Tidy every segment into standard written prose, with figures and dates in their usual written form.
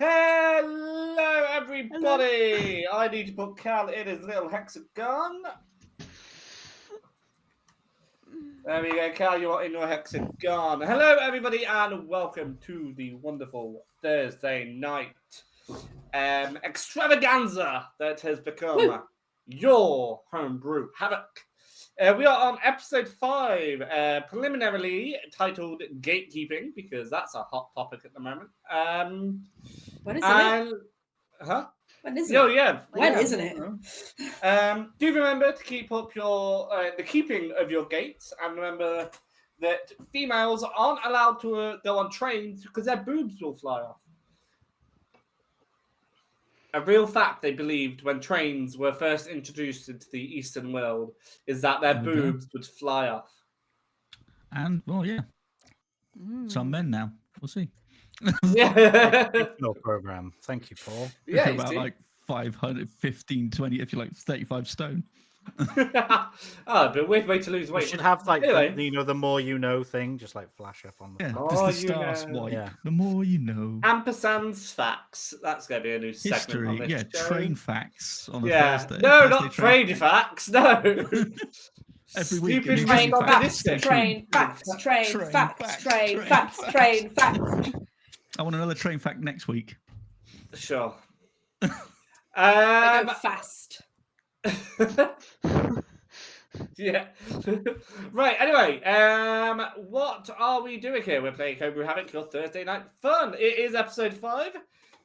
Hello, everybody. I need to put Cal in his little hexagon. There we go, Cal, you are in your hexagon. Hello, everybody, and welcome to the wonderful Thursday night extravaganza that has become your homebrew havoc. We are on episode 5, preliminarily titled Gatekeeping, because that's a hot topic at the moment. When isn't it? Huh? When isn't Oh, it? yeah. When yeah. isn't it? Do remember to keep up your the keeping of your gates, and remember that females aren't allowed to go on trains because their boobs will fly off. A real fact they believed when trains were first introduced into the Eastern world is that their boobs would fly off. And, well, yeah. Some men now. We'll see. Yeah. No program. Thank you, Paul. Yeah, about like 500, 15, 20, if you're like 35 stone. Oh, but weird way to lose weight. We should have like Anyway. the more you know thing, just like flash up on the Yeah, More just the you star know. swipe. Yeah. The more you know. Ampersand's facts. That's going to be a new segment on History, this show. train facts on a Thursday. No, Thursday not train facts. No. Every week. Stupid Train facts. facts, train facts, train facts, train facts, train facts. I want another train fact next week. Sure. They go fast. Yeah. Right, anyway, what are we doing here? We're playing Homebrew Havoc, your Thursday night fun. It is episode 5.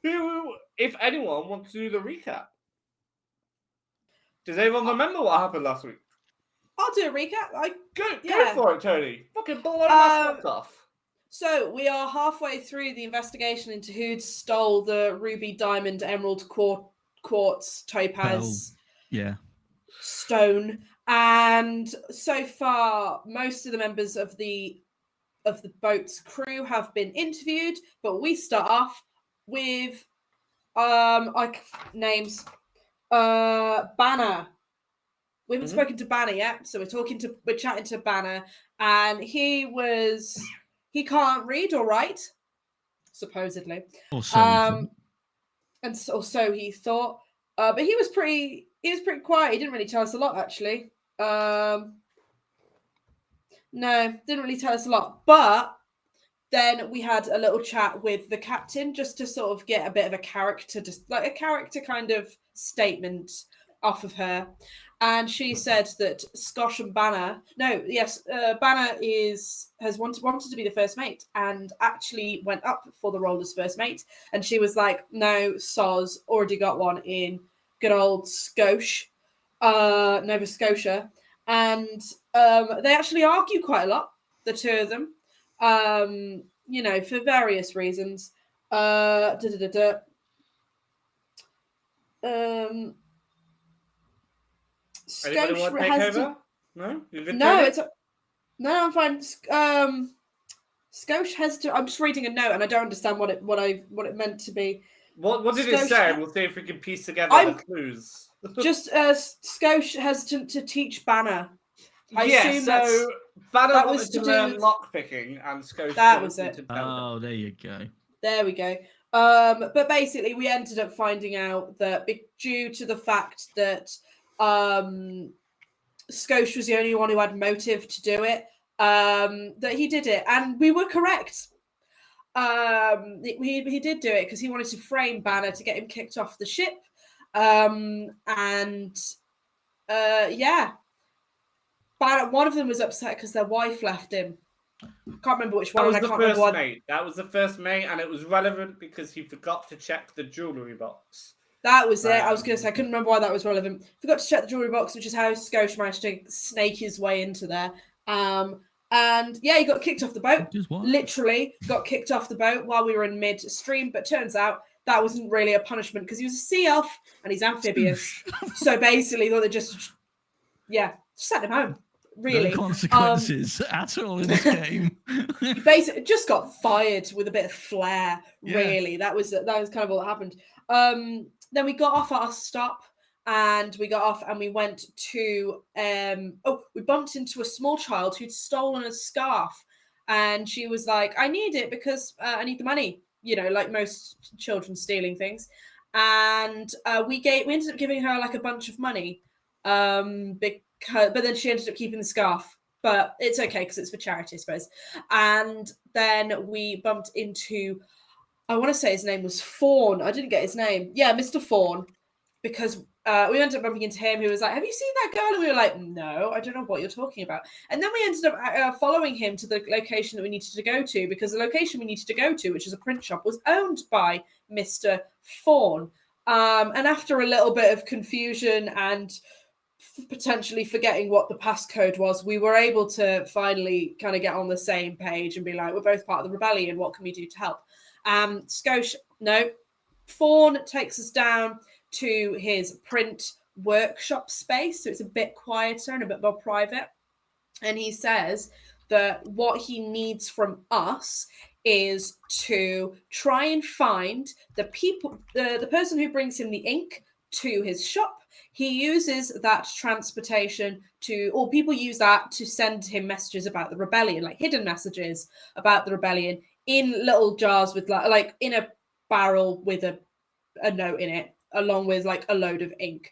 Who, if anyone, wants to do the recap? Does anyone remember what happened last week? I'll do a recap. Go for it, Tony. Fucking blow my socks off. So we are halfway through the investigation into who stole the ruby, diamond, emerald, quartz, topaz, stone, and so far most of the members of the boat's crew have been interviewed. But we start off with names. Banner. We haven't spoken to Banner yet, so we're chatting to Banner, and he can't read or write, supposedly. Or so so he thought. But he was pretty quiet. He didn't really tell us a lot, actually. No, didn't really tell us a lot. But then we had a little chat with the captain just to sort of get a bit of a character, just like a character kind of statement off of her. And she said that Skosh and Banner, Banner has wanted to be the first mate and actually went up for the role as first mate. And she was like, no, soz, already got one in good old Nova Scotia. And they actually argue quite a lot, the two of them, for various reasons. Anybody want to take over? No? You good, No, Toby? I'm fine. Skosh has to. I'm just reading a note, and I don't understand what it meant to be. What did it say? We'll see if we can piece together the clues. Just Skosh has to teach Banner. I assume so Banner wanted was to to learn do with- lockpicking, and Skosh That was wanted it. to tell Oh, there you go. There we go. But basically, we ended up finding out that due to the fact that Skosh was the only one who had motive to do it, that he did it, and we were correct. He did do it because he wanted to frame Banner to get him kicked off the ship, Banner. One of them was upset because their wife left him. Can't remember which one. That was the first mate. That was the first mate, and it was relevant because he forgot to check the jewellery box. That was it. I was going to say, I couldn't remember why that was relevant. Forgot to check the jewellery box, which is how Skosh managed to snake his way into there. And yeah, he got kicked off the boat. Literally got kicked off the boat while we were in midstream. But turns out that wasn't really a punishment because he was a sea elf and he's amphibious. So basically, they just sent him home. Really, no consequences at all in this game. He basically just got fired with a bit of flair. Really, that was kind of all that happened. Then we got off our stop and we got off and we went to we bumped into a small child who'd stolen a scarf, and she was like, I need it because I need the money, like most children stealing things. And we ended up giving her like a bunch of money, but then she ended up keeping the scarf. But it's okay because it's for charity, I suppose. And then we bumped into, I want to say his name was Fawn. I didn't get his name. Yeah, Mr. Fawn. Because we ended up bumping into him, who was like, have you seen that girl? And we were like, no, I don't know what you're talking about. And then we ended up following him to the location that we needed to go to, because the location we needed to go to, which is a print shop, was owned by Mr. Fawn. And after a little bit of confusion and potentially forgetting what the passcode was, we were able to finally kind of get on the same page and be like, we're both part of the rebellion. What can we do to help? Fawn takes us down to his print workshop space. So it's a bit quieter and a bit more private. And he says that what he needs from us is to try and find the person who brings him the ink to his shop. He uses that transportation or people use that to send him messages about the rebellion, like hidden messages about the rebellion in little jars with like in a barrel with a note in it, along with like a load of ink.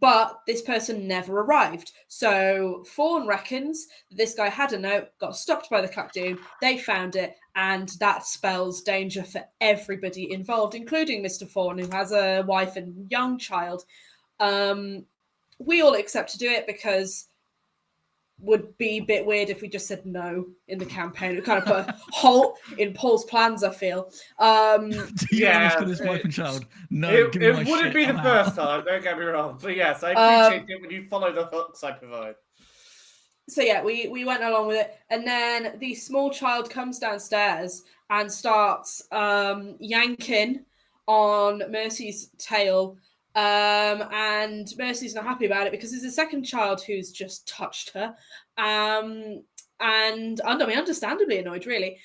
But this person never arrived. So Fawn reckons this guy had a note, got stopped by the Clacdoon, they found it, and that spells danger for everybody involved, including Mr. Fawn, who has a wife and young child. We all accept to do it because would be a bit weird if we just said no in the campaign. It kind of put a halt in Paul's plans, I feel. For his wife and child. No, it wouldn't be the first time, don't get me wrong. But yes, I appreciate it when you follow the hooks I provide. So yeah, we went along with it. And then the small child comes downstairs and starts yanking on Mercy's tail. And Mercy's not happy about it because there's a second child who's just touched her. And understandably annoyed, really,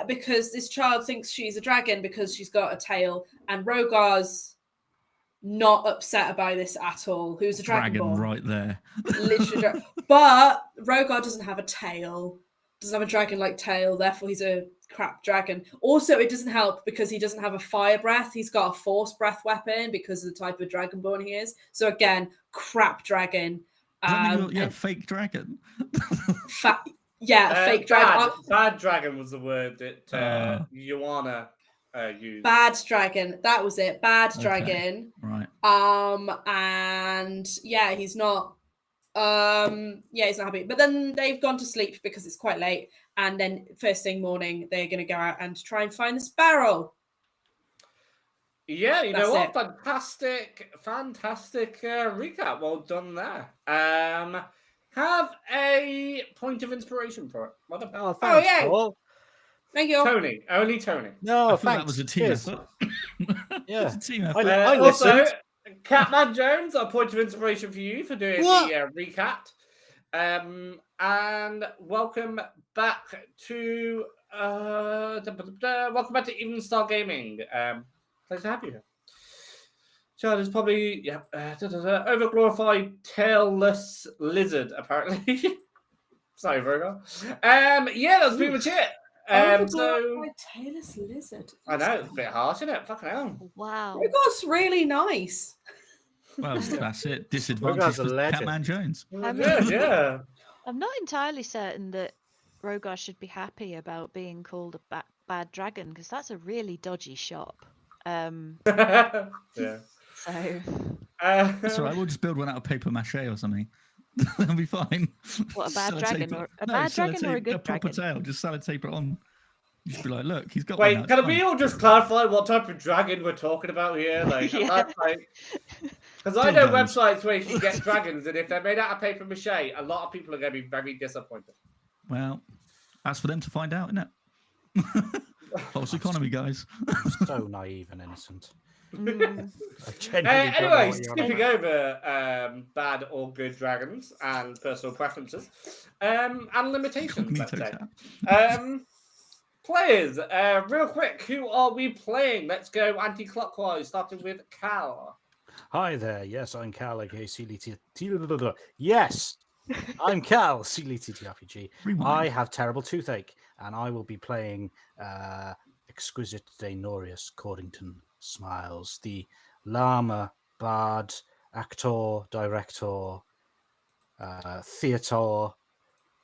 because this child thinks she's a dragon because she's got a tail, and Rhogar's not upset by this at all. Who's a dragon right there. Literally, but Rhogar doesn't have a tail. Doesn't have a dragon-like tail, therefore he's a crap dragon. Also, it doesn't help because he doesn't have a fire breath. He's got a force breath weapon because of the type of dragonborn he is. So again, crap dragon. Fake dragon. Yeah, a fake dragon. Bad dragon was the word that Joanna used. Bad dragon. That was it. Bad Okay. dragon. Right. And yeah, he's not. He's not happy. But then they've gone to sleep because it's quite late. And then first thing morning, they're going to go out and try and find this barrel. Yeah, you know That's what? Fantastic recap. Well done there. Have a point of inspiration for it. What about Oh, thanks, yeah. Paul. Thank you. Tony? Only Tony. No, I thought thanks. that was a team Cheers. effort. Yeah. It was a team effort. I Also, listened. Catman Jones, a point of inspiration for you for doing the recap. And welcome back to Even Star Gaming. Pleasure to have you here. Child is probably overglorified tailless lizard, apparently. Sorry, Rhogar. That's pretty much it. So tailless lizard. I know it's a bit harsh, isn't it? Fucking hell. Wow. Rhogar's really nice. Well, that's it. Disadvantage Rhogar's a for legend. Catman Jones. Good, yeah. I'm not entirely certain that Rhogar should be happy about being called a bad dragon because that's a really dodgy shop. Yeah. So That's all right. We'll just build one out of paper mache or something. That'll be fine. what, a bad Sellotape dragon it. or a No, bad dragon or a sellotape, good proper dragon? tail. Just sellotape it on. You just be like, look, he's got one. Wait, now, can it's we fine. all just clarify what type of dragon we're talking about here? Like, Yeah. because I know Dildos. websites where you can get dragons, and if they're made out of paper mache, a lot of people are going to be very disappointed. Well, that's for them to find out, isn't it? False economy, guys. So naive and innocent. Mm. I genuinely don't know Anyway, what you're on skipping about. over bad or good dragons and personal preferences and limitations, let's say. Players, real quick, who are we playing? Let's go anti-clockwise, starting with Cal. Hi there. Yes, I'm Cal, aka Yes, I'm Cal, CLTTRPG. Rewind. I have terrible toothache, and I will be playing Exquisite Denorius Cordington Smiles, the llama, bard, actor, director, theater,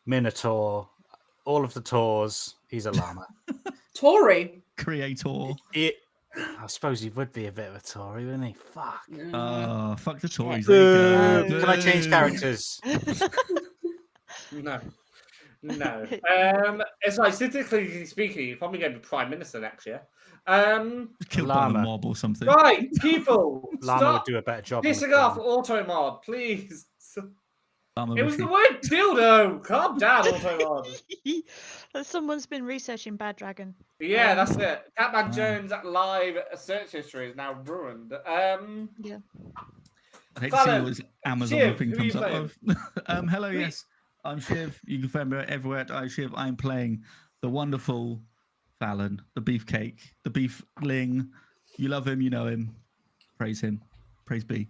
minotaur, all of the tours. He's a llama. Tory. Creator. I suppose he would be a bit of a Tory, wouldn't he? Fuck. Fuck the Tories. Boo. There you go. Can I change characters? No. It's like, statistically speaking, you're probably going to be Prime Minister next year. Killed by the Llama. mob or something. Right, people, Llama would stop do a better job. on the pissing off throne. Automod, please. Llama It was Ricky. the word dildo. Calm down, Automod. Someone's been researching bad dragon. Yeah, that's it. Catman Wow. Jones' live search history is now ruined. Yeah. I hate to see Fallon, all this Amazon Shiv, thing who are you comes up. Hello, Who- yes. I'm Shiv. You can find me everywhere at iShiv. I'm playing the wonderful Fallon, the beefcake, the beefling. You love him, you know him. Praise him. Praise be.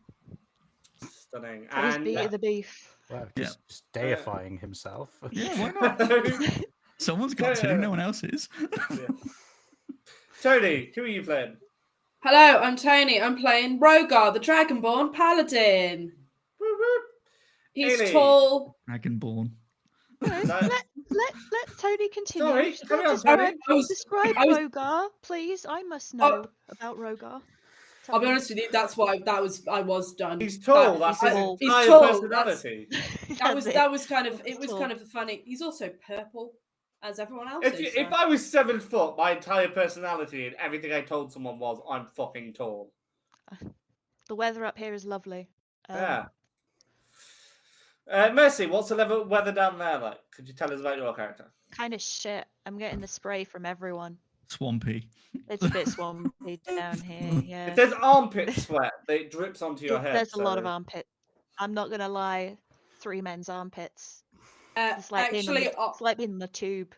Stunning. Praise And be to the beef. Wow, Yeah. just deifying himself. Yeah, why not? Someone's got to. No one else is. Tony, who are you playing? Hello, I'm Tony. I'm playing Rhogar, the Dragonborn Paladin. Woo, woo. He's Haley. tall. Dragonborn. No, No. let Tony continue. Sorry, Still carry on, describe, Tony. describe I was- Rhogar, please. I must know about Rhogar. I'll be honest with you. That's why I was done. He's tall. That's his tall. He's entire tall, personality. That was kind of He's was tall. kind of funny. He's also purple, as everyone else If, is. if I was 7 foot, my entire personality and everything I told someone was, I'm fucking tall. The weather up here is lovely. Yeah. Mercy, what's the level weather down there like? Could you tell us about your character? Kind of shit. I'm getting the spray from everyone. Swampy. It's a bit swampy down here. Yeah. If there's armpit sweat, it drips onto your head. There's a lot of so- armpit. I'm not gonna lie. 3 men's armpits. It's like being on actually, the, it's like being in the tube.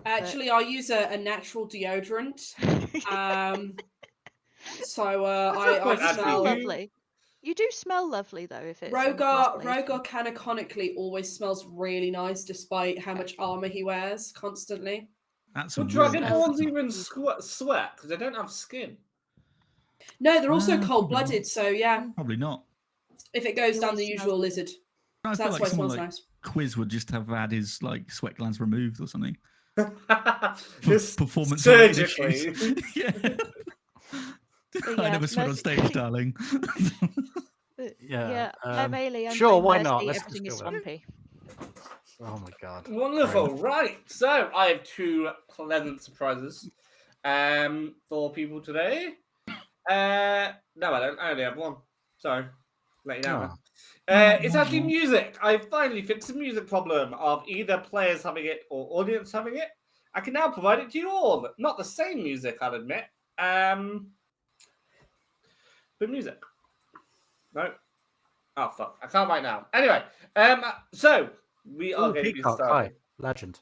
I use a natural deodorant. So That's quite I You smell smell. actually- lovely. You do smell lovely though. If it's in the first place. Rhogar canonically always smells really nice, despite how much armor he wears constantly. That's Well, a weird dragonborns outfit. even sweat because they don't have skin. No, they're also Probably cold-blooded. not. So yeah, Probably not. if it goes He down always the smells usual good. lizard, I so feel that's like why it someone smells like nice. Quizz would just have had his like sweat glands removed or something. Just Performance surgically. yeah. But I yeah, never sweat on Mercy- stage, darling. Yeah, I'm Ailey. I'm sure, playing why Mercy. not? Let's Everything just is go with swampy. Oh my god. Wonderful. Right. So I have two pleasant surprises for people today. No, I don't. I only have one. Sorry. Let you know. It's actually music. I finally fixed the music problem of either players having it or audience having it. I can now provide it to you all. Not the same music, I'll admit. But music. No. Oh fuck! I can't right now. Anyway, so we are going to be Peacock, starting. hi, legend.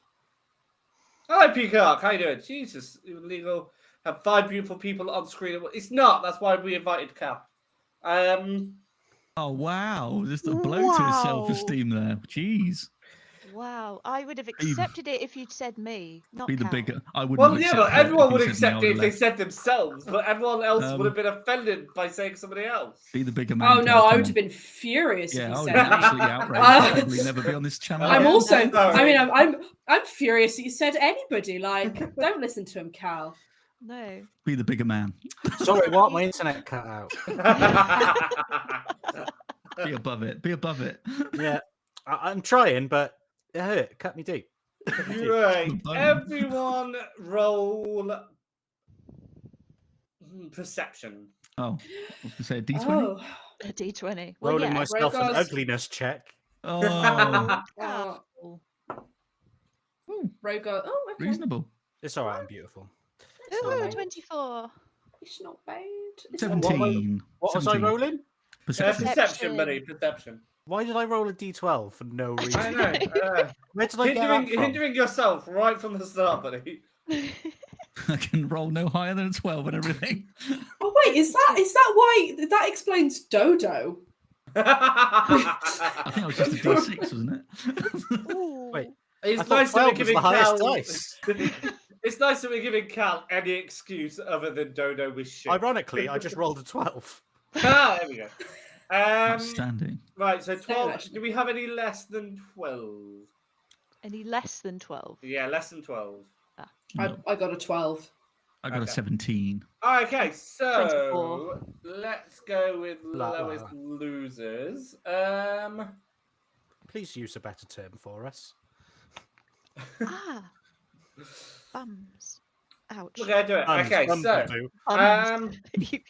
Hi, Peacock. How you doing? Jesus, illegal. Have 5 beautiful people on screen. It's not. That's why we invited Cal. Oh wow, just a blow to his self-esteem there. Jeez. Wow, I would have accepted it if you'd said me, not Be the Cal. bigger. I wouldn't. Well, have yeah, but accepted it everyone if would you said me, I accept it if would've they left. said themselves, but everyone else would have been offended by saying somebody else. Be the bigger man. Oh no, Cal, I come would on. have been furious if Yeah, you I would said have been me. absolutely outraged. I'd probably never be on this channel. I'm Yeah, also. I sorry. mean, I'm furious that you said anybody. Like, don't listen to him, Cal. No. Be the bigger man. Sorry, what? My internet cut out. Be above it. Be above it. Yeah, I'm trying, but it cut me deep. Right, Bone. everyone roll perception. Oh, I was gonna say a D20. Oh, A D20. Well, Rolling yeah. myself an Rhogar's- ugliness check. Oh, Cal. Rhogar. Oh, okay. reasonable. It's all right. I'm beautiful. It's not Ooh, bad. 24. It's not bad. It's not bad. 17. What was I 17. rolling? Perception. Perception, buddy, perception. Why did I roll a D12 for no I reason? know. Where did I get that from? Hindering yourself right from the start, buddy. I can roll no higher than a 12 and everything. Oh wait, is that why that explains Dodo? I think it was just a D6, wasn't it? Ooh. Wait. It's I thought nice that 12 we're was giving the highest Cal. dice. It's nice that we're giving Cal any excuse other than Dodo with shit. Ironically, I just rolled a 12. Ah, there we go. Outstanding. Right, so Same, 12. actually. Do we have any less than 12? Any less than 12? Yeah, less than 12. No, I got a 12. I got a Okay. 17. Okay, so 24. let's go with La, la, lowest la. losers. Please use a better term for us. Ah. Bums. Ouch. Okay, do it. Okay, Bums so will do. Bums.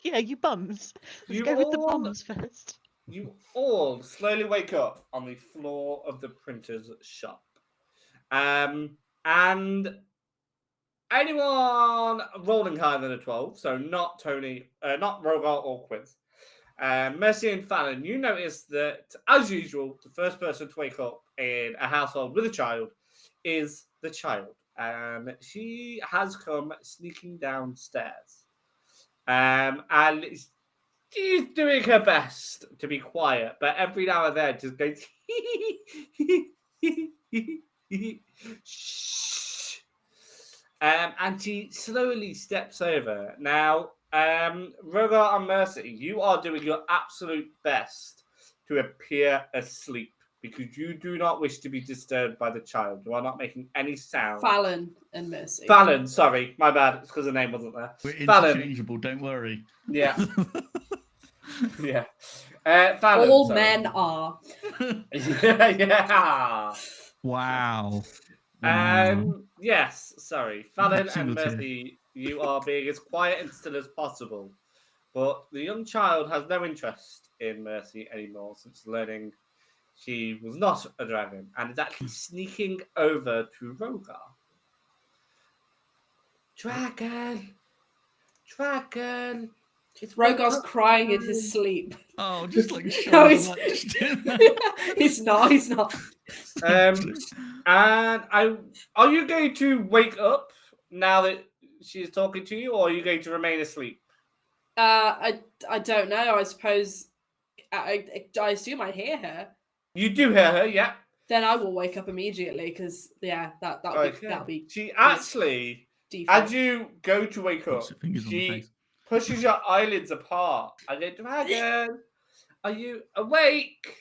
Yeah, you bums. Let's You go with the all- bums first. you all slowly wake up on the floor of the printer's shop. And anyone rolling higher than a 12, so not Tony, not Rhogar or Quizz. Mercy and Fallon, you notice that, as usual, the first person to wake up in a household with a child is the child. She has come sneaking downstairs. And she's doing her best to be quiet, but every now and then just goes, shh. And she slowly steps over. Now, Rhogar and Mercy, you are doing your absolute best to appear asleep because you do not wish to be disturbed by the child. You are not making any sound. Fallon and Mercy. Fallon, sorry, my bad. It's because the name wasn't there. We're Fallon. interchangeable, don't worry. Yeah, yeah. Fallon, All sorry. men are. Yeah. Wow. Wow. Yes, sorry. Fallon and Single tear. Mercy, you are being as quiet and still as possible. But the young child has no interest in Mercy anymore since learning she was not a dragon and is actually sneaking over to Rhogar. Dragon! Dragon! It's Rogar's Rhogar. crying in his sleep. Oh, just like No, shoulder he's- that. He's not. He's not. And are you going to wake up now that she's talking to you, or are you going to remain asleep? I don't know. I suppose. I assume I hear her. You do hear her, yeah. Then I will wake up immediately because that'll be She actually, default. as you go to wake up, Puts her fingers on the she face. pushes your eyelids apart and goes, Dragon, are you awake?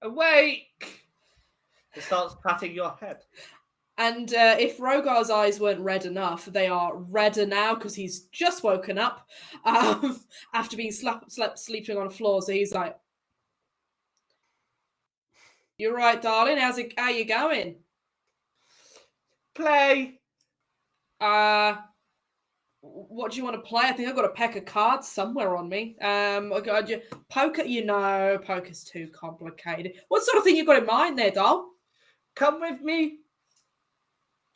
Awake? It starts patting your head. And if Rhogar's eyes weren't red enough, they are redder now because he's just woken up after being sleeping on the floor. So he's like, "You're right, darling. How you going?" Play. What do you want to play? I think I've got a pack of cards somewhere on me. I got poker. Poker's too complicated. What sort of thing you got in mind there, doll? Come with me.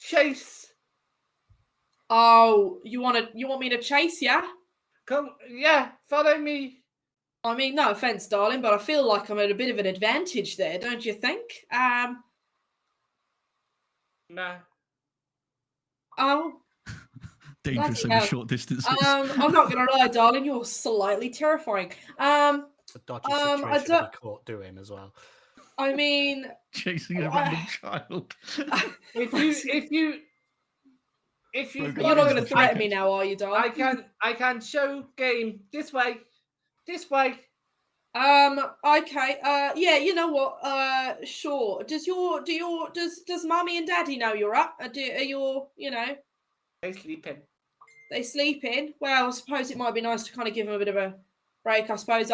Chase. Oh, you want me to chase ya? Come, yeah, follow me. I mean, no offense, darling, but I feel like I'm at a bit of an advantage there, don't you think? No. Oh, Dangerous bloody over hell. short distances. I'm not gonna lie, darling, you're slightly terrifying. A dodgy I situation to don't- be caught doing as well. I mean, Chasing a random child. If you Rhogar you're not is gonna the threaten me checker. now, are you, darling? I can show game this way. Okay. Yeah. You know what? Sure. Does mommy and daddy know you're up? Are you know? They sleeping. They sleep in. Well, I suppose it might be nice to kind of give them a bit of a break. I suppose.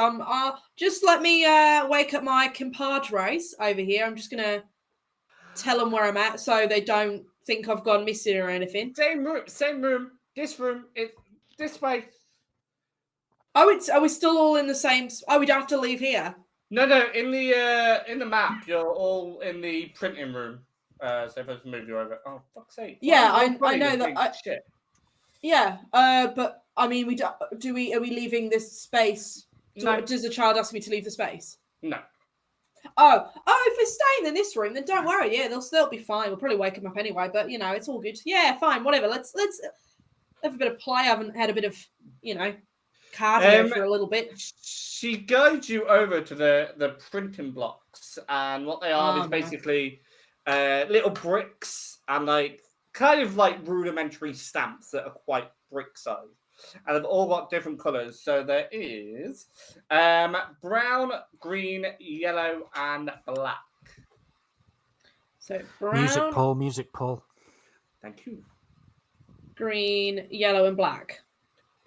Just let me wake up my compadres over here. I'm just gonna tell them where I'm at so they don't think I've gone missing or anything. Same room. This room. It's this way. Oh, are we still all in the same? Oh, we don't have to leave here. No. In the map, you're all in the printing room. So if I just move you over. Oh, fuck's sake. Yeah, Why I is know it that. doing shit? Yeah. But I mean, are we leaving this space? No. Does the child ask me to leave the space? No. Oh, if we're staying in this room, then don't worry. Yeah, they'll be fine. We'll probably wake them up anyway. But you know, it's all good. Yeah, fine. Whatever. Let's have a bit of play. I haven't had a bit of cardio for a little bit. She guides you over to the printing blocks, and what they are is basically little bricks and kind of like rudimentary stamps that are quite brick size, and they've all got different colours. So there is brown, green, yellow, and black. So brown, Music Paul. Thank you. green, yellow, and black.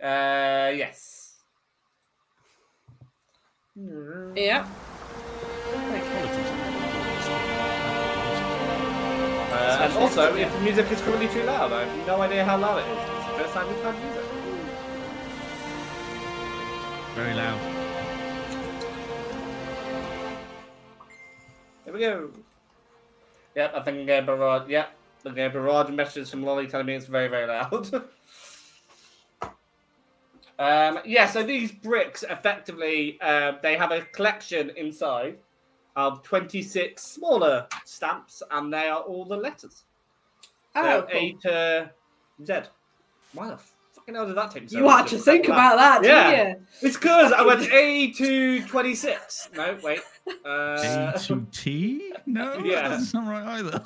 Yes. Yeah. And also, if the music is currently too loud, I have no idea how loud it is. It's the first time we've had music. Very loud. There we go. Yep, I think Barrage. Yep, the Barrage messages from Lolly telling me it's very, very loud. Yeah, so these bricks effectively they have a collection inside of 26 smaller stamps, and they are all the letters. So Cool. A to Z. Why the fucking hell did that take so You long had to think about that, Yeah. didn't you? It's because I went A to 26. No, wait. A to T? No, Yeah. that doesn't sound right either.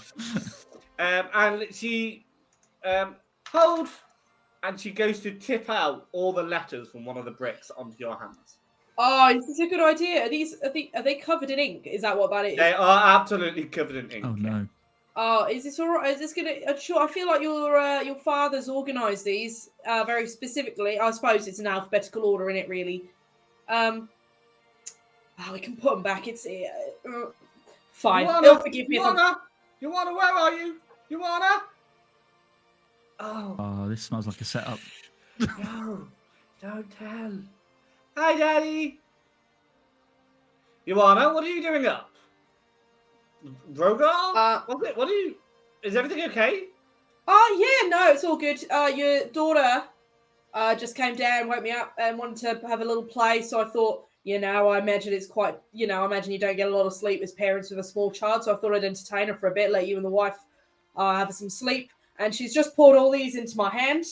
And she hold, and she goes to tip out all the letters from one of the bricks onto your hands. Oh, is this a good idea? Are they covered in ink? Is that what that is? They are absolutely covered in ink. Oh no. Oh, is this all right? Is this gonna? Sure. I feel like your father's organised these very specifically. I suppose it's an alphabetical order in it, really. We can put them back. It's fine. They'll forgive me. Joanna, where are you? Joanna? Oh, this smells like a setup. No, don't tell. Hi, Daddy. Joanna, what are you doing up? Rhogar? What are you? Is everything okay? Oh yeah, no, it's all good. Your daughter just came down, woke me up, and wanted to have a little play. So I thought, I imagine it's quite, I imagine you don't get a lot of sleep as parents with a small child. So I thought I'd entertain her for a bit, let you and the wife have some sleep. And she's just poured all these into my hand.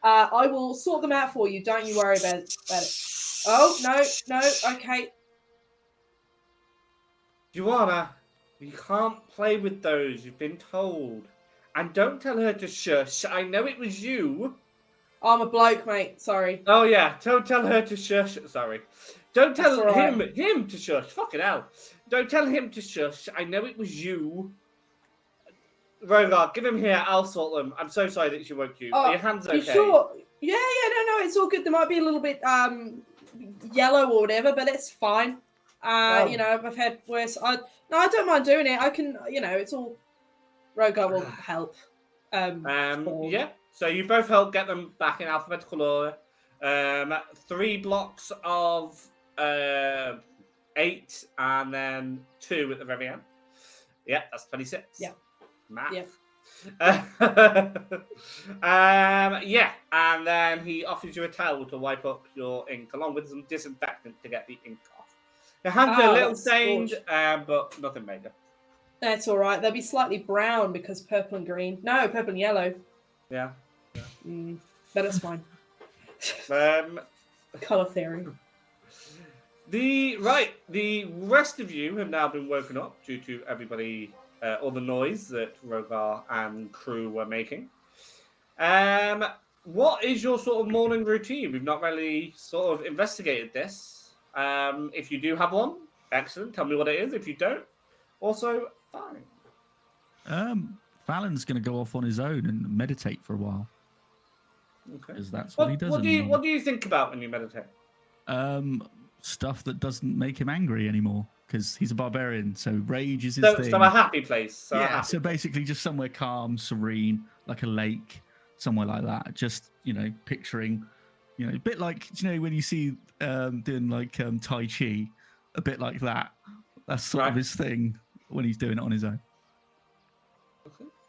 I will sort them out for you. Don't you worry about it. Oh, no, okay. Joanna, you can't play with those. You've been told. And don't tell her to shush. I know it was you. I'm a bloke, mate. Sorry. Oh, yeah. Don't tell her to shush. Sorry. Don't tell That's all right. him to shush. Fucking hell. Don't tell him to shush. I know it was you. Rhogar, give him here. I'll sort them. I'm so sorry that she woke you. Are your hands okay? You sure? Yeah, no, it's all good. They might be a little bit yellow or whatever, but it's fine. You know, I've had worse. I don't mind doing it. I can, you know, it's all. Rhogar will help. Yeah. So you both help get them back in alphabetical order. 3 blocks of 8, and then 2 at the very end. Yeah, that's 26. Yeah. Math. Yeah. Yeah, and then he offers you a towel to wipe up your ink, along with some disinfectant to get the ink off. Your hands are a little that's stained, good. but nothing major. That's all right. They'll be slightly brown because purple and green. No, purple and yellow. Yeah. But it's fine. Color theory. The rest of you have now been woken up due to everybody, all the noise that Rhogar and crew were making. What is your sort of morning routine? We've not really sort of investigated this. If you do have one, excellent. Tell me what it is. If you don't, also fine. Fallon's going to go off on his own and meditate for a while. Okay. Because that's what he does. What do you think about when you meditate? Stuff that doesn't make him angry anymore. Because he's a barbarian, so rage is his thing. So a happy place. So basically just somewhere calm, serene, like a lake, somewhere like that. Just, you know, picturing, you know, a bit like, you know, when you see doing like Tai Chi, a bit like that. That's sort of his thing when he's doing it on his own.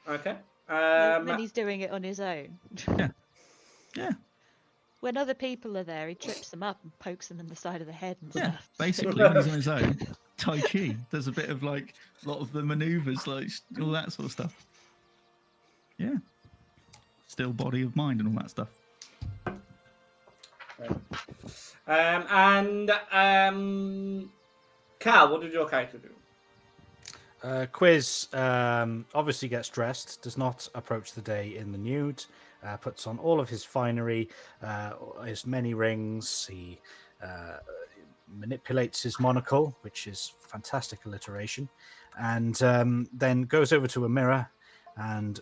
Okay. When he's doing it on his own. Yeah. When other people are there, he trips them up and pokes them in the side of the head and Yeah, stuff. basically when he's on his own, Tai Chi. There's a bit of like a lot of the maneuvers, like all that sort of stuff. Yeah. Still body of mind and all that stuff. Cal, what did your character do? Quizz obviously gets dressed, does not approach the day in the nude, puts on all of his finery, his many rings. He manipulates his monocle, which is fantastic alliteration, and then goes over to a mirror and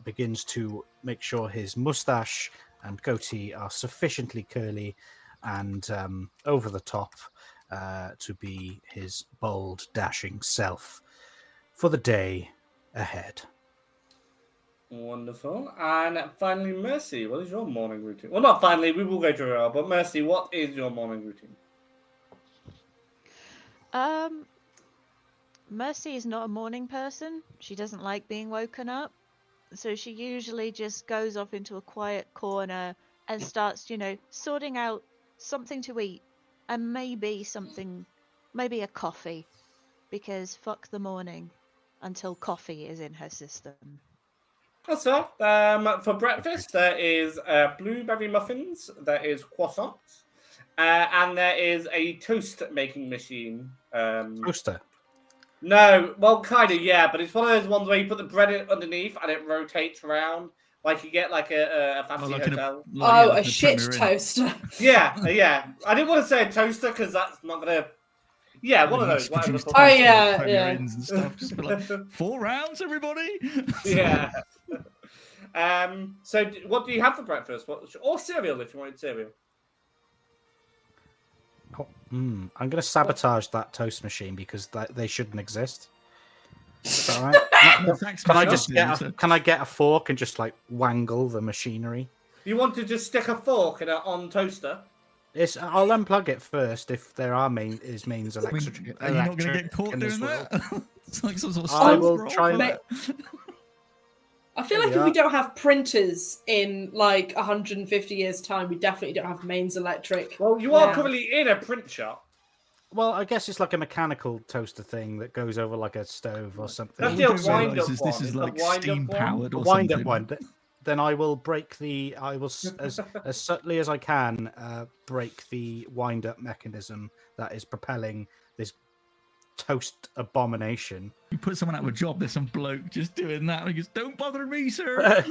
begins to make sure his mustache and goatee are sufficiently curly and over the top to be his bold, dashing self for the day ahead. Wonderful. And finally, Mercy, what is your morning routine? Well, not finally, we will go to her, but Mercy, what is your morning routine? Mercy is not a morning person. She doesn't like being woken up. So she usually just goes off into a quiet corner and starts, you know, sorting out something to eat and maybe a coffee, because fuck the morning until coffee is in her system. That's right. For breakfast, there is blueberry muffins, there is croissants, and there is a toast making machine. Toaster? No, well, kind of, yeah, but it's one of those ones where you put the bread underneath and it rotates around. Like you get like a fancy hotel. A shit toaster. Yeah. I didn't want to say a toaster because that's not going to... Yeah, one of those. Yeah. And stuff. Just be like, 4 rounds, everybody. Yeah. So what do you have for breakfast? Or cereal if you wanted cereal. I'm going to sabotage that toast machine because they shouldn't exist. Is that right? Can I get a fork and just like wangle the machinery? You want to just stick a fork in on toaster? I'll unplug it first if there are mains electric. Are you not going to get caught doing that? It's like some sort of I will try that. I feel like if we don't have printers in like 150 years' time, we definitely don't have mains electric. Well, you are currently in a print shop. Well, I guess it's like a mechanical toaster thing that goes over like a stove or something. That's the wind-up one. This is like steam-powered or wind-up something. one. Then I will as subtly as I can, break the wind-up mechanism that is propelling this toast abomination. You put someone out of a job, there's some bloke just doing that. He goes, "Don't bother me, sir."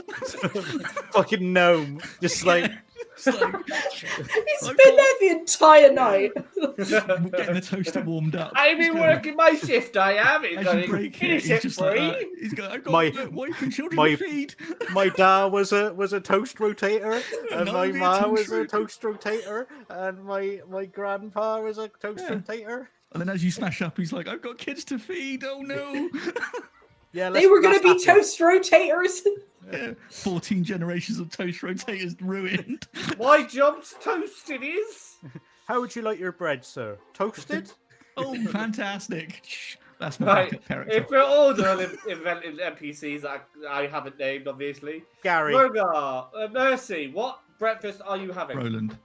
Fucking gnome, just like It's like, He's I've been got- there the entire night. getting the toaster warmed up. I've He's been going, working my shift, I am. He's as going, you break it, finish he's it just free. like, he's going, I've got My- a wife and children my- to feed. My dad was a toast rotator, and No, my me a ma toast was a rotator. toast rotator, and my grandpa was a toast Yeah. rotator. And then as you smash up, he's like, I've got kids to feed. Oh no. Yeah, They were going to be let's happen. toast rotators. Yeah, 14 generations of toast rotators ruined. My job's toasted is. How would you like your bread, sir? Toasted? Oh, fantastic. That's my Right. backup character. If we're all done inventing NPCs that I haven't named, obviously. Gary. Rhogar, Mercy, what breakfast are you having? Roland.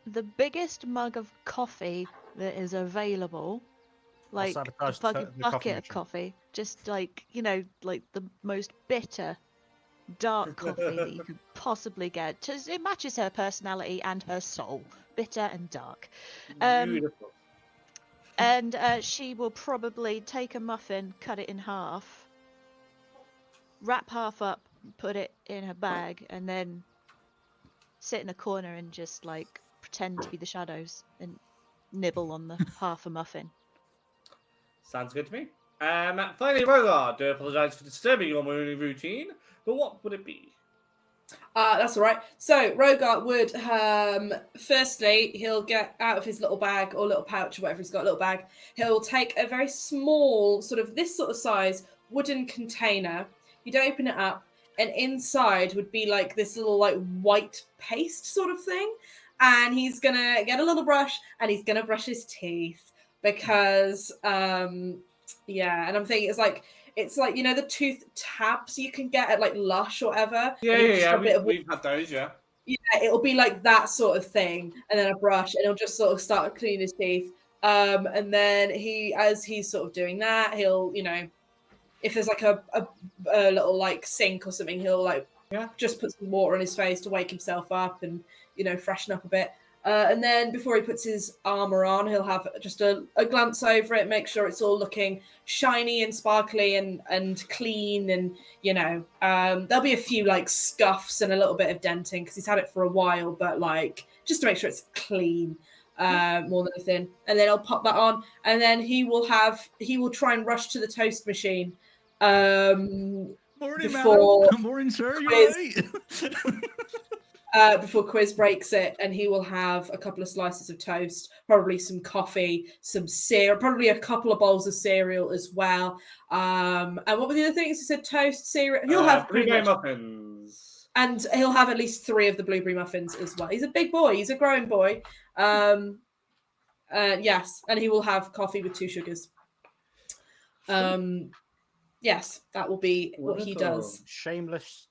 The biggest mug of coffee that is available, like a sabotage the fucking coffee bucket of machine. coffee, just like, like the most bitter, dark coffee that you could possibly get. It matches her personality and her soul. Bitter and dark. Beautiful. And she will probably take a muffin, cut it in half, wrap half up, put it in her bag, and then sit in a corner and just like pretend to be the shadows and nibble on the half a muffin. Sounds good to me. Finally, Rhogar, do apologise for disturbing your morning routine, but what would it be? That's all right. So Rhogar would, firstly, he'll get out of his little bag or little pouch or whatever he's got, little bag. He'll take a very small, this sort of size wooden container. You'd open it up, and inside would be like this little like white paste sort of thing. And he's gonna get a little brush and he's gonna brush his teeth because, And I'm thinking it's like the tooth tabs you can get at like Lush or whatever. Yeah. A bit of We've had those, yeah. yeah, it'll be like that sort of thing, and then a brush, and he'll just sort of start cleaning his teeth. And then as he's sort of doing that, he'll, if there's like a little like sink or something, he'll just put some water on his face to wake himself up and freshen up a bit. And then before he puts his armor on, he'll have just a glance over it, make sure it's all looking shiny and sparkly and clean. And, there'll be a few like scuffs and a little bit of denting because he's had it for a while, but like just to make sure it's clean more than anything. And then I'll pop that on, and then he will try and rush to the toast machine. Morning, before madam. Morning, sir. You Quizz. alright? Before Quizz breaks it, and he will have a couple of slices of toast, probably some coffee, some cereal, probably a couple of bowls of cereal as well. And what were the other things? He said toast, cereal. He'll have blueberry muffins. and he'll have at least 3 of the blueberry muffins as well. He's a big boy. He's a growing boy. Yes, and he will have coffee with 2 sugars. Yes, that will be what he does. Shameless.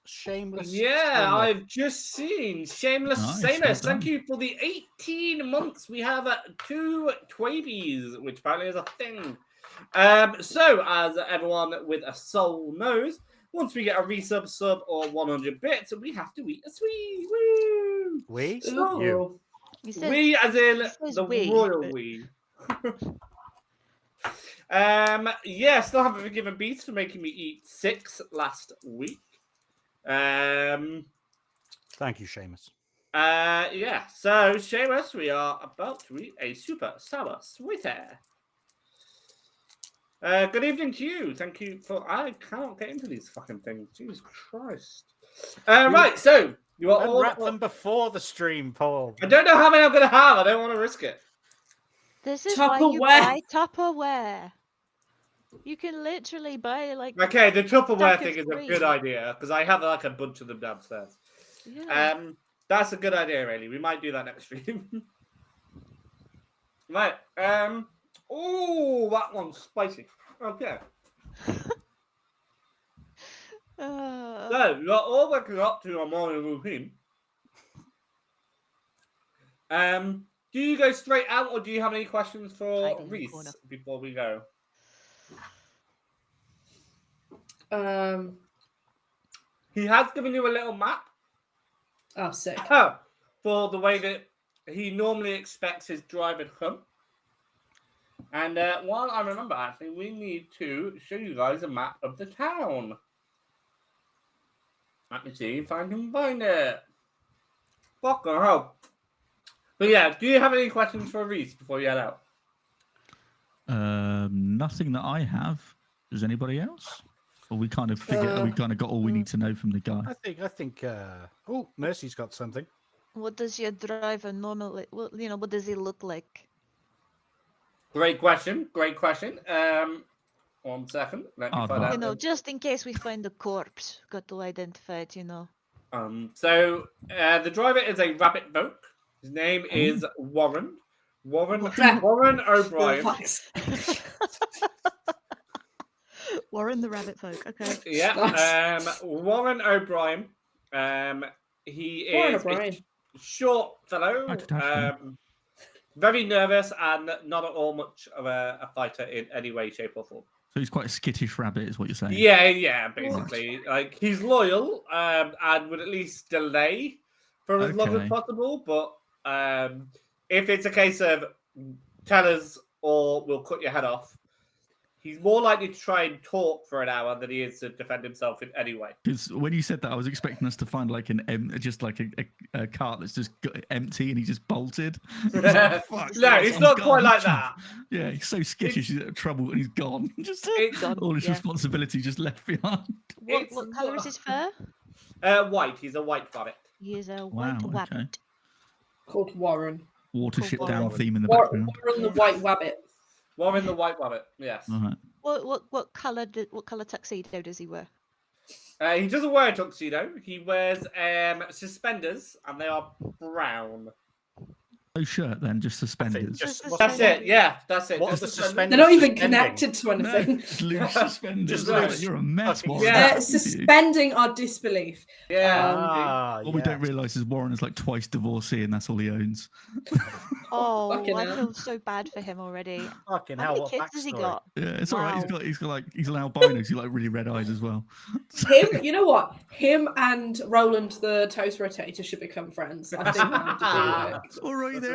Yeah, I've just seen Shameless Nice, Samus. well Thank done. you for the 18 months. We have 2 Twabies, which apparently is a thing. So, as everyone with a soul knows, once we get a resub, sub, or 100 bits, we have to eat a sweet. Woo! We? Ooh. You. He says, We, as in says the we, royal but- we. Still haven't been given beats for making me eat 6 last week. Thank you, Seamus. So Seamus, we are about to eat a super sour sweeter. Good evening to you. Thank you for. I cannot get into these fucking things. Jesus Christ. Right, so you are all. Unwrap them before the stream, Paul. I don't know how many I'm going to have. I don't want to risk it. This is why you Tupperware. buy Tupperware. You can literally buy like Okay, the Tupperware Stack of thing is a 3. good idea because I have like a bunch of them downstairs. yeah. That's a good idea, really. We might do that next stream. Right. Oh, that one's spicy. Okay. So, you're all waking up to your morning routine. Do you go straight out, or do you have any questions for Hide in the Reese corner. before we go? He has given you a little map Oh, sick. for the way that he normally expects his drive and come. And while I remember, actually, we need to show you guys a map of the town. Let me see if I can find it. Fucking hell. But yeah, do you have any questions for Reese before you head out? Nothing that I have. Does anybody else? Or we kind of figured we kind of got all we need to know from the guy. I think. Oh, Mercy's got something. What does your driver normally? What does he look like? Great question. Great question. 1 second. Let me Odd find one. out. Just in case we find a corpse, got to identify it. So the driver is a rabbit folk. His name is Warren. Warren O'Brien. Warren the rabbit folk. Okay. Yeah. Nice. Warren O'Brien. He Warren is O'Brien. a short fellow. Quite attached, Very nervous and not at all much of a fighter in any way, shape, or form. So he's quite a skittish rabbit, is what you're saying? Yeah, basically. Like he's loyal and would at least delay for as long as Okay. possible. But if it's a case of tell us or we'll cut your head off, he's more likely to try and talk for an hour than he is to defend himself in any way. Because when you said that, I was expecting us to find like just like a cart that's just empty and he just bolted. I was like, "Fuck, No, yes, it's I'm not gone." quite like that. Yeah, he's so skittish, he's out of trouble and he's gone. Just It's all his Yeah. responsibility just left behind. What colour is his fur? White. He's a white rabbit. He is a Wow, white okay. rabbit. Called Warren. Watership Warren. down theme in the Warren background. the White Rabbit. Warren the white rabbit. Yes. All right. What colour tuxedo does he wear? He doesn't wear a tuxedo. He wears suspenders, and they are brown. No shirt then, just suspenders. That's it. Yeah, that's it. What are Just the suspenders. They're not even Suspending. connected to No, anything. just loose suspenders. Just Right, loose. You're a mess, Fucking- Warren. Yeah. Thank you. Suspending our disbelief. Yeah. What we don't realise is Warren is like twice divorcee and that's all he owns. Oh, Fucking I hell. feel so bad for him already. Fucking How hell! many What kids has he backstory. got? Yeah, it's all right. Wow. He's an albino. He's like really red eyes as well. Him, you know what? Him and Roland the toast rotator should become friends. I think that would do It's all right there.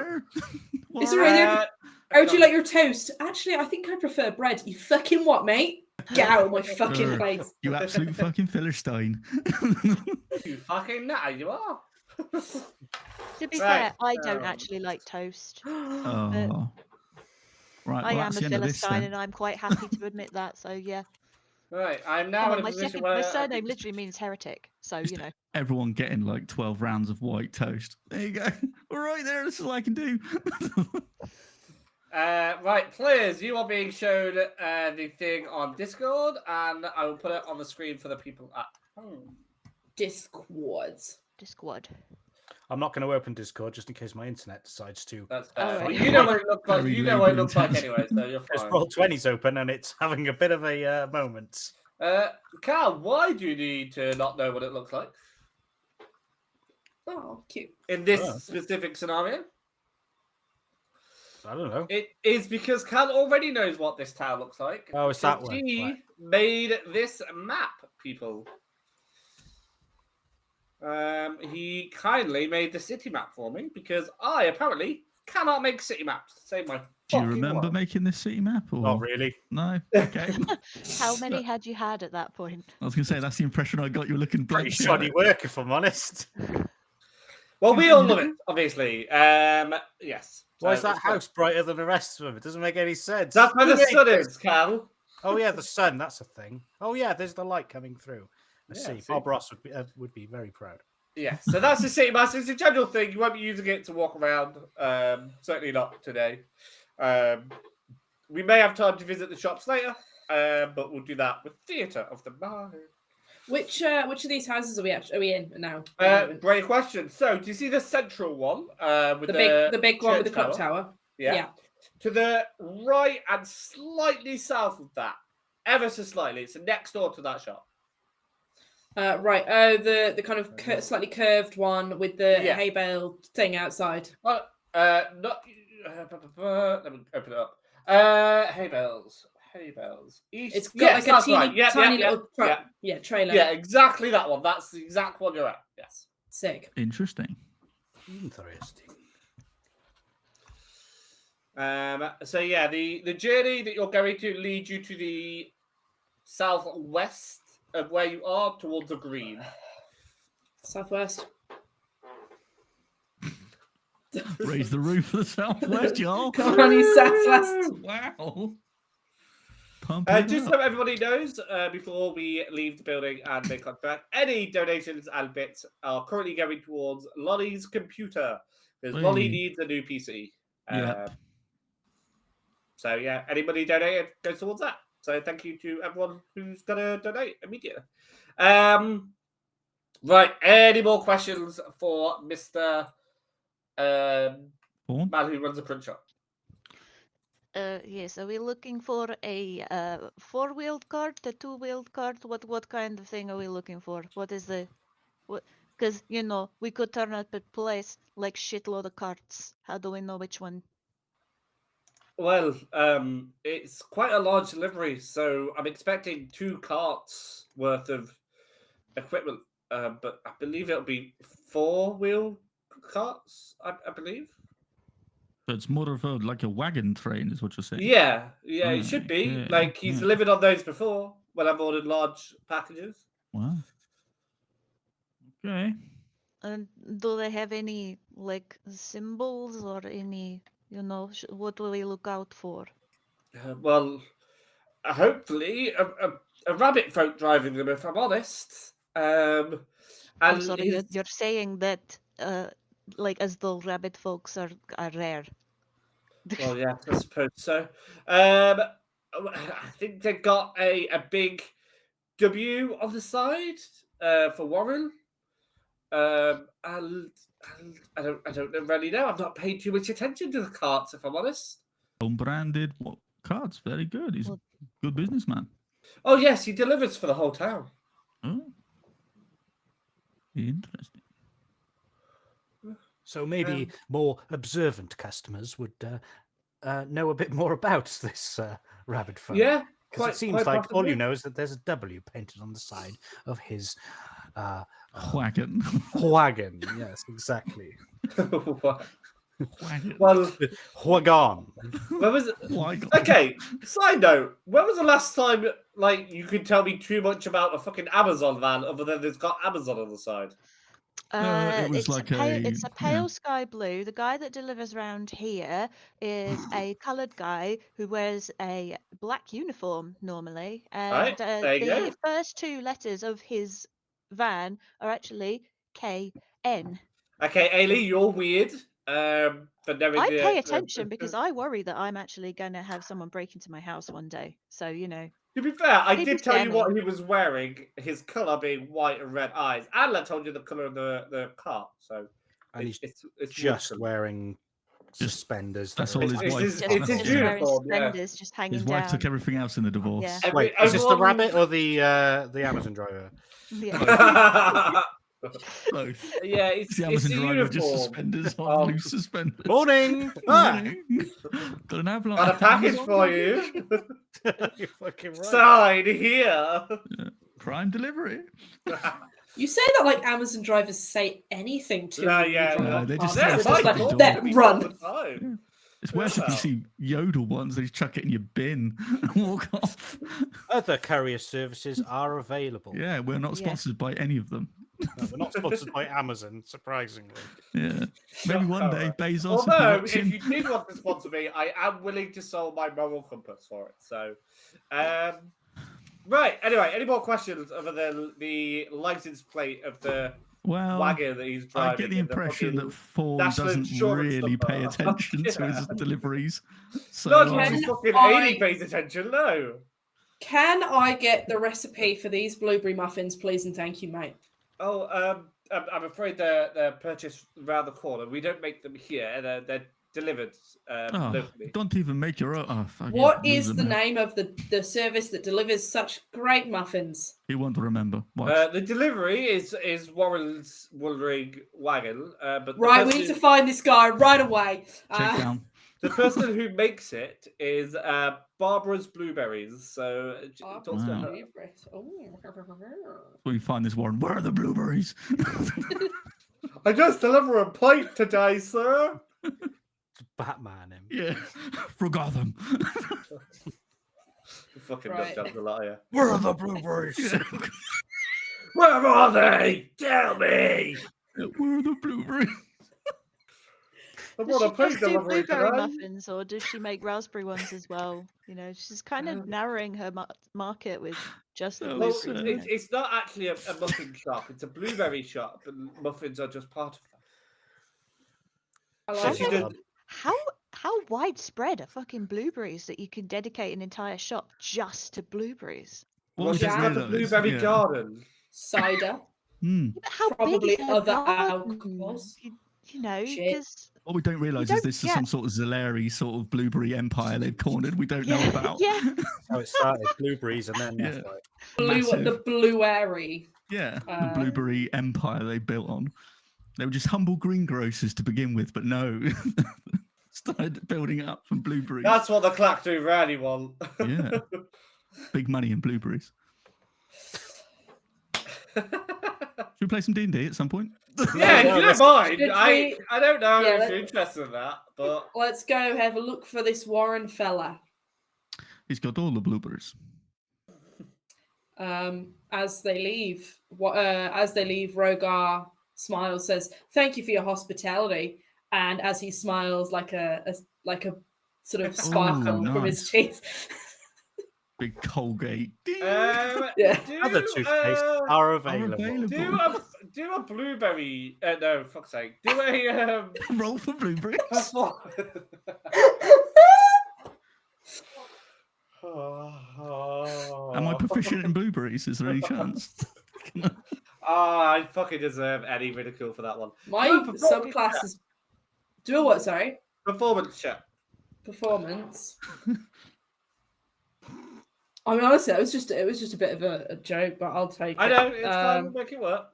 It's all right there. Uh, How do you like your toast? Actually, I think I prefer bread. You fucking what, mate? Get out of my fucking Sure. place. You absolute fucking Philistine. You fucking nah, you are. To be Right, fair, I don't actually like toast. Oh. Right, I well, am that's a the end of this Philistine, then. and I'm quite happy to admit that. So yeah. Right, I'm now Come in on, a my position where my surname literally means heretic. So Just- you know. Everyone getting like 12 rounds of white toast. There you go. All right there, this is all I can do. right, players, you are being shown the thing on Discord, and I will put it on the screen for the people at home. Discords. Discord. I'm not going to open Discord just in case my internet decides to. That's Alright. but you know what it looks like. Very You know what it labour looks like intensive. anyway, so you're Because fine. Roll 20's open and it's having a bit of a moment. Carl, why do you need to not know what it looks like Oh, cute. in this Oh. specific scenario? I don't know. It is because Carl already knows what this town looks like. Oh, it's that because one. He Right. made this map, people. He kindly made the city map for me because I apparently cannot make city maps to save my Do you fucking remember life. making this city map? Or... Not really. No? Okay. How many had you had at that point? I was going to say, that's the impression I got. You were looking Pretty blank. shoddy work, if I'm honest. Well, we all love it, obviously. Yes. Why So is that it's fine. house brighter than the rest of them? It doesn't make any sense. That's where the Who made sun this? is, Carl. Oh yeah, the sun. That's a thing. Oh yeah, there's the light coming through. I Yeah, see. see? Bob Ross would be very proud. Yeah, so that's the city map. It's a general thing. You won't be using it to walk around. Certainly not today. We may have time to visit the shops later, but we'll do that with Theatre of the Mind. Which of these houses are we in now? at the moment? Great question. So, do you see the central one with the big one with the church clock tower. Yeah. To the right and slightly south of that, ever so slightly, it's next door to that shop. Right. Oh, the kind of slightly curved one with the Yeah. hay bale thing outside. Not. Let me open it up. Hay bales. East. It's got Yes, like a that's teeny, right. Yeah, tiny yeah, little trailer. yeah, exactly that one. That's the exact one you're at. Yes. Sick. Interesting. Interesting. So yeah, the journey that you're going to lead you to the southwest of where you are towards the green. Southwest. Raise the roof for the southwest, y'all. Come on, you southwest. Wow. Pump Just it so up. everybody knows, before we leave the building and make contract, any donations and bits are currently going towards Lolly's computer because Lolly Hey. needs a new PC. Yep. So yeah, anybody donated goes towards that. So thank you to everyone who's gonna donate immediately. Right, any more questions for Mr. Fawn? Man who runs a print shop? Yes, are we looking for a four-wheeled cart, a two-wheeled cart? What kind of thing are we looking for? What is the what? Because we could turn up a place like shitload of carts. How do we know which one? Well, it's quite a large delivery, so I'm expecting 2 carts worth of equipment. But I believe it'll be 4-wheel carts. I believe. So it's more of a wagon train, is what you're saying. Yeah, it should be. Okay, Like he's yeah. delivered on those before when I've ordered large packages. Wow. Okay. And do they have any like symbols or any? What do we look out for? Well, hopefully a rabbit folk driving them, if I'm honest. I'm And sorry, you're saying that like as though rabbit folks are rare. well, yeah, I suppose so. I think they've got a big W on the side for Warren. And I don't really know. I've not paid too much attention to the carts, if I'm honest. Home branded cards. Very good. He's a good businessman. Oh yes, he delivers for the whole town. Oh. Interesting. So maybe more observant customers would know a bit more about this rabbit phone. Yeah, because it seems like all you know is that there's a W painted on the side of his wagon. Wagon, yes, exactly. Wagon. Well, Wagon. where was it? Wagon. Okay, side note. When was the last time you could tell me too much about a fucking Amazon van other than it's got Amazon on the side? It was It's like it's a pale yeah. sky blue. The guy that delivers around here is a coloured guy who wears a black uniform normally, Right, and there you go. the first 2 letters of his van are actually KN. Okay, Ailey, you're weird. For knowing I the, pay attention because I worry that I'm actually going to have someone break into my house one day. So To be fair, I Maybe did tell you what scamming. he was wearing, his colour being white and red eyes. And I told you the colour of the car. So And he's it's just wood colour. wearing suspenders. That's that are all his It's wife. his- just, it's his just wearing uniform, yeah. suspenders, just hanging His wife down. took everything else in the divorce. Yeah. Wait, is this the Everyone- rabbit or the Amazon driver? Yeah. Both. Yeah, it's The it's Amazon a driver just uniform. suspenders on, Um, loose suspenders. Morning! Ah! Morning. Got an avalanche. Got a package for you. You're fucking right. Sign here. Prime delivery. You say that like Amazon drivers say anything to No, you. yeah, no, they just- They're they're just just like, like, "Let me run." all the time. It's worse if you see Yodel ones, they just chuck it in your bin and walk off. Other courier services are available. Yeah, we're not Yeah. sponsored by any of them. No, we're not sponsored by Amazon, surprisingly. Yeah. Maybe one day Bezos will be Although, if watching. you did want to sponsor me, I am willing to sell my moral compass for it. So, right. Anyway, any more questions other than the license plate of the Well, wagon that he's driving? I get the and impression fucking that Fawn national doesn't insurance really pay number? attention to his Yeah. deliveries. So Not Can as fucking I- Ailey pays attention. No. Can I get the recipe for these blueberry muffins, please, and thank you, mate? Oh, I'm afraid they're purchased around the corner. We don't make them here. They're delivered oh, locally. don't even make your own. Oh, fuck, What you're is losing the it. name of the service that delivers such great muffins? He won't remember. Watch. The delivery is Warren's Wuldering wagon. But the Right, we person need to find this guy right away. Check down. the person who makes it is Barbara's Blueberries. So talk to Wow. her. We find this Warren. Where are the blueberries? I just deliver a plate today, sir. Batman him. Yeah. Forgot them. You fucking Right. knocked up the liar. Where are the blueberries? Where are they? Tell me. Where are the blueberries? I Does want she to play just do delivery blueberry today. muffins, or does she make raspberry ones as well? You know, she's kind of narrowing her market with just the So Well, blueberries. sad. You know? it's not actually a muffin shop. It's a blueberry shop, and muffins are just part of I that. like She it. does. How widespread are fucking blueberries that you can dedicate an entire shop just to blueberries? What Well, we she's don't got a realise, blueberry yeah. garden. Cider, Hmm. Yeah, but how big probably is her other garden? alcohols. You know, Shit. because What we don't realise is don't this is get- some sort of Zeleri sort of blueberry empire they've cornered we don't know Yeah, about. yeah. How it started, blueberries, and then Yeah. The Massive. blueberry. Yeah, the Uh, blueberry empire they built on. They were just humble greengrocers to begin with, but no, started building up from blueberries. That's what the Clach do really want. Yeah, big money in blueberries. Should we play some D&D at some point? Yeah, if no, you don't let's- mind. Should I we- don't know Yeah, if let- you're interested in that, but Let's go have a look for this Warren fella. He's got all the blueberries. As they leave, Rhogar smiles, says, "Thank you for your hospitality." And as he smiles, like a sort of sparkle from his nice. teeth. Big Colgate. Ding. Yeah. Other do toothpaste are Are available. do a blueberry. No, fuck's sake. Do a Roll for blueberries. Am I proficient in blueberries? Is there any chance? I fucking deserve any ridicule for that one. My Do a performance subclass check. is do a what? Sorry, Performance check. performance. I mean, honestly, it was just a bit of a joke, but I'll take it. I know it's fine. We'll make it work.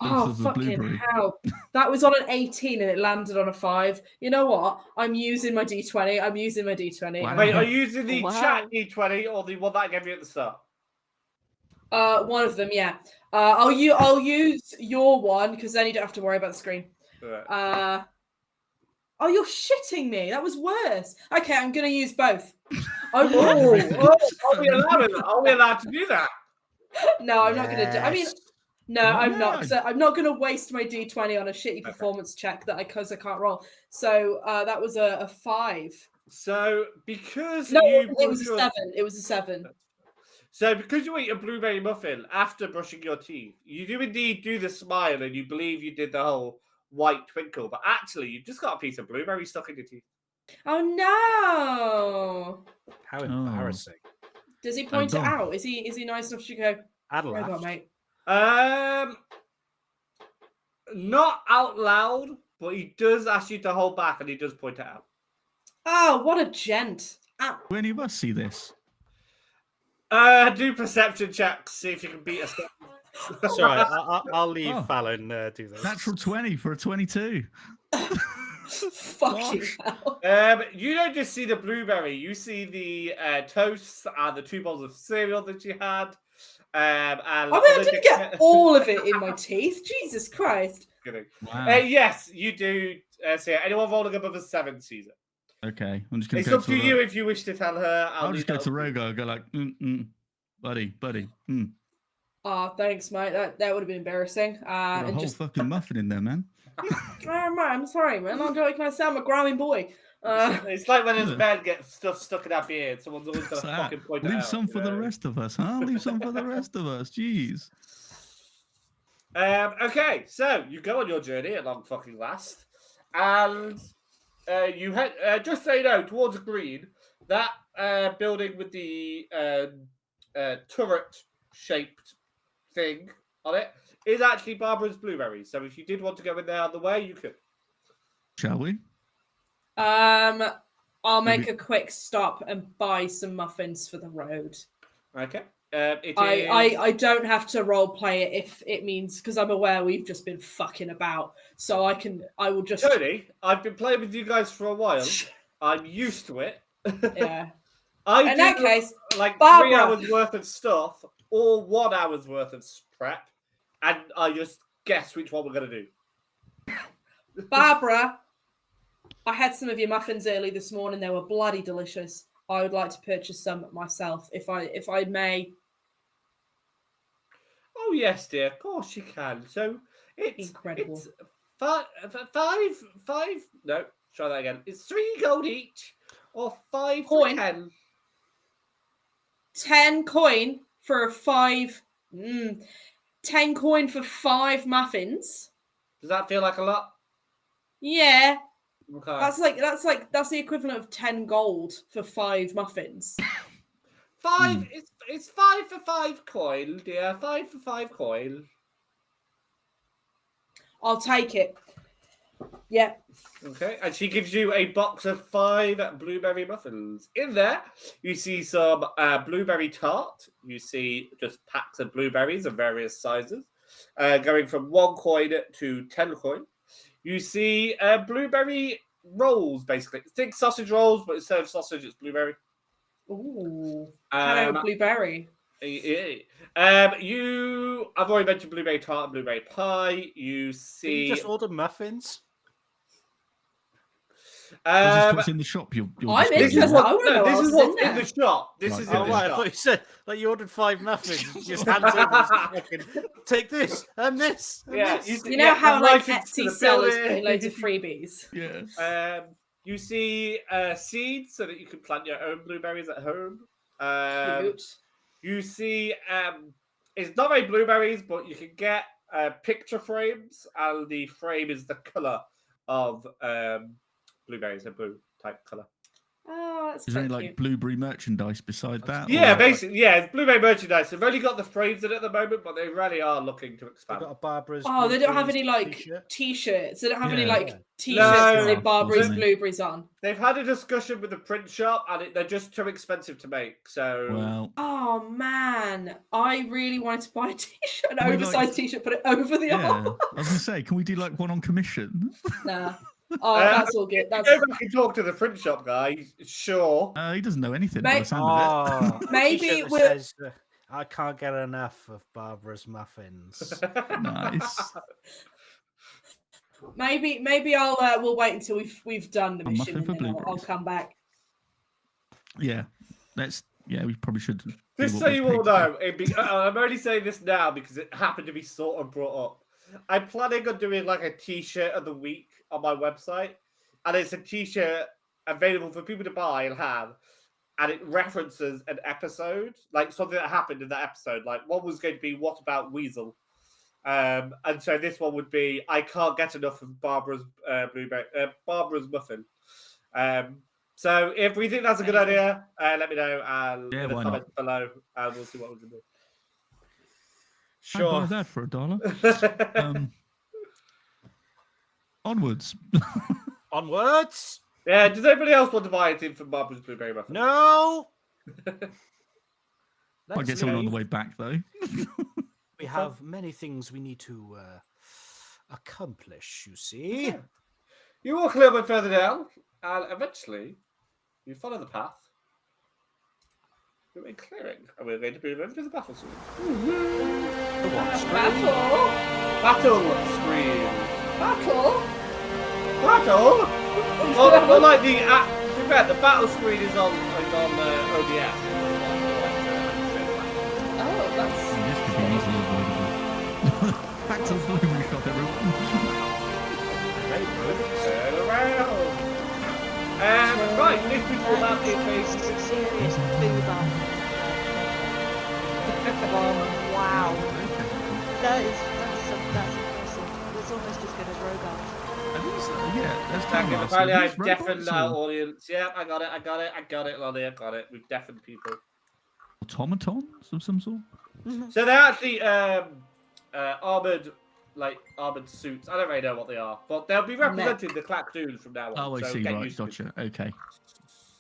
Oh, Both of the fucking blueberry. hell. That was on an 18 and it landed on a 5. You know what? I'm using my D20. Wow. Wait, are you using the Wow. chat D20 or the one that I gave you at the start? One of them, yeah. I'll use your one because then you don't have to worry about the screen. Right. Oh, you're shitting me. That was worse. Okay, I'm gonna use both. Are we allowed to do that? No, I'm not gonna do. I mean, Yes. no, I'm not. Yeah. So I'm not gonna waste my D20 on a shitty performance check because I can't roll. So that was a 5. So because No, you it was a brush 7. your- It was a 7. So because you eat a blueberry muffin after brushing your teeth, you do indeed do the smile and you believe you did the whole white twinkle, but actually you've just got a piece of blueberry stuck in your teeth. Oh no! How embarrassing. Does he point it done. out? Is he nice enough to go? I'd Right laugh. on, mate. Not out loud, but he does ask you to hold back and he does point it out. Oh, what a gent! Do any of us see this? Do perception checks, see if you can beat us. That's all right. I'll leave Oh. Fallon do this. Natural 20 for a 22. Fucking Gosh. hell! You don't just see the blueberry, you see the toast and the 2 bowls of cereal that you had. And I mean, I didn't get all of it in my teeth. Jesus Christ! Kidding. Wow. Yes, you do. So yeah, anyone rolling above a 7 sees it. Okay, I'm just going It's to go up to you if you wish to tell her. I'll just go leave to that up you. Rhogar and go like, buddy. Ah, thanks, mate. That would have been embarrassing. Got a And whole just, fucking muffin in there, man. I'm sorry, man. I'm joking. I sound a growling boy. It's like when his Yeah. men get stuff stuck in our beard. Someone's always got to What's fucking that? point it Leave out. some for you the know? rest of us, huh? Leave some for the rest of us. Jeez. Okay, so you go on your journey at long fucking last, and you head just so you know towards green. That building with the turret-shaped thing on it is actually Barbara's Blueberries. So if you did want to go in there on the way, you could. Shall we? I'll make Maybe- a quick stop and buy some muffins for the road. Okay. I don't have to role play it if it means because I'm aware we've just been fucking about. So I will just Tony, I've been playing with you guys for a while. I'm used to it. yeah. I In do that case, like 3 Barbara. hours worth of stuff or 1 hour's worth of prep, and I just guess which one we're gonna do. Barbara, I had some of your muffins early this morning. They were bloody delicious. I would like to purchase some myself, if I may. Oh yes, dear. Of course you can. So it's Incredible. It's five. No, Try that again. It's 3 gold each, or 5 Coin. for 10. 10 coin for 5. 10 coin for 5 muffins. Does that feel like a lot? Yeah. Okay. That's the equivalent of 10 gold for 5 muffins. 5. It's 5 for 5 coin, dear. 5 for 5 coin. I'll take it. Yeah. Okay, and she gives you a box of 5 blueberry muffins. In there, you see some blueberry tart. You see just packs of blueberries of various sizes, going from 1 coin to 10 coin. You see blueberry rolls, basically. Think sausage rolls, but instead of sausage, it's blueberry. Ooh. Hello, blueberry. I've already mentioned blueberry tart and blueberry pie. You see. Did you just order muffins? Is this what's in the shop? You're I'm describing? interested. I want to know this what's is what's in in there. the shop. This Right, is okay. in Oh, the right. I shop. thought you said like you ordered 5 muffins. You just hands over fucking, take this and this. And Yeah, this. You know how like license to Etsy the sellers building. put loads of freebies. Yeah. You see seeds so that you can plant your own blueberries at home. Cute. You see it's not very blueberries, but you can get picture frames, and the frame is the color of blueberries, a blue type color. Oh, that's Is there any quite like cute. blueberry merchandise beside that? Yeah, or- basically, yeah, it's blueberry merchandise. They've only got the frames in it at the moment, but they really are looking to They've expand. got a Barbara's. Oh, they don't have any Blueberries like t-shirt. t-shirts. They don't have any Yeah. like Yeah. t-shirts No. that say Barbara's Wasn't it? blueberries on. They've had a discussion with the print shop, and they're just too expensive to make. So, Well, Oh man, I really wanted to buy a t-shirt, an Can we, like- oversized t-shirt, put it over the yeah. arm. I was gonna say, can we do like one on commission? Nah. Oh, that's all good. That's go back and talk to the print shop guy. Sure. He doesn't know anything by Mate- the sound of Oh, a Maybe t-shirt that we'll- says, I can't get enough of Barbara's muffins. it. Nice. maybe I'll we'll wait until we've done the A mission muffin and for then I'll blueberries. come back. Yeah. We probably should. do Just what so we've you all paid to know, do. I'm only saying this now because it happened to be sort of brought up. I'm planning on doing like a t-shirt of the week on my website, and it's a t-shirt available for people to buy and have, and it references an episode, like something that happened in that episode. Like one was going to be "What About Weasel," and so this one would be "I can't get enough of Barbara's Barbara's muffin." So if we think that's a good Amazing. idea, let me know Yeah, in the why comments below, and we'll see what we can do. I'd buy Sure. that for $1. Onwards. Onwards! Yeah, does anybody else want to buy anything from Barbara's Blueberry Muffin? No! I'll get someone on the way back though. We have many things we need to accomplish, you see. Yeah. You walk a little bit further down, and eventually you follow the path. You're in clearing, and we're going to move over to the battle screen. The what screen? Battle. Battle screen. Battle. Battle? Well, like to be fair, the battle screen is on OBS. Oh, that's This could be easily avoidable. Back to the blueberry shop, everyone. Turn around. Right, this is all about the face. This is a serious boober. Wow. That's impressive. It's almost as good as Rhogar. Yeah, that's Thank you. kind of Apparently, awesome. I've These deafened robots our or audience. Yeah, I got it, Lonnie, I got it. We've deafened people. automatons of some sort. So they're actually armored suits. I don't really know what they are, but they'll be representing the Clach dudes from now on. Oh, I so see. get Right, used to it. gotcha. Okay.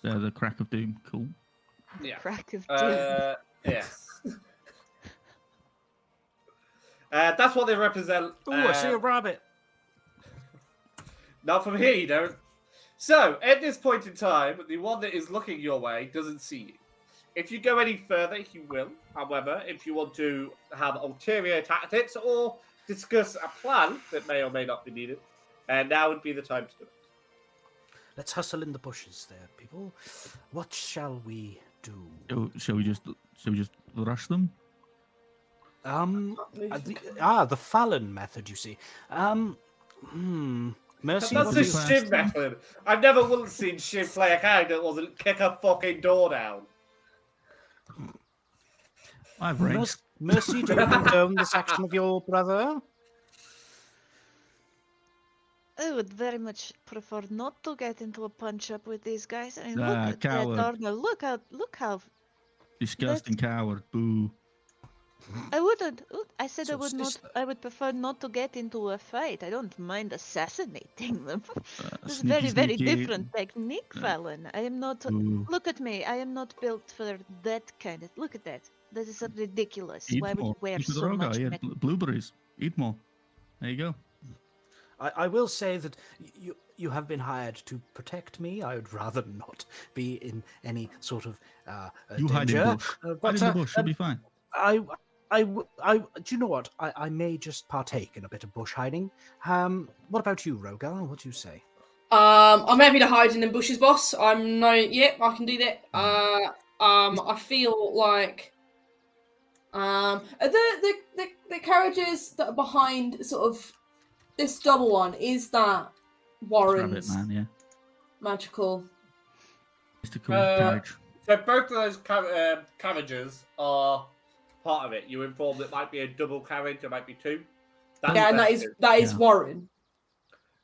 They're the crack of doom. Cool. Yeah. Crack of doom. Yes. That's what they represent. Oh, I see a rabbit. Not from here, you don't. So, at this point in time, the one that is looking your way doesn't see you. If you go any further, he will. However, if you want to have ulterior tactics or discuss a plan that may or may not be needed, now would be the time to do it. Let's hustle in the bushes there, people. What shall we do? Oh, shall we just rush them? The Fallon method, you see. Mercy, That's what his do you- Shiv method. I've never once seen Shiv play a character that wasn't kick a fucking door down. I have range. Mercy, do you condone this action of your brother? I would very much prefer not to get into a punch up with these guys. I mean, look Ah, at coward. that Arno. Look how. Disgusting coward. Boo. I wouldn't. I said I So, would not. sister- I would prefer not to get into a fight. I don't mind assassinating them. It's Sneaky, very, very sneaky. different technique, Fallon. I am not. Boo. Look at me. I am not built for that kind of. Look at that. That is ridiculous. Eat Why would more. you wear Eat with so Rhogar, much yeah, metal? blueberries. Eat more. There you go. I will say that you have been hired to protect me. I would rather not be in any sort of You hide in danger. the bush. Hide in the bush. You'll be fine. Do you know what? I may just partake in a bit of bush hiding. What about you, Rhogar? What do you say? I'm happy to hide in the bushes, boss. I'm no, yep, I can do that. I feel like the carriages that are behind sort of this double one, is that Rabbit Warren's man, yeah. magical? Mr. Cool carriage. So both of those carriages are part of it. You informed it might be a double carriage, there might be two. That's Yeah, and that is Yeah. Warren.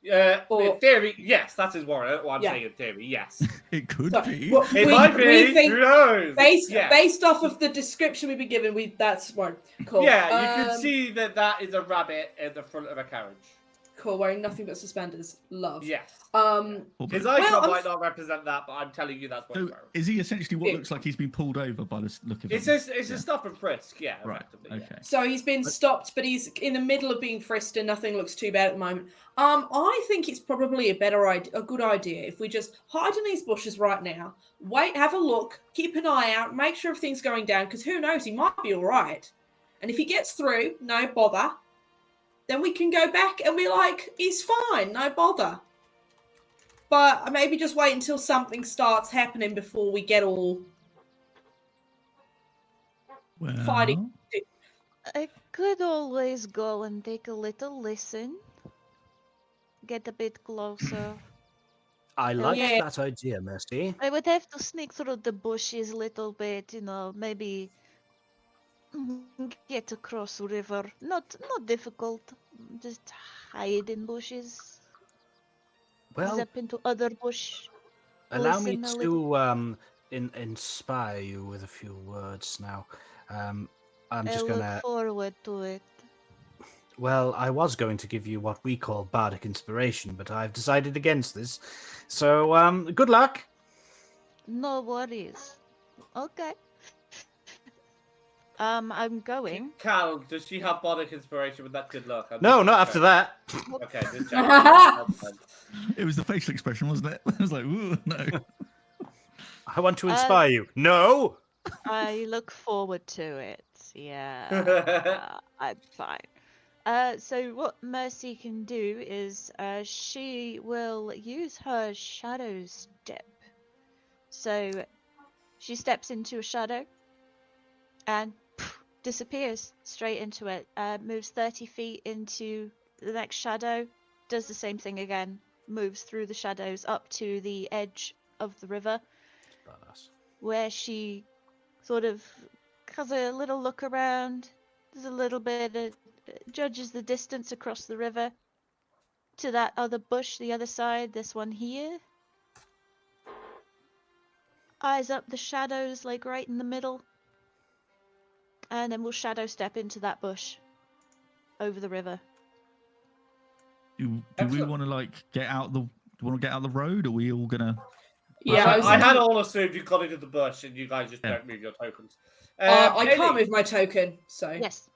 in or- theory, yes, that is Warren. Well, I'm Yeah. saying in theory, yes. It could So, be. well, It we- might be. we think- Who knows? Yeah. Based off of the description we've been given, that's Warren. Cool. Yeah, you can see that is a rabbit in the front of a carriage. Cool, wearing nothing but suspenders. Love. Yes. Well, His icon I'm might not represent that, but I'm telling you that's what so he's wearing. is he essentially what Yeah. looks like he's been pulled over by the look of It's him? a stop and frisk, yeah. Right. effectively, yeah. Okay. So he's been stopped, but he's in the middle of being frisked, and nothing looks too bad at the moment. I think it's probably a good idea if we just hide in these bushes right now. Wait, have a look, keep an eye out, make sure everything's going down, because who knows, he might be all right. And if he gets through, no bother. Then we can go back and be like, he's fine, no bother. But maybe just wait until something starts happening before we get all Well, fighting. I could always go and take a little listen. Get a bit closer. I like yeah. that idea, Mercy. I would have to sneak through the bushes a little bit, maybe get across the river. Not difficult. Just hide in bushes. Well, Zip into other bush. allow me listen a little. to inspire you with a few words now. I'm I just look gonna. forward to it. Well, I was going to give you what we call bardic inspiration, but I've decided against this. So, good luck. No worries. Okay. I'm going. Cal, does she have bodic inspiration with that good luck? No, not after that. Okay, just check. it was the facial expression, wasn't it? I was like, ooh, no. I want to inspire you. No. I look forward to it. Yeah. I'm fine. So what Mercy can do is she will use her shadow step. So she steps into a shadow and disappears straight into it. Moves 30 feet into the next shadow, does the same thing again, moves through the shadows up to the edge of the river, Badass. where she sort of has a little look around, does a little bit of, judges the distance across the river to that other bush, the other side, this one here. Eyes up the shadows, like right in the middle. And then we'll shadow step into that bush over the river. Do we Excellent. want to like get out the? Do you want to get out the road? Or are we all gonna? Yeah, I had all assumed you got into the bush and you guys just Yeah. don't move your tokens. I Haley. can't move my token, so Yes.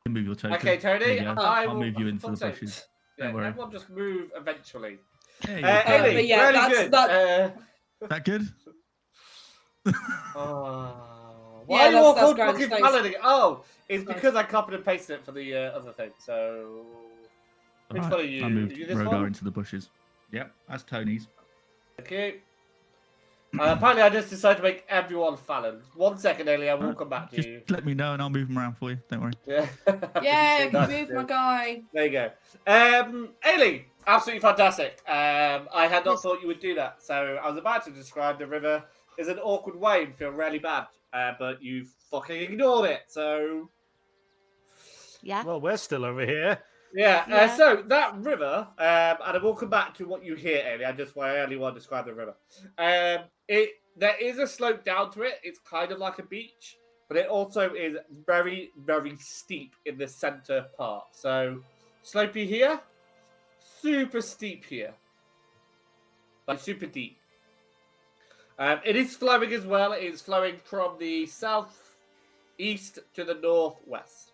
Move your token. Okay, There Tony, you go. I I'll will move you into the fuck's sake. bushes. Yeah, Don't worry. everyone just move eventually. There you go. Haley, but yeah, really that's- good. That good? Why Yeah, are you all that's called grand, fucking thanks. paladin? Oh, it's Thanks. because I copied and pasted it for the other thing. So which Alright, one are you? I moved Are you this Rhogar one? into the bushes. Yep, that's Tony's. Okay. Apparently, I just decided to make everyone Fallon. 1 second, Haley, I will come back to Just you. let me know and I'll move them around for you. Don't worry. Yeah. yeah, Nice, move yeah. my guy. There you go. Haley, Absolutely fantastic. I had not Yes. thought you would do that. So I was about to describe the river as an awkward way and feel really bad, but you fucking ignored it. So Yeah. Well, we're still over here. yeah. Yeah. So that river, and I will come back to what you hear, Ellie. I just I only want to describe the river. There is a slope down to it. It's kind of like a beach, but it also is very, very steep in the center part. So slopey here, super steep here, like super deep. It is flowing as well. It is flowing from the southeast to the northwest.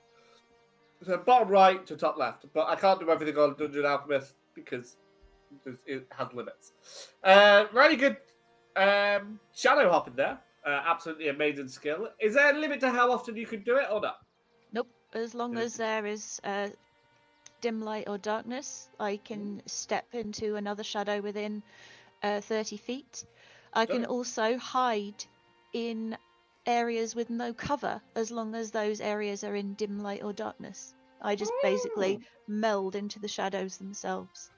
So bottom right to top left. But I can't do everything on Dungeon Alchemist because it has limits. Really good shadow hopping there. Absolutely amazing skill. Is there a limit to how often you can do it or not? Nope. As long as there is dim light or darkness, I can step into another shadow within 30 feet. I can also hide in areas with no cover as long as those areas are in dim light or darkness. I just basically meld into the shadows themselves.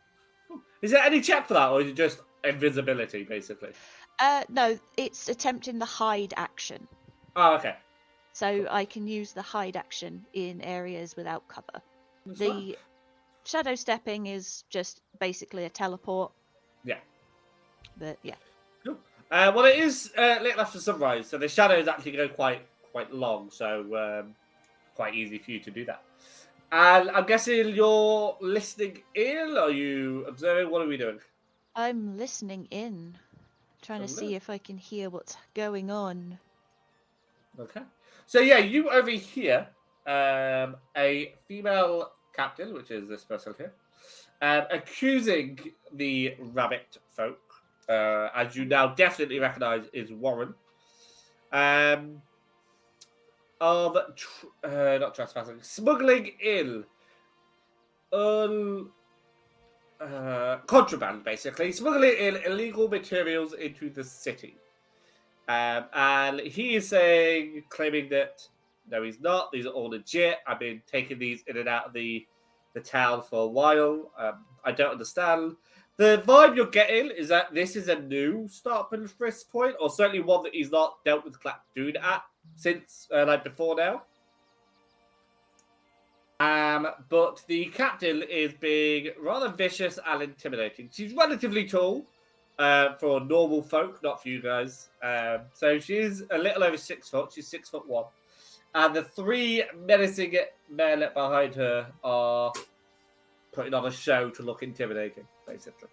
Is there any check for that, or is it just invisibility, basically? No, it's attempting the hide action. Oh, okay. So I can use the hide action in areas without cover. That's The fine. shadow stepping is just basically a teleport. Yeah. But yeah. Cool. Well, it is little after sunrise, so the shadows actually go quite long, so quite easy for you to do that. And I'm guessing you're listening in. Are you observing? What are we doing? I'm listening in, trying to see if I can hear what's going on. Okay. So yeah, you overhear a female captain, which is this person here, accusing the rabbit folk, as you now definitely recognise is Warren, of not trespassing, smuggling in contraband, basically smuggling in illegal materials into the city. And he is claiming that no, he's not. These are all legit. I've been taking these in and out of the town for a while. I don't understand. The vibe you're getting is that this is a new stop and frisk point, or certainly one that he's not dealt with Clach doing at since like before now. But the captain is being rather vicious and intimidating. She's relatively tall for normal folk, not for you guys. So she's a little over 6 foot. She's 6'1", and the 3 menacing men behind her are putting on a show to look intimidating, basically.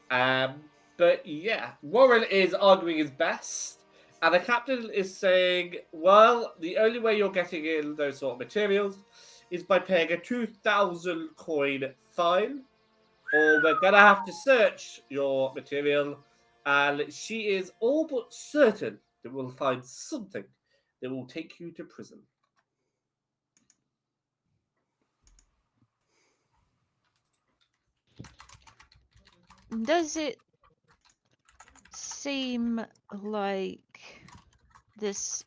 But yeah, Warren is arguing his best. And the captain is saying, well, the only way you're getting in those sort of materials is by paying a 2,000 coin fine, or we're going to have to search your material. And she is all but certain that we'll find something that will take you to prison. Does it seem like this...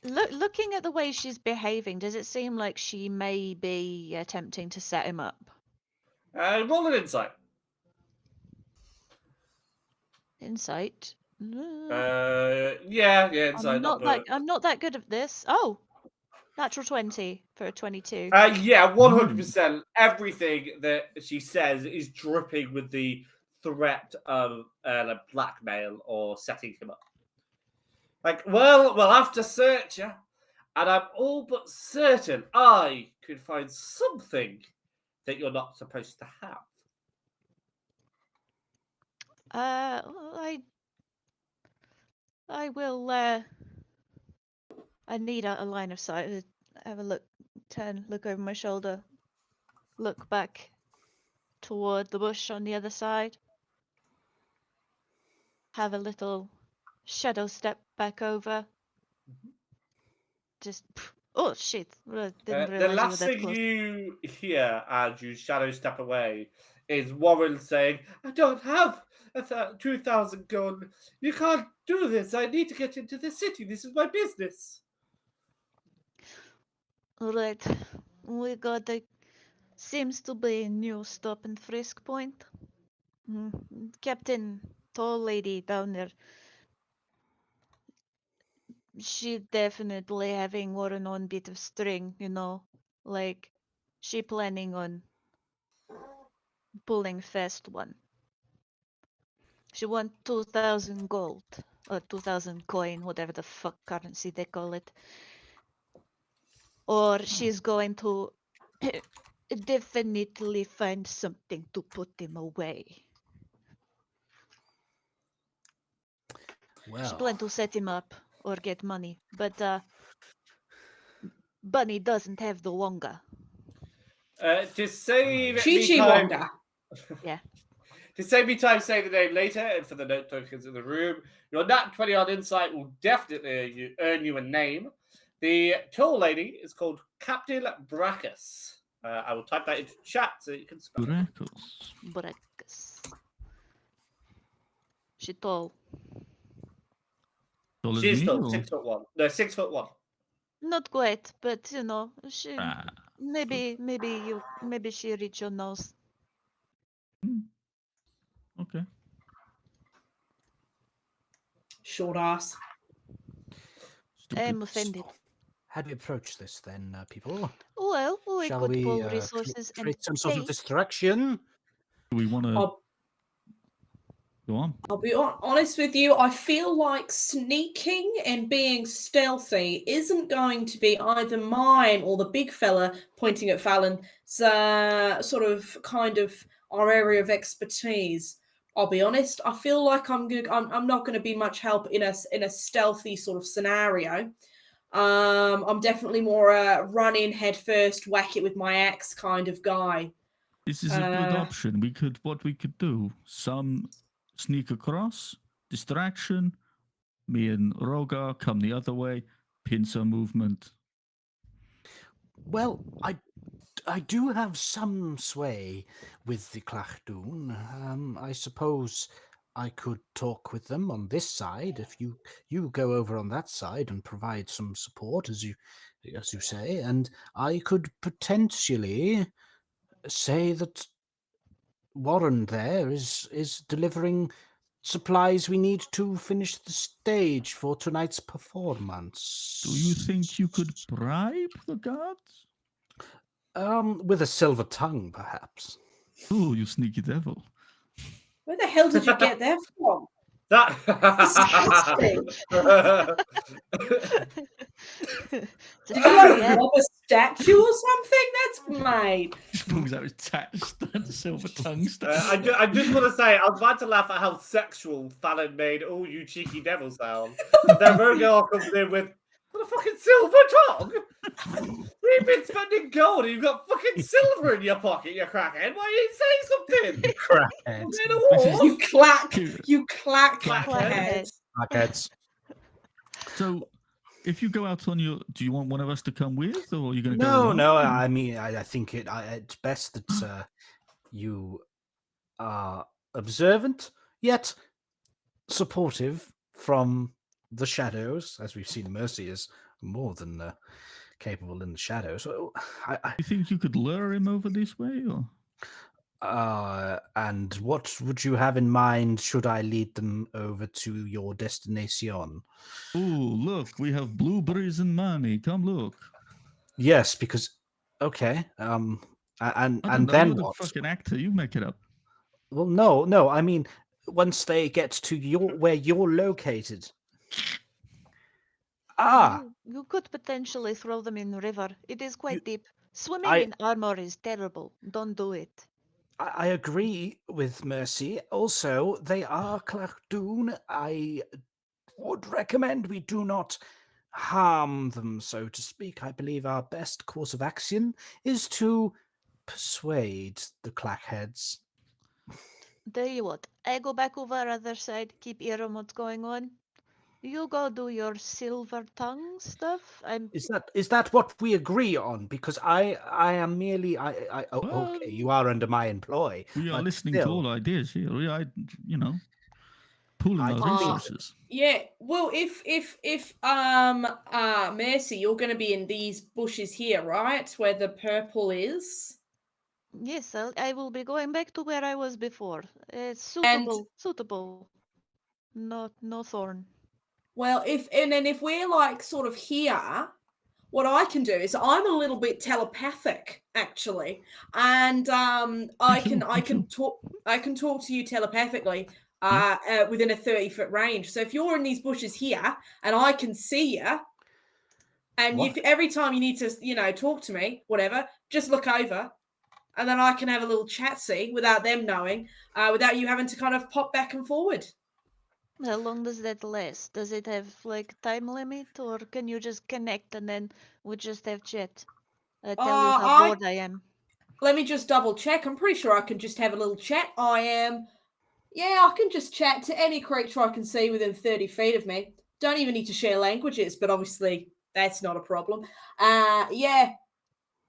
Looking at the way she's behaving, does it seem like she may be attempting to set him up? Roll an insight. Insight? Yeah, insight. I'm not that good at this. Oh, natural 20 for a 22. Yeah, 100%. Everything that she says is dripping with the threat of blackmail or setting him up. Like, well, we'll have to search you, and I'm all but certain I could find something that you're not supposed to have. I will, I need a line of sight. Have a look, look over my shoulder, look back toward the bush on the other side. Have a little shadow step back over. Just, oh shit, didn't The realize you were last that thing close. you hear as you shadow step away is Warren saying, I don't have 2,000 gun. You can't do this. I need to get into the city. This is my business. Alright, we gotta Seems to be a new stop and frisk point. Captain, tall lady down there. She definitely having one on bit of string, like she planning on pulling fast one. She want 2,000 gold or 2,000 coin, whatever the fuck currency they call it. Or she's going to definitely find something to put him away. She Well, plan to set him up or get money, but Bunny doesn't have the wonga. To save Chi me Chi time, Wonga. Yeah. to save me time saying the name later, and for the note tokens in the room, your nat 20 on insight will definitely earn you a name. The tall lady is called Captain Brackus. I will type that into chat so you can spell it. Brackles. Brackus. She tall. Tall as She's me, tall, or- 6'1". No, 6'1". Not quite, but she Ah, maybe she reach your nose. okay. Short ass. Stupid. I'm offended. how do we approach this then, people? Well, we Shall could we pull resources and create some sort of hey, distraction? Do we want to I'll, go on? I'll be honest with you. I feel like sneaking and being stealthy isn't going to be either mine or the big fella pointing at Fallon. Sort of kind of our area of expertise. I'll be honest. I feel like I'm not going to be much help in a stealthy sort of scenario. I'm definitely more a run in head first, whack it with my axe kind of guy. This is a good option. What we could do, some sneak across, distraction, me and Rhogar come the other way, pincer movement. Well, I do have some sway with the Clachdoon. I suppose I could talk with them on this side if you go over on that side and provide some support, as you say, and I could potentially say that Warren there is delivering supplies we need to finish the stage for tonight's performance. Do you think you could bribe the guards? With a silver tongue, perhaps. Oh, you sneaky devil. Where the hell did you get that from? That. Disgusting. It's a Did you fun, like yeah. rob a statue or something? That's mate. Just pulls out his attached silver tongue I just want to say, I was about to laugh at how sexual Fallon made "Oh, you cheeky devil" sound. And then Rhogar comes in with, "What a fucking silver tongue! We've been spending gold and you've got fucking silver in your pocket, you crackhead. Why didn't you say something? Crackheads. Was it a war?" You clack Clackhead. head. Crackheads. So, if you go out on your, do you want one of us to come with, or are you going to go? No, alone? no. I mean, I think it's best that you are observant yet supportive from the shadows, as we've seen. Mercy is more than capable in the shadows. So, You think you could lure him over this way, or? and what would you have in mind? Should I lead them over to your destination? Oh, look, we have blueberries and money. Come look. Yes, because okay. I And don't know, then you're the what? fucking actor. You make it up. Well, no. I mean, once they get to where you're located. You could potentially throw them in the river. It is quite deep. Swimming I- in armor is terrible. Don't do it. I agree with Mercy. Also, they are Clachdoon. I would recommend we do not harm them, so to speak. I believe our best course of action is to persuade the Clackheads. Tell you what, I go back over other side, keep ear on what's going on. You go do your silver tongue stuff. Is that what we agree on? Because I am merely Well, okay, you are under my employ. We are but listening still, to all ideas here. Pooling I our think- resources. Yeah, well, if Mercy, you're going to be in these bushes here, right, where the purple is. Yes, I will be going back to where I was before. It's And suitable. No thorn. well, if we're like sort of here, what I can do is I'm a little bit telepathic actually, and I can talk to you telepathically within a 30-foot range. So if you're in these bushes here and I can see you, and What? every time you need to talk to me, whatever, just look over, and then I can have a little chat without them knowing, without you having to kind of pop back and forward. How long does that last? Does it have like time limit, or can you just connect and then we just have chat? I tell you how bored I am. Let me just double check. I'm pretty sure I can just have a little chat. I can just chat to any creature I can see within 30 feet of me. Don't even need to share languages, but obviously that's not a problem. Yeah.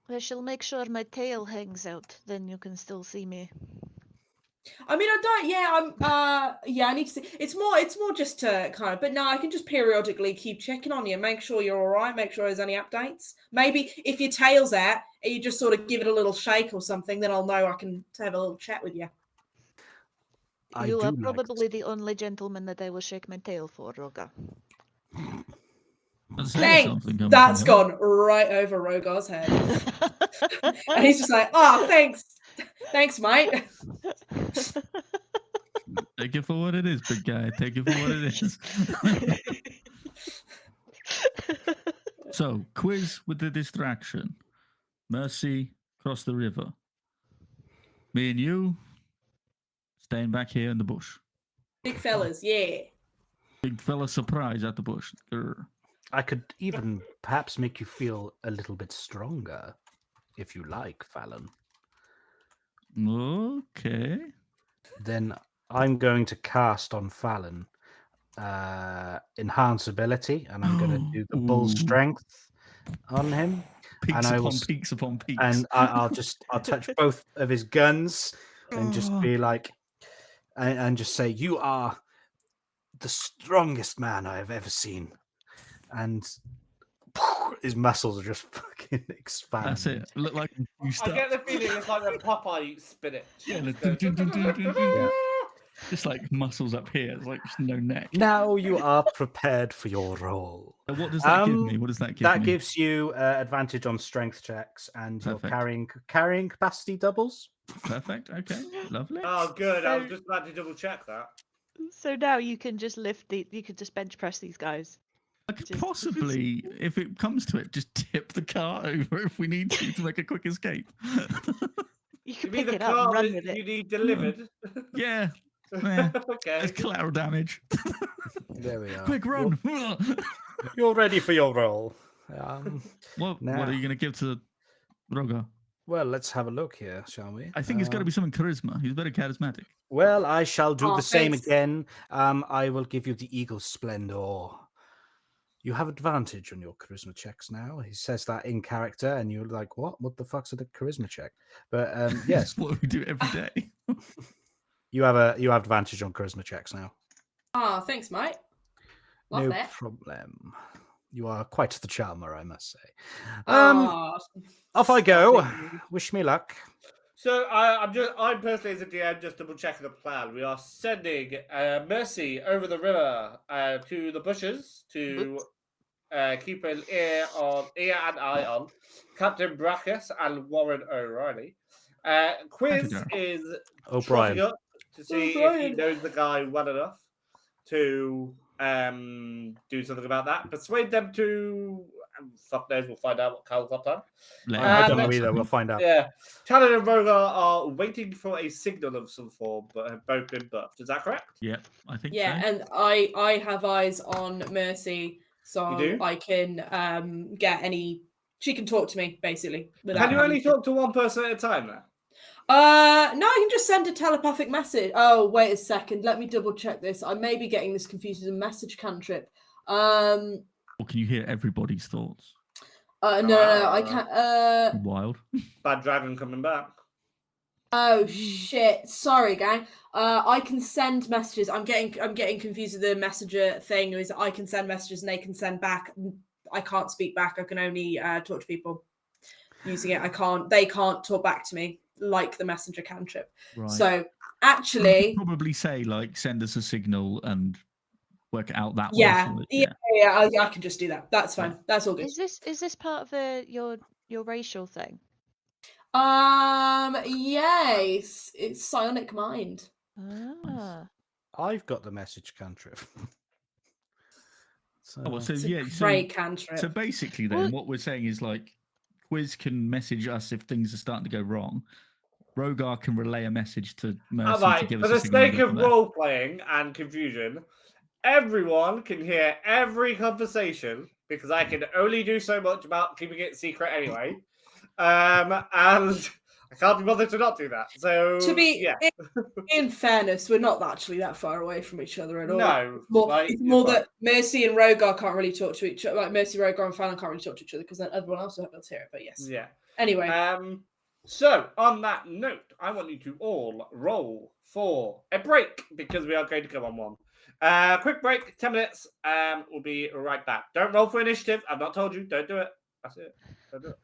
I shall make sure my tail hangs out, then you can still see me. I mean, I don't. Yeah, I need to see. It's more just to kind of. But no, I can just periodically keep checking on you, make sure you're all right, make sure there's any updates. Maybe if your tail's out, and you just sort of give it a little shake or something, then I'll know I can have a little chat with you. You are do like probably the only gentleman that I will shake my tail for, Rhogar. I'd say Thanks. something coming That's from him. gone right over Rhogar's head, and he's just like, "Oh, thanks, thanks, mate." Take it for what it is, big guy. Take it for what it is. So, Quizz with the distraction. Mercy cross the river. Me and you staying back here in the bush. Big fellas, yeah. Big fella surprise at the bush. Grr. I could even perhaps make you feel a little bit stronger, if you like, Fallon. Okay. Then I'm going to cast on Fallon enhance ability, and I'm going to do the bull Ooh. strength on him. Peaks And I upon will peaks upon peaks. And I'll touch both of his guns and just be like, and just say, "You are the strongest man I have ever seen," and his muscles are just fucking expanding. That's it. Look like I get the feeling it's like the Popeye spinach. Yeah, Just like, goes- Yeah. just like muscles up here. It's like no neck. Now you are prepared for your role. What does that give me? What does that give me? That gives you advantage on strength checks, and Perfect. your carrying capacity doubles. Perfect. Okay. Lovely. Oh, good. I was So- just about to double check that. So now you can just you could just bench press these guys. I could just- possibly, if it comes to it, just tip the car over if we need to make a quick escape. You You can mean pick the it up and car run that with it. you need delivered? Yeah. Yeah. Okay. There's collateral damage. There we are. Quick run. You're ready for your role. What Now- are you going to give to Rhogar? Well, let's have a look here, shall we? I think it's got to be something charisma. He's very charismatic. Well, I shall do Aw, the same thanks. again. I will give you the Eagle Splendor. You have advantage on your charisma checks now. He says that in character, and you're like, "What? What the fuck's a charisma check?" But yes, That's what we do every day. you have advantage on charisma checks now. Oh, thanks, mate. Love No that. problem. You are quite the charmer, I must say. Oh, Off I go. stop it. Wish me luck. So I'm personally as a DM just double checking the plan. We are sending Mercy over the river to the bushes to keep an ear and eye on Captain Brackus and Warren O'Reilly. Quizz Thank you, is O'Brien. trotting up to see if he O'Brien. knows the guy well enough to do something about that. Persuade them to. Fuck knows, we'll find out what Carl's up to. I don't know let's- either. We'll find out. Yeah, Talon and Rhogar are waiting for a signal of some form, but have both been buffed. Is that correct? Yeah, I think Yeah, so. and I have eyes on Mercy, so You do? I can get any. She can talk to me basically. Without Can you having only to- talk to one person at a time now? No, I can just send a telepathic message. Oh, wait a second. Let me double check this. I may be getting this confused with a message cantrip. Or can you hear everybody's thoughts? No, I can't. Wild. Bad dragon coming back. Oh shit! Sorry, gang. I can send messages. I'm getting confused with the messenger thing. Is I can send messages and they can send back. I can't speak back. I can only talk to people using it. I can't. They can't talk back to me. like the messenger cantrip. Right. So You actually, could probably say like send us a signal and work it out that way. yeah, shall we? yeah, I can just do that. That's fine. Yeah. That's all good. Is this part of your racial thing? Yes, it's psionic mind. Ah. I've got the message cantrip. So, Oh, well, so It's a yeah, great cantrip. so basically, then Well- what we're saying is like Quizz can message us if things are starting to go wrong. Rhogar can relay a message to Mercy All to right, give for us a the signal. and sake go of from there. role playing and confusion, everyone can hear every conversation because I can only do so much about keeping it secret anyway. And I can't be bothered to not do that. So To be yeah, in fairness, we're not actually that far away from each other at all. no, It's more that Mercy and Rhogar can't really talk to each other. Like Mercy, Rhogar, and Fallon can't really talk to each other because then everyone else will have to hear it. But yes. Yeah. Anyway, So on that note, I want you to all roll for a break because we are going to go on one. Quick break, 10 minutes. We'll be right back. Don't roll for initiative. I've not told you. Don't do it. That's it. Don't do it.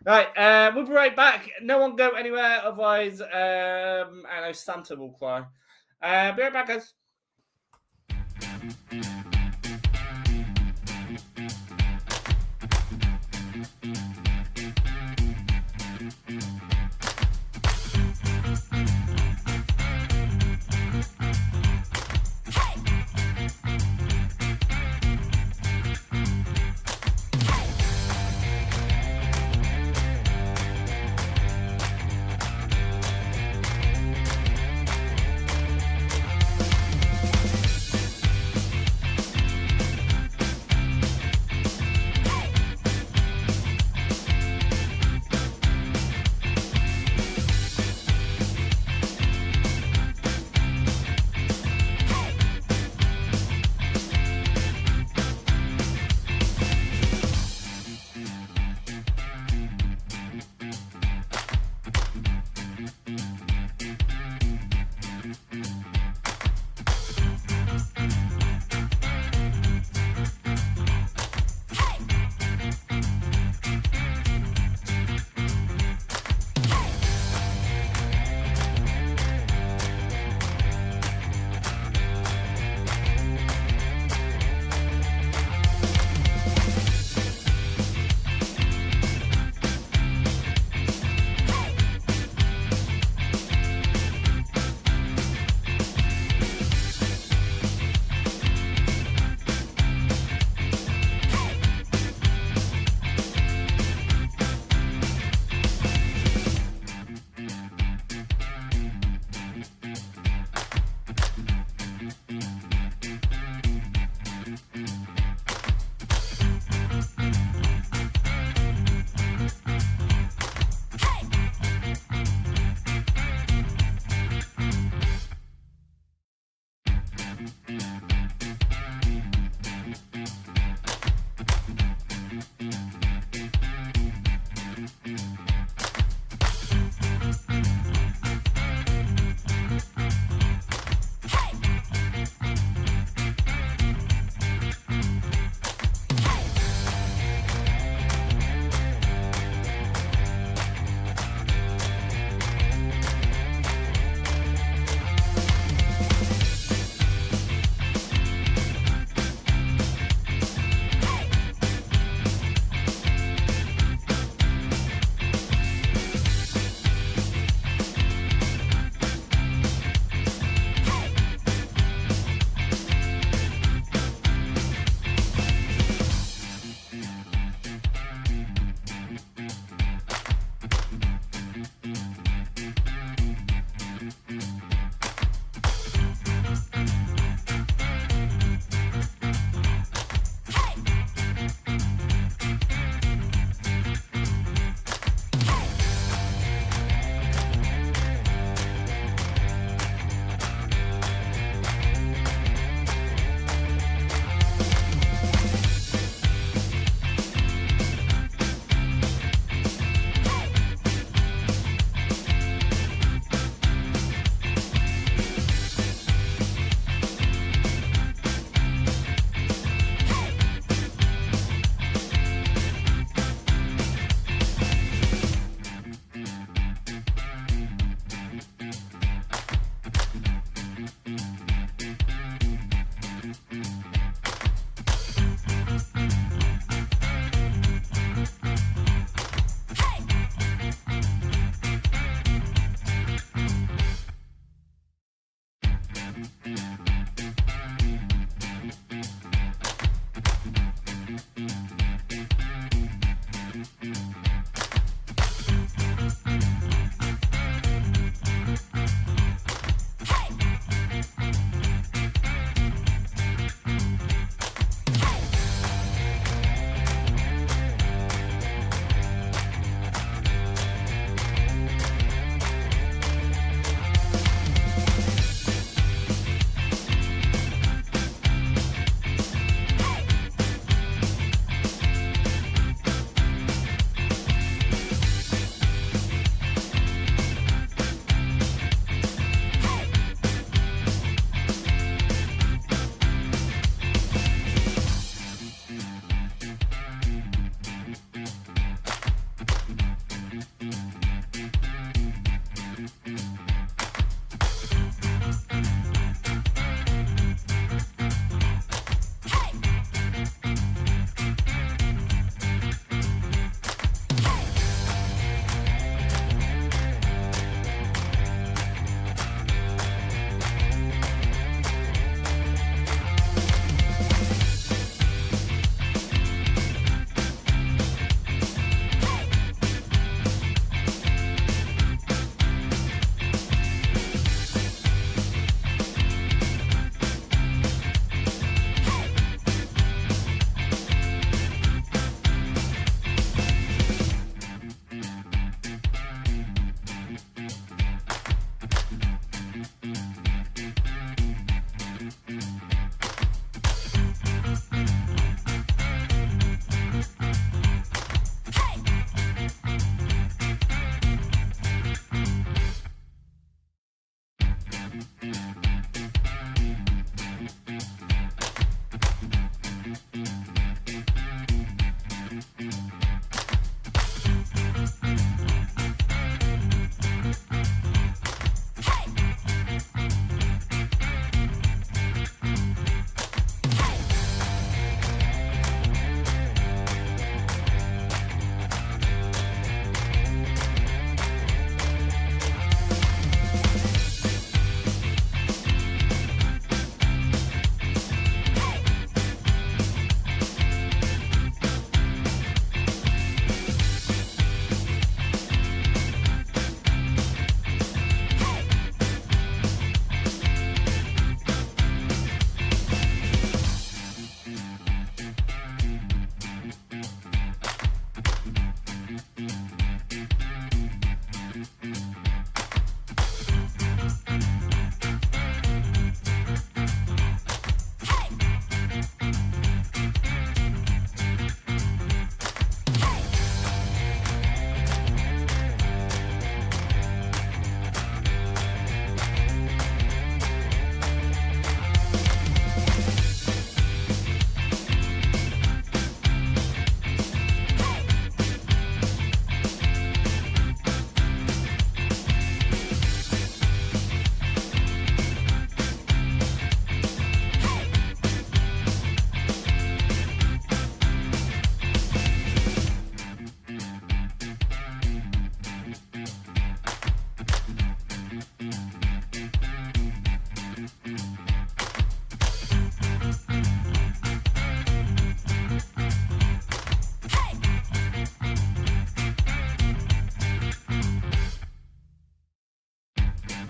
Right, we'll be right back. No one go anywhere, otherwise I know Santa will cry. Be right back, guys.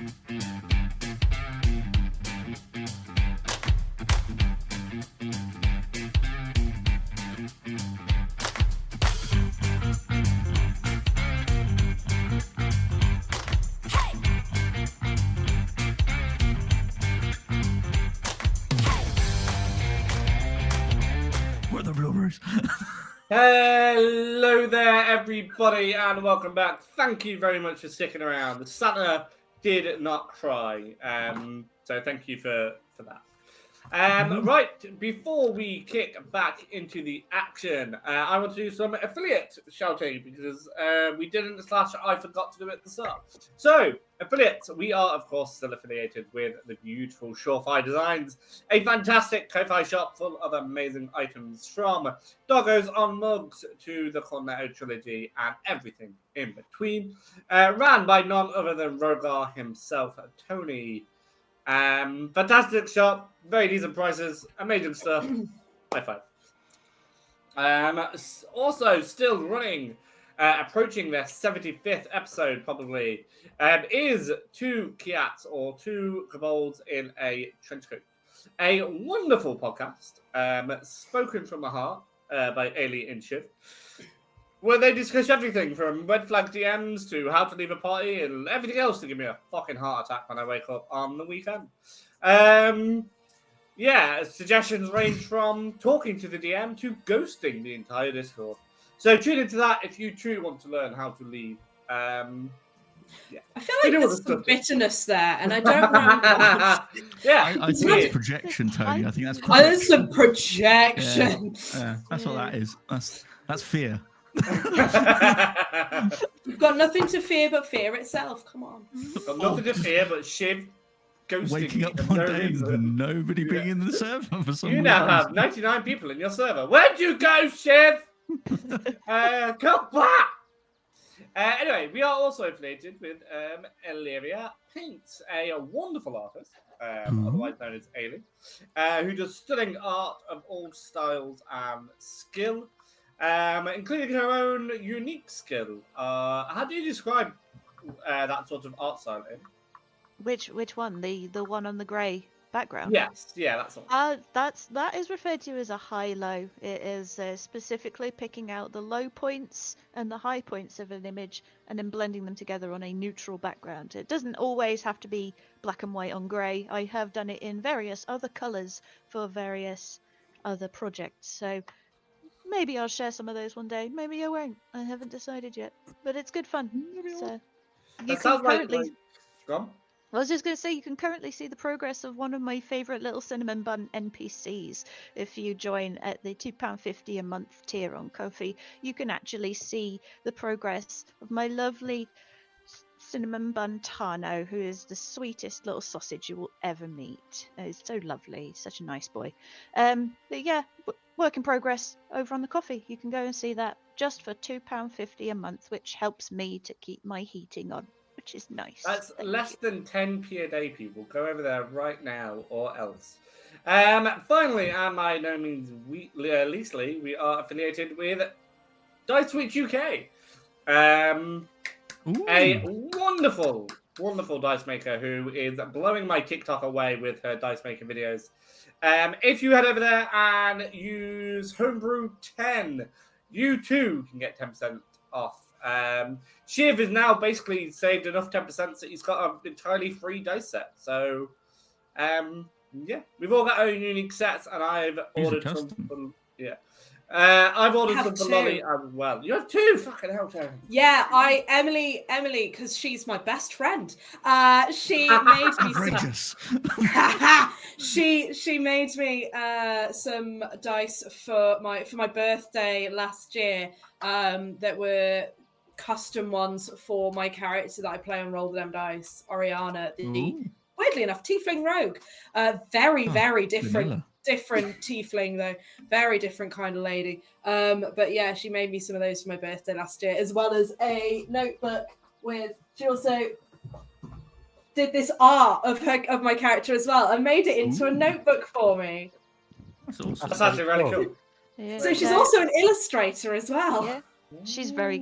What are the bloomers? Hello there, everybody, and welcome back. Thank you very much for sticking around. Santa did not cry, so thank you for that. Right, before we kick back into the action, I want to do some affiliate shouting because we didn't / I forgot to do it at the start. So, affiliates, we are of course still affiliated with the beautiful Surefire Designs, a fantastic Ko-Fi shop full of amazing items from doggos on mugs to the Cornetto trilogy and everything in between. Ran by none other than Rhogar himself, Tony. Fantastic shop, very decent prices, amazing stuff. High five. Also, still running, approaching their 75th episode probably, is Two Kiats or Two Kobolds in a Trench Coat. A wonderful podcast, spoken from the heart by Ailey and Shiv, where they discuss everything from red flag DMs to how to leave a party and everything else to give me a fucking heart attack when I wake up on the weekend. Yeah, suggestions range from talking to the DM to ghosting the entire Discord. So tune into that if you truly want to learn how to leave. Yeah. I feel like there's some bitterness there, and I don't know. Yeah, I think that's projection, Tony. I think that's Oh, there's projection. some projection. Yeah, that's what that is. That's fear. You've got nothing to fear but fear itself. Come on. Got nothing to fear but Shiv ghosting Waking up me for one no day reason. and nobody being in the server for some You reason. now have 99 people in your server. Where'd you go, Shiv? Come back! Anyway, we are also affiliated with Illyria Paints, a wonderful artist, otherwise known as Ailey, who does stunning art of all styles and skill, including her own unique skill. How do you describe that sort of art style, Ailey? Which one? The one on the grey background? Yes, yeah, that's all. That is referred to as a high-low. It is specifically picking out the low points and the high points of an image and then blending them together on a neutral background. It doesn't always have to be black and white on grey. I have done it in various other colours for various other projects. So maybe I'll share some of those one day. Maybe I won't. I haven't decided yet. But it's good fun. So you That can sounds currently. Go on. I was just going to say, you can currently see the progress of one of my favourite little cinnamon bun NPCs. If you join at the £2.50 a month tier on Ko-fi, you can actually see the progress of my lovely cinnamon bun Tano, who is the sweetest little sausage you will ever meet. He's so lovely, such a nice boy. But yeah, work in progress over on the Ko-fi. You can go and see that just for £2.50 a month, which helps me to keep my heating on, which is nice. That's Thank less you. than 10p a day, people. Go over there right now or else. Finally, and by no means leastly, we are affiliated with Dice Switch UK. A wonderful, wonderful dice maker who is blowing my TikTok away with her dice making videos. If you head over there and use Homebrew10, you too can get 10% off. Shiv has now basically saved enough 10% that he's got an entirely free dice set. So, yeah, we've all got our own unique sets, and I've ordered some. Yeah, I've ordered some for Lolly as well. You have two, fucking hell, Tony. Yeah, Emily, because she's my best friend. She made me Outrageous. she made me some dice for my birthday last year. That were custom ones for my character that I play on Roll with Them Dice, Oriana, the weirdly enough tiefling rogue. Very different tiefling though, very different kind of lady. But yeah, she made me some of those for my birthday last year, as well as a notebook with. She also did this art of my character as well and made it into a notebook for me. That's awesome. That's actually really cool. Yeah. So she's also an illustrator as well. Yeah. She's very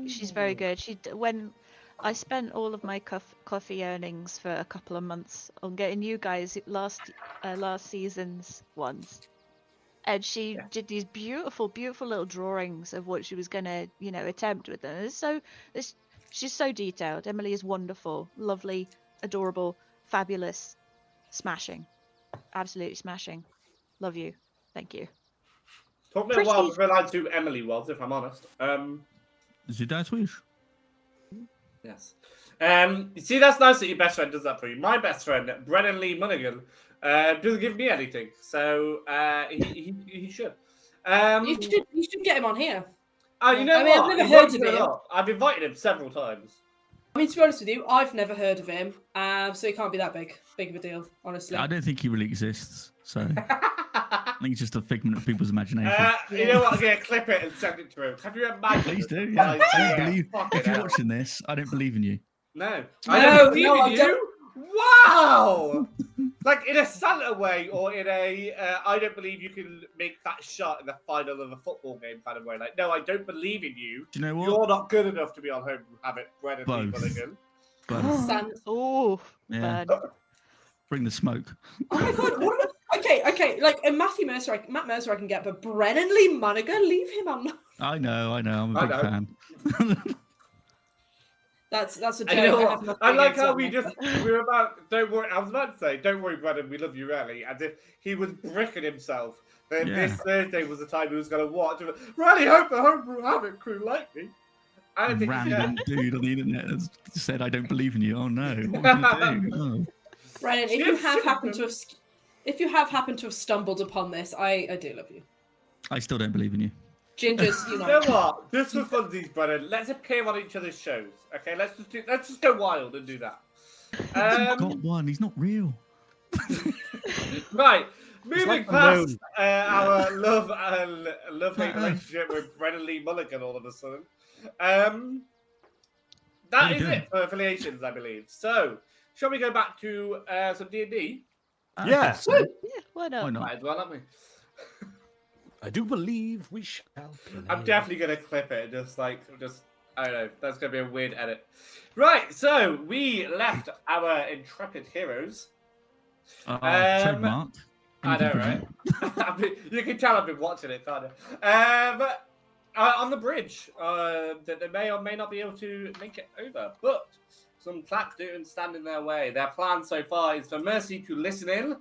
good. When I spent all of my coffee earnings for a couple of months on getting you guys last season's ones. And she did these beautiful, beautiful little drawings of what she was gonna, attempt with them. She's so detailed. Emily is wonderful, lovely, adorable, fabulous, smashing, absolutely smashing. Love you. Thank you. Took me a while to realize who Emily was, if I'm honest. Is your dad Swedish? Yes. You see, that's nice that your best friend does that for you. My best friend, Brennan Lee Mulligan, doesn't give me anything, so he should. You should get him on here. You know I mean, what? I've never He's heard not of good him. enough. I've invited him several times. I mean, to be honest with you, I've never heard of him, so he can't be that big of a deal, honestly. I don't think he really exists. So I think it's just a figment of people's imagination. You know what? I'm going to clip it and send it to him. Have you imagined? Please do. this? Yeah. I don't believe. Fucking If you're hell. watching this, I don't believe in you. No. No, I don't believe no, in I you. don't. Wow! Like in a Santa way, or in a I don't believe you can make that shot in the final of a football game kind of way. Like, no, I don't believe in you. Do you know what? You're not good enough to be on Home Habit, Brennan Lee Both. Mulligan. But Sam. Oh, yeah, burn. bring the smoke. Oh my god, what about... Okay, like Matt Mercer I can get, but Brennan Lee Mulligan, leave him on. I know. I'm a I big know. fan. That's a joke. And you know I what? have nothing I like against how that we Mercer. we're about. Don't worry. I was about to say, don't worry, Brennan. We love you, really. As if he was bricking himself. That Yeah. this Thursday was the time he was going to watch. Really hope the Home Habit crew like me. I don't think he Random did. dude on the internet has said, "I don't believe in you." Oh no, what am I gonna do? Oh. Brennan, if you have happened to have stumbled upon this, I do love you. I still don't believe in you. Gingers, You know what? Just for funsies, Brennan, let's appear on each other's shows. Okay, let's just go wild and do that. I've got one. He's not real. Right, moving like the past moon. our love-hate relationship with Brennan Lee Mulligan all of a sudden. That is it for affiliations, I believe. So, shall we go back to some D&D? Yeah. Yeah, why not? Why not? Might as well, haven't we? I do believe we shall play. I'm definitely going to clip it. I don't know. That's going to be a weird edit. Right, so we left our intrepid heroes. Trademark. I know, right? You can tell I've been watching it, can't you? On the bridge, that they may or may not be able to make it over, but some Clach do stand in their way. Their plan so far is for Mercy to listen in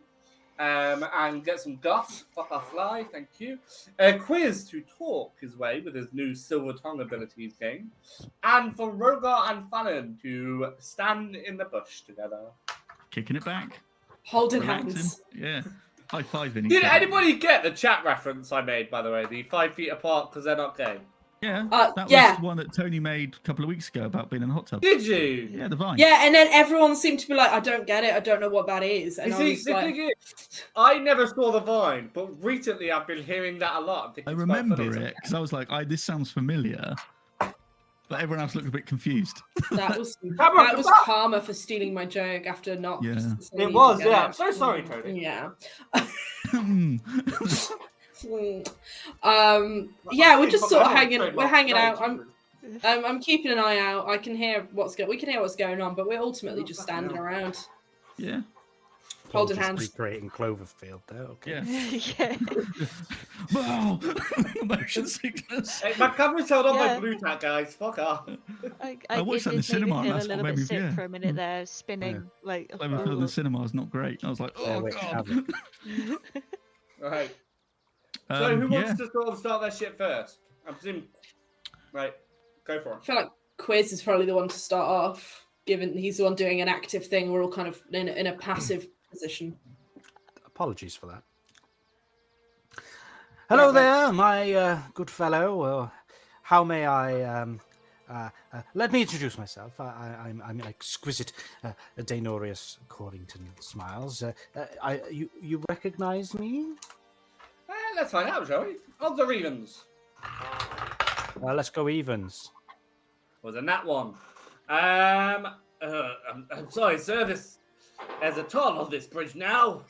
and get some goss. Fuck off fly, thank you. Quizz to talk his way with his new silver tongue abilities gained. And for Rhogar and Fallon to stand in the bush together. Kicking it back. Holding Relaxing. hands. Yeah. High fiving. each Did other. anybody get the chat reference I made, by the way? The 5 feet apart because they're not gay. Yeah. That yeah. was the one that Tony made a couple of weeks ago about being in a hot tub. Did you? Yeah, the vine. Yeah, and then everyone seemed to be like, I don't get it. I don't know what that is. And You I see, was the like, thing is, I never saw the Vine, but recently I've been hearing that a lot. I remember it because I was like, this sounds familiar. But everyone else looked a bit confused. that was Karma for that. karma for stealing my joke after not. Yeah. saying It you was, get yeah. it. I'm so sorry, Tony. Yeah. Hmm. Yeah, we're just sort of hanging. Sorry, We're Mark. hanging Sorry, out. I'm keeping an eye out. We can hear what's going on, but we're ultimately just standing around, Yeah. holding Just hands. recreating Cloverfield there. Okay. Yeah. Yeah. Wow. Motion sickness. Hey, my camera's held on Yeah. by blue tack, guys. Fuck off. I watched that in the It did make me cinema, and feel a that's what little made bit me- sick yeah. for a minute there, spinning like. Cloverfield in the cinema is not great. I was like, Yeah, oh wait, god. have it. Right. So who yeah. wants to sort of start their shit first? I presume. Right. Go for I it. feel like Quizz is probably the one to start off, given he's the one doing an active thing. We're all kind of in a passive position. Apologies for that. Hello there, my good fellow. How may I? Let me introduce myself. I'm exquisite Daenorius Corrington Smiles. You recognise me? Let's find out, shall we? Odds or evens? Let's go evens. Was a nat one. I'm sorry, sir. There's a toll on this bridge now.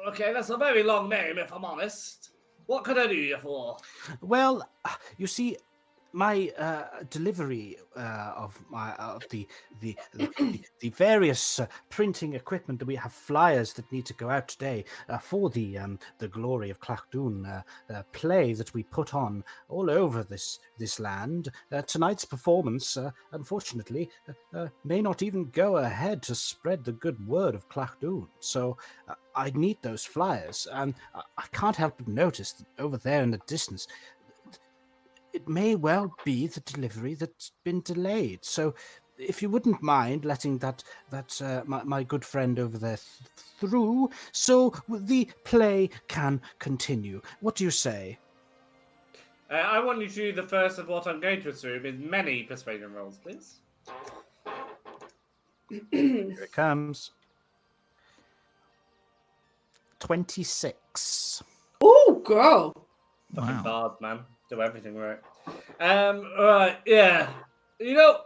Okay, that's a very long name, if I'm honest. What can I do you for? Well, you see, my delivery of the various printing equipment that we have, flyers that need to go out today for the Glory of Clach play that we put on all over this land. Tonight's performance, unfortunately, may not even go ahead to spread the good word of Clach. So I need those flyers, and I can't help but notice that over there in the distance, it may well be the delivery that's been delayed. So, if you wouldn't mind letting my good friend over there through, so the play can continue. What do you say? I want you to do the first of what I'm going to assume is many persuasion rolls, please. Here it comes. 26. Oh, girl. Fucking Wow. bards, man. Do everything right. Right, yeah. You know,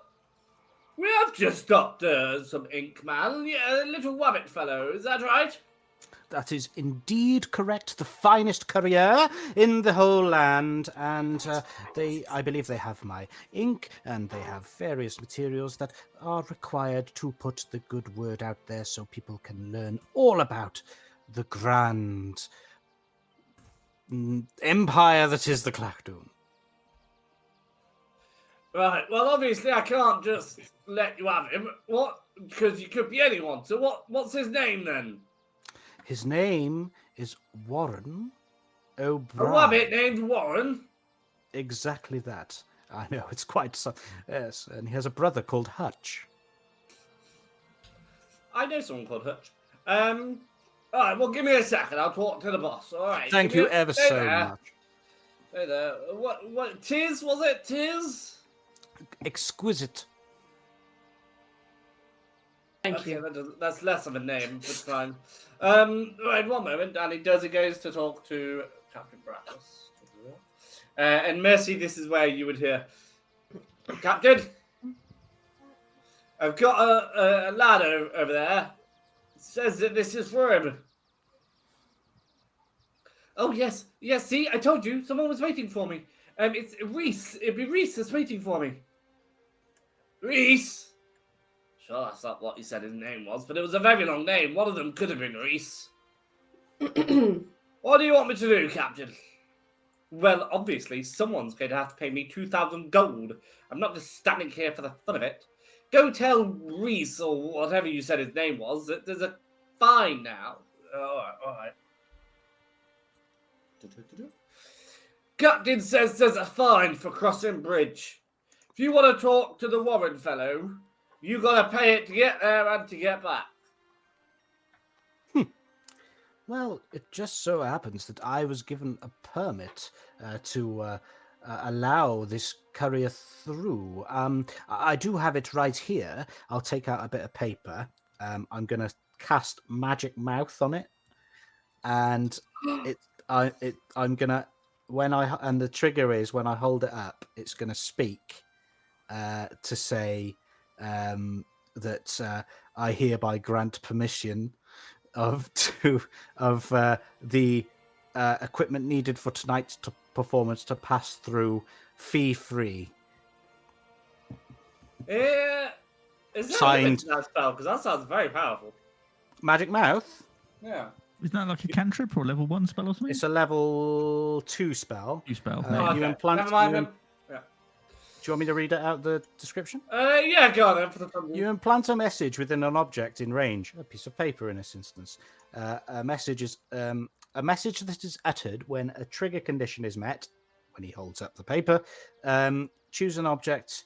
we have just got some ink, man. Yeah, a little wabbit fellow, is that right? That is indeed correct. The finest courier in the whole land, and I believe they have my ink, and they have various materials that are required to put the good word out there, so people can learn all about the grand empire that is the Clachdoon. Right, well, obviously I can't just let you have him. What? Because you could be anyone. So what's his name, then? His name is Warren A O'Brien. wabbit named Warren? Exactly that. I know, it's quite... yes, and he has a brother called Hutch. I know someone called Hutch. All right, well, give me a second. I'll talk to the boss. All right. Thank you ever Stay so there. much. Hey there. What? Tiz, was it? Tiz? Exquisite. Thank you. That's less of a name, but fine. Right, one moment. And he goes to talk to Captain Brackus. And Mercy, this is where you would hear, Captain, I've got a lad over there. Says that this is for him. Oh, yes. Yes, see, I told you. Someone was waiting for me. It's Reese. It'd be Reese that's waiting for me. Reese? Sure, that's not what he said his name was, but it was a very long name. One of them could have been Reese. What do you want me to do, Captain? Well, obviously, someone's going to have to pay me 2,000 gold. I'm not just standing here for the fun of it. Go tell Reese, or whatever you said his name was, that there's a fine now. All right. Captain says there's a fine for crossing bridge. If you want to talk to the Warren fellow, you got to pay it to get there and to get back. Well, it just so happens that I was given a permit to allow this courier through. I do have it right here. I'll take out a bit of paper. I'm going to cast Magic Mouth on it, and I'm going to, and the trigger is when I hold it up, it's going to speak to say that I hereby grant permission of the equipment needed for tonight's performance to pass through fee-free. Yeah, is that Signed. that spell? Because that sounds very powerful. Magic Mouth? Yeah. Isn't that like a cantrip or a level 1 spell or something? It's a level 2 spell. You spell. Oh, You okay. implant. Never mind then. Do you want me to read it out the description? Yeah, go on then. For the fun. You implant a message within an object in range, a piece of paper in this instance. A message that is uttered when a trigger condition is met. When he holds up the paper, choose an object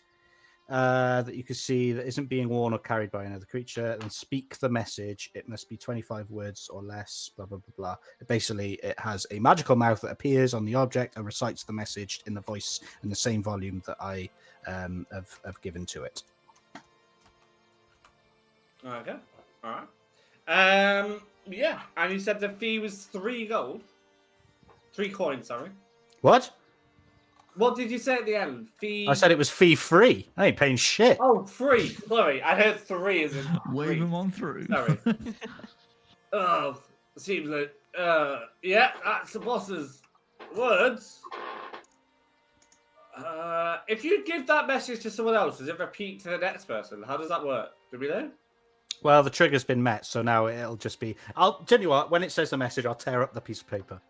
that you can see that isn't being worn or carried by another creature, and speak the message. It must be 25 words or less. Blah blah blah blah. Basically, it has a magical mouth that appears on the object and recites the message in the voice and the same volume that I have given to it. Okay. All right. Yeah, and you said the fee was 3 gold. 3 coins, sorry. What? What did you say at the end? Fee. I said it was fee-free. I ain't paying shit. Oh, 3. Sorry, I heard 3 as in. Wave 3. them on through. Sorry. Oh, seems like. Yeah, that's the boss's words. If you give that message to someone else, does it repeat to the next person? How does that work? Do we know? Well, the trigger's been met, so now it'll just be. I'll tell you what. When it says the message, I'll tear up the piece of paper.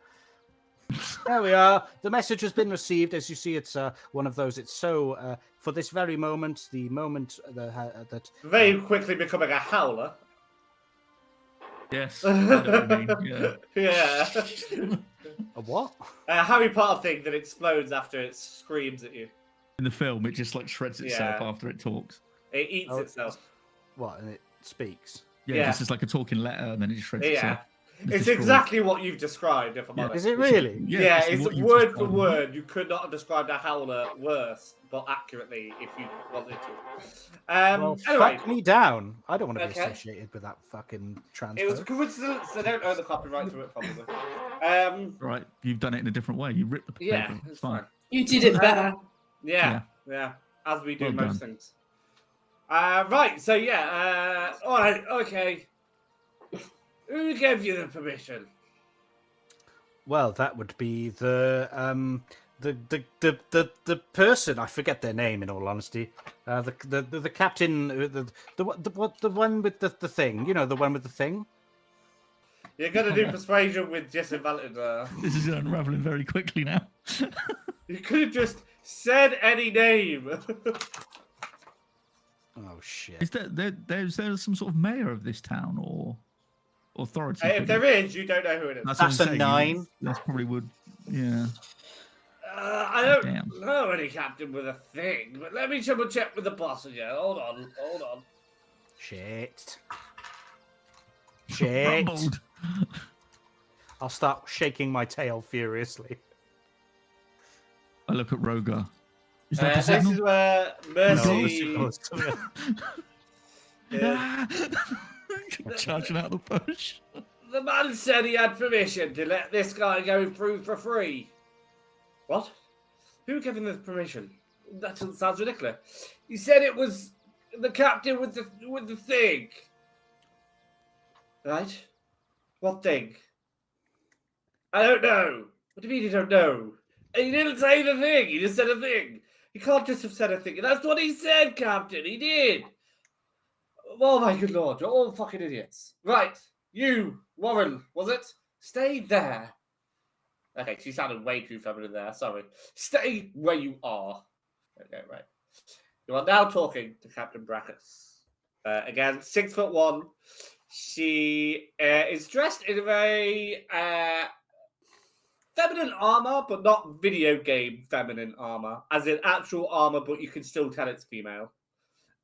There we are. The message has been received. As you see, it's one of those. It's so for this very moment, the moment that Very quickly becoming a howler. Yes, I know what you mean. Yeah. Yeah. a what? A Harry Potter thing that explodes after it screams at you. In the film, it just like shreds itself Yeah. after it talks. It eats itself. What? And it speaks. Yeah, Yeah. just as like a talking letter, and then it shreds itself. It's destroyed. exactly what you've described, if I'm Yeah. honest. Is it really? Yeah, it's it's what you've word for described. word. You could not have described a howler worse, but accurately if you wanted to. Well, Anyway, fuck me down. I don't want to be Okay. associated with that fucking transfer. it was a coincidence. They don't own the copyright to it, probably. Right, you've done it in a different way. You ripped the paper. Yeah, It's it's fine. fine. You did it better. Yeah, as we do Well most done. things. Right, so all right, okay. Who gave you the permission? Well, that would be the person. I forget their name. In all honesty, the captain, the one with the thing. You know, the one with the thing. You're gonna do persuasion with disadvantage. This is unraveling very quickly now. You could have just said any name. Oh shit! Is there some sort of mayor of this town or authority? If there is, you don't know who it is. That's what I'm That's a saying, 9. That's probably would. Yeah. I don't Damn. know any captain with a thing, but let me double check with the boss again. Hold on. Shit! Rumbled. I'll start shaking my tail furiously. I look at Rhogar. Is that the This signal? is where Mercy. Charging out the bush. The man said he had permission to let this guy go through for free. What? Who gave him the permission? That sounds ridiculous. He said it was the captain with the thing. Right? What thing? I don't know. What do you mean you don't know? He didn't say the thing. He just said a thing. He can't just have said a thing. That's what he said, Captain. He did. Oh my good lord, you're all fucking idiots. Right, you, Warren, was it? Stay there. Okay, she sounded way too feminine there, sorry. Stay where you are. Okay, right. You are now talking to Captain Brackets. Again, 6'1". She is dressed in a very feminine armor, but not video game feminine armor. As in actual armor, but you can still tell it's female.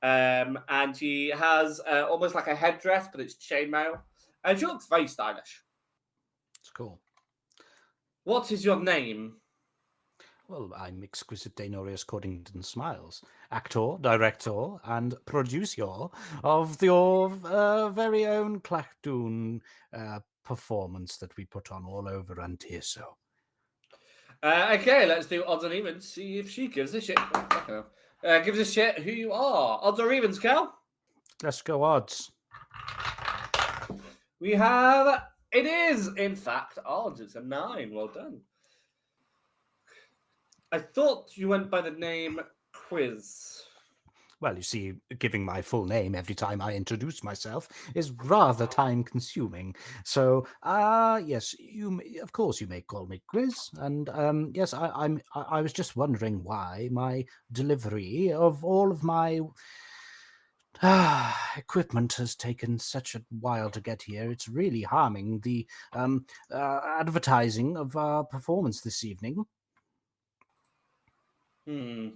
And she has almost like a headdress, but it's chainmail. And she looks very stylish. It's cool. What is your name? Well, I'm Exquisite Denorius Cordington Smiles, actor, director, and producer of your very own Clachdoon performance that we put on all over Antierso. Okay, let's do odds and evens. See if she gives a shit. Gives a shit who you are. Odds or evens, Cal? Let's go odds. We have. It is, in fact, odds. It's a 9. Well done. I thought you went by the name Quizz. Well, you see, giving my full name every time I introduce myself is rather time-consuming. So, yes, of course you may call me Quizz. And yes, I was just wondering why my delivery of all of my equipment has taken such a while to get here. It's really harming the advertising of our performance this evening. The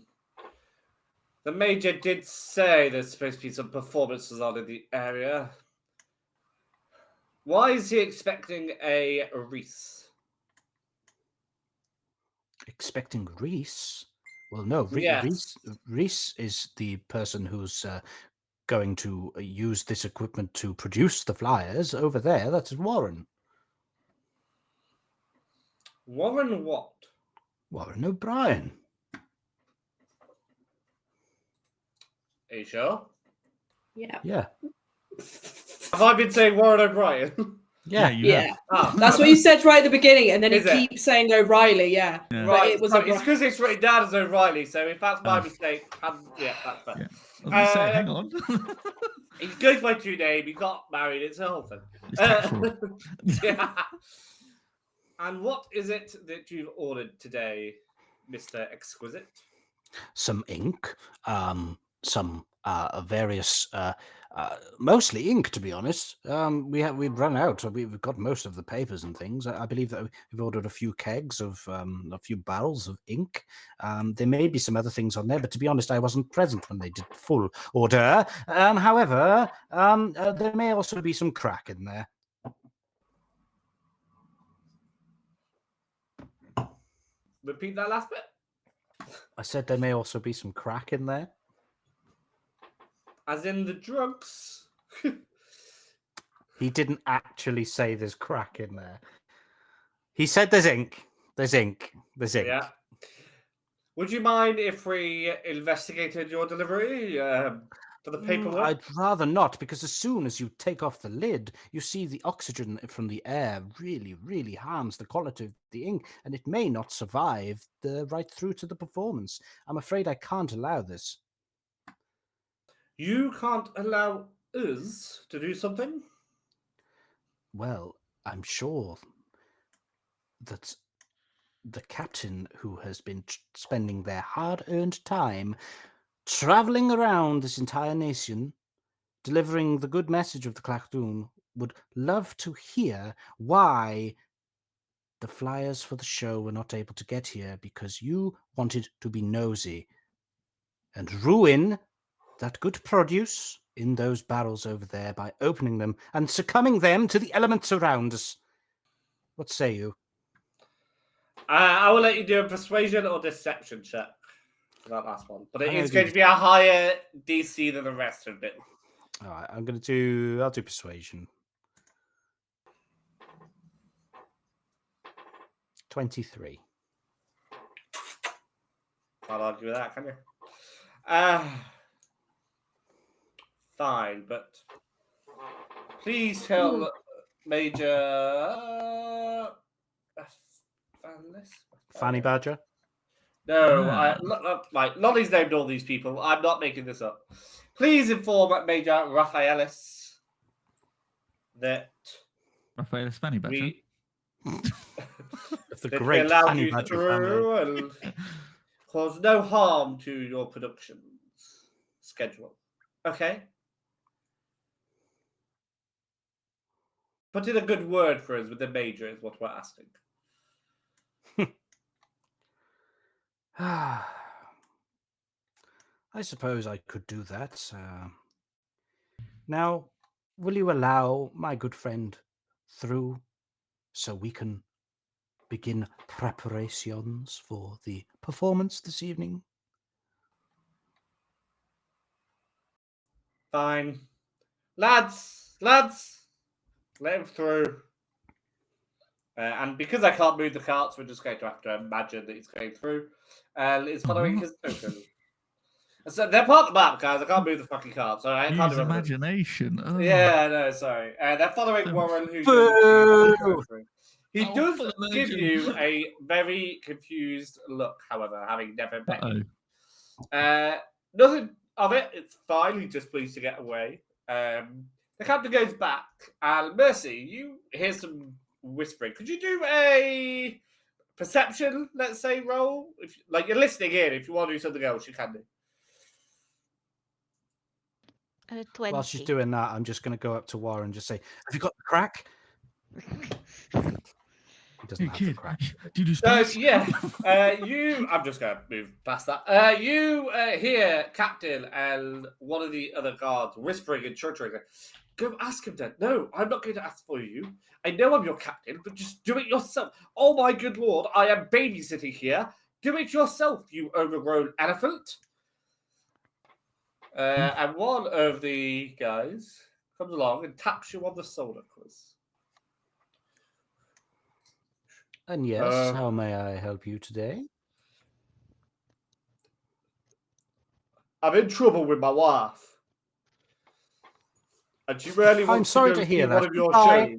Major did say there's supposed to be some performances on in the area. Why is he expecting a Reese? Expecting Reese? Well, no, Yes. Reese is the person who's going to use this equipment to produce the flyers over there. That's Warren. Warren what? Warren O'Brien. Are you sure? Yeah. Yeah. Have I been saying Warren O'Brien? Yeah. you Yeah. have. Ah, That's what you said right at the beginning, and then he Is it? keeps saying O'Reilly. Yeah, Yeah. but Right, it was so O'Reilly. it's because it's written down as O'Reilly, so if that's my Oh. mistake, yeah, that's fair. Yeah. I was gonna say, hang on. He goes by true name, he got married, it's a whole thing. It's tax fraud. Yeah. And what is it that you've ordered today, Mr. Exquisite? Some ink, some various, mostly ink, to be honest. We've run out. So we've got most of the papers and things. I believe that we've ordered a few kegs of a few barrels of ink. There may be some other things on there, but to be honest, I wasn't present when they did the full order. However, there may also be some crack in there. Repeat that last bit. I said there may also be some crack in there. As in the drugs. He didn't actually say there's crack in there. He said there's ink. There's ink. There's ink. Yeah. Would you mind if we investigated your delivery for the paperwork? I'd rather not, because as soon as you take off the lid, you see the oxygen from the air really, really harms the quality of the ink, and it may not survive right through to the performance. I'm afraid I can't allow this. You can't allow us to do something? Well, I'm sure that the captain, who has been spending their hard-earned time traveling around this entire nation, delivering the good message of the Clach, would love to hear why the flyers for the show were not able to get here, because you wanted to be nosy and ruin that good produce in those barrels over there by opening them and succumbing them to the elements around us. What say you? I will let you do a persuasion or deception check for that last one. But I'm gonna it's do going to be a higher DC than the rest of it. All right, I'll do persuasion. 23. Can't argue with that, can you? Fine, but please tell Major Fanny Badger? No, Ah. right. Lolly's named all these people. I'm not making this up. Please inform Major Raphaelis that Raphael Fanny Badger. we Of the that we great allowed Fanny you Badger through family. and cause no harm to your production schedule. Okay? Put in a good word for us with the Major is what we're asking. I suppose I could do that. Now, will you allow my good friend through so we can begin preparations for the performance this evening? Fine. Lads, let him through. And because I can't move the carts, we're just going to have to imagine that he's going through. And it's following his token. So they're part of the map, guys. I can't move the fucking carts. So I can't Use do everything. imagination. Oh. Yeah, no, sorry. They're following So Warren, who Boo! he Oh, does full give immersion. you a very confused look, however, having never met Uh-oh. you. Nothing of it. It's fine. He's just pleased to get away. The captain goes back, and Mercy, you hear some whispering. Could you do a perception, let's say, roll? If like you're listening in, if you want to do something else, you can do. 20. While she's doing that, I'm just going to go up to Warren and just say, "Have you got the crack?" He doesn't Hey, have the kid, crack. do you do So spells? I'm just going to move past that. You hear Captain and one of the other guards whispering and chuttering. Go ask him then. No, I'm not going to ask for you. I know I'm your captain, but just do it yourself. Oh my good lord, I am babysitting here. Do it yourself, you overgrown elephant. And one of the guys comes along and taps you on the shoulder, Quiz. And yes, how may I help you today? I'm in trouble with my wife. And she really I'm wants sorry to go to hear see that. one of your Goodbye.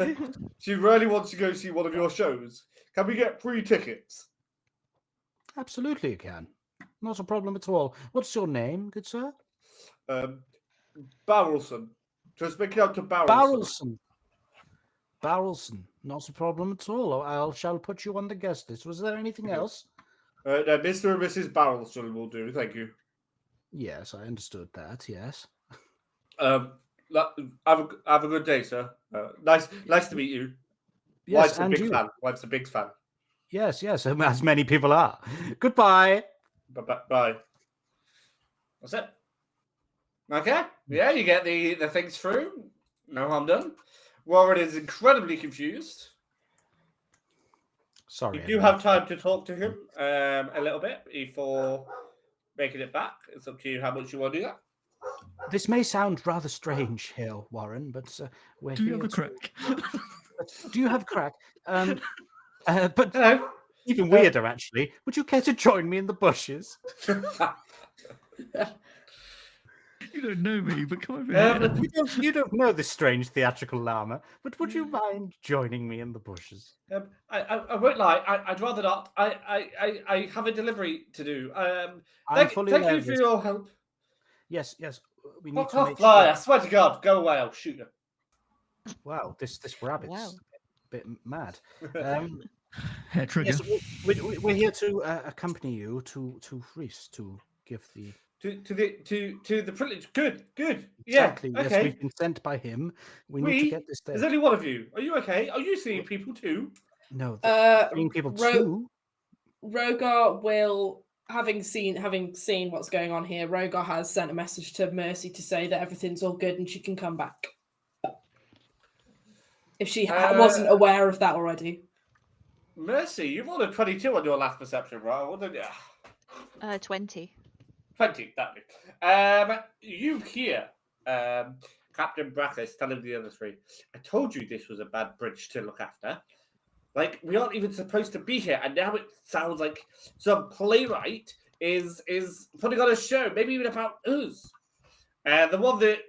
shows. She really wants to go see one of your shows. Can we get free tickets? Absolutely, you can. Not a problem at all. What's your name, good sir? Barrelson. Just make it out to Barrelson. Barrelson. Barrelson. Not a problem at all. I shall put you on the guest list. Was there anything else? No, Mr. and Mrs. Barrelson will do. Thank you. Yes, I understood that. Yes. Have a good day, sir. Nice to meet you. Yes, Wife's a and big you. fan. Wife's a big fan. Yes, as many people are. Goodbye. Bye. That's it. Okay. Yeah, you get the things through. No harm done. Warren is incredibly confused. Sorry. You do have time to talk to him a little bit before making it back. It's up to you how much you want to do that. This may sound rather strange here, Warren, but we're Do you here have a to- crack? Do you have crack? But Hello. even weirder, actually. Would you care to join me in the bushes? You don't know me, but come over here. You don't know this strange theatrical llama, but would you mind joining me in the bushes? I won't lie. I'd rather not. I have a delivery to do. I'm Thank fully you aware for of this. your help. Yes. We need Fuck to off, make fly! sure. I swear to God, go away. I'll shoot you. Wow, this rabbit's Wow. a bit mad. Hair trigger. Yes, we're here to accompany you to Reese to give the To the privilege. Good. exactly. Yeah. Yes, Okay. we've been sent by him. We need to get this There's there. only one of you. Are you okay? Are you seeing people too? No, seeing people Ro- too. Rhogar will, having seen what's going on here, Rhogar has sent a message to Mercy to say that everything's all good and she can come back. If she wasn't aware of that already. Mercy, you rolled a 22 on your last perception, right? What did you? 20. 20, that you hear Captain Brackus telling the other three, I told you this was a bad bridge to look after. Like, we aren't even supposed to be here, and now it sounds like some playwright is putting on a show, maybe even about us. The one that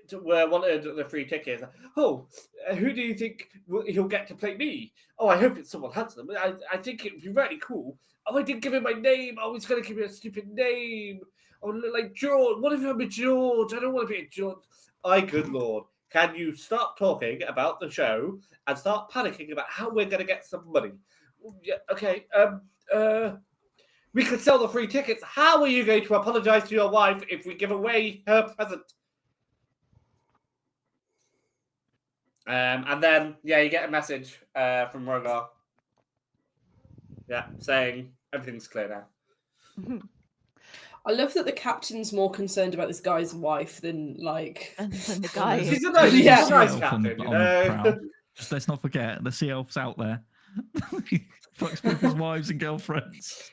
wanted the free tickets, who do you think he'll get to play me? Oh, I hope it's someone handsome. I think it would be really cool. Oh, I didn't give him my name. Oh, he's going to give me a stupid name. Oh, look like George. What if I'm a George? I don't want to be a George. Good Lord. Can you stop talking about the show and start panicking about how we're going to get some money? Yeah, okay. We could sell the free tickets. How are you going to apologize to your wife if we give away her present? And then, you get a message from Rhogar. Yeah, saying everything's clear now. I love that the captain's more concerned about this guy's wife than like. And then the guy. She's a There's nice, Yeah. she's a nice sea elf on captain, the- you on the know. prow. Just let's not forget the sea elf's out there. He fucks people's wives and girlfriends.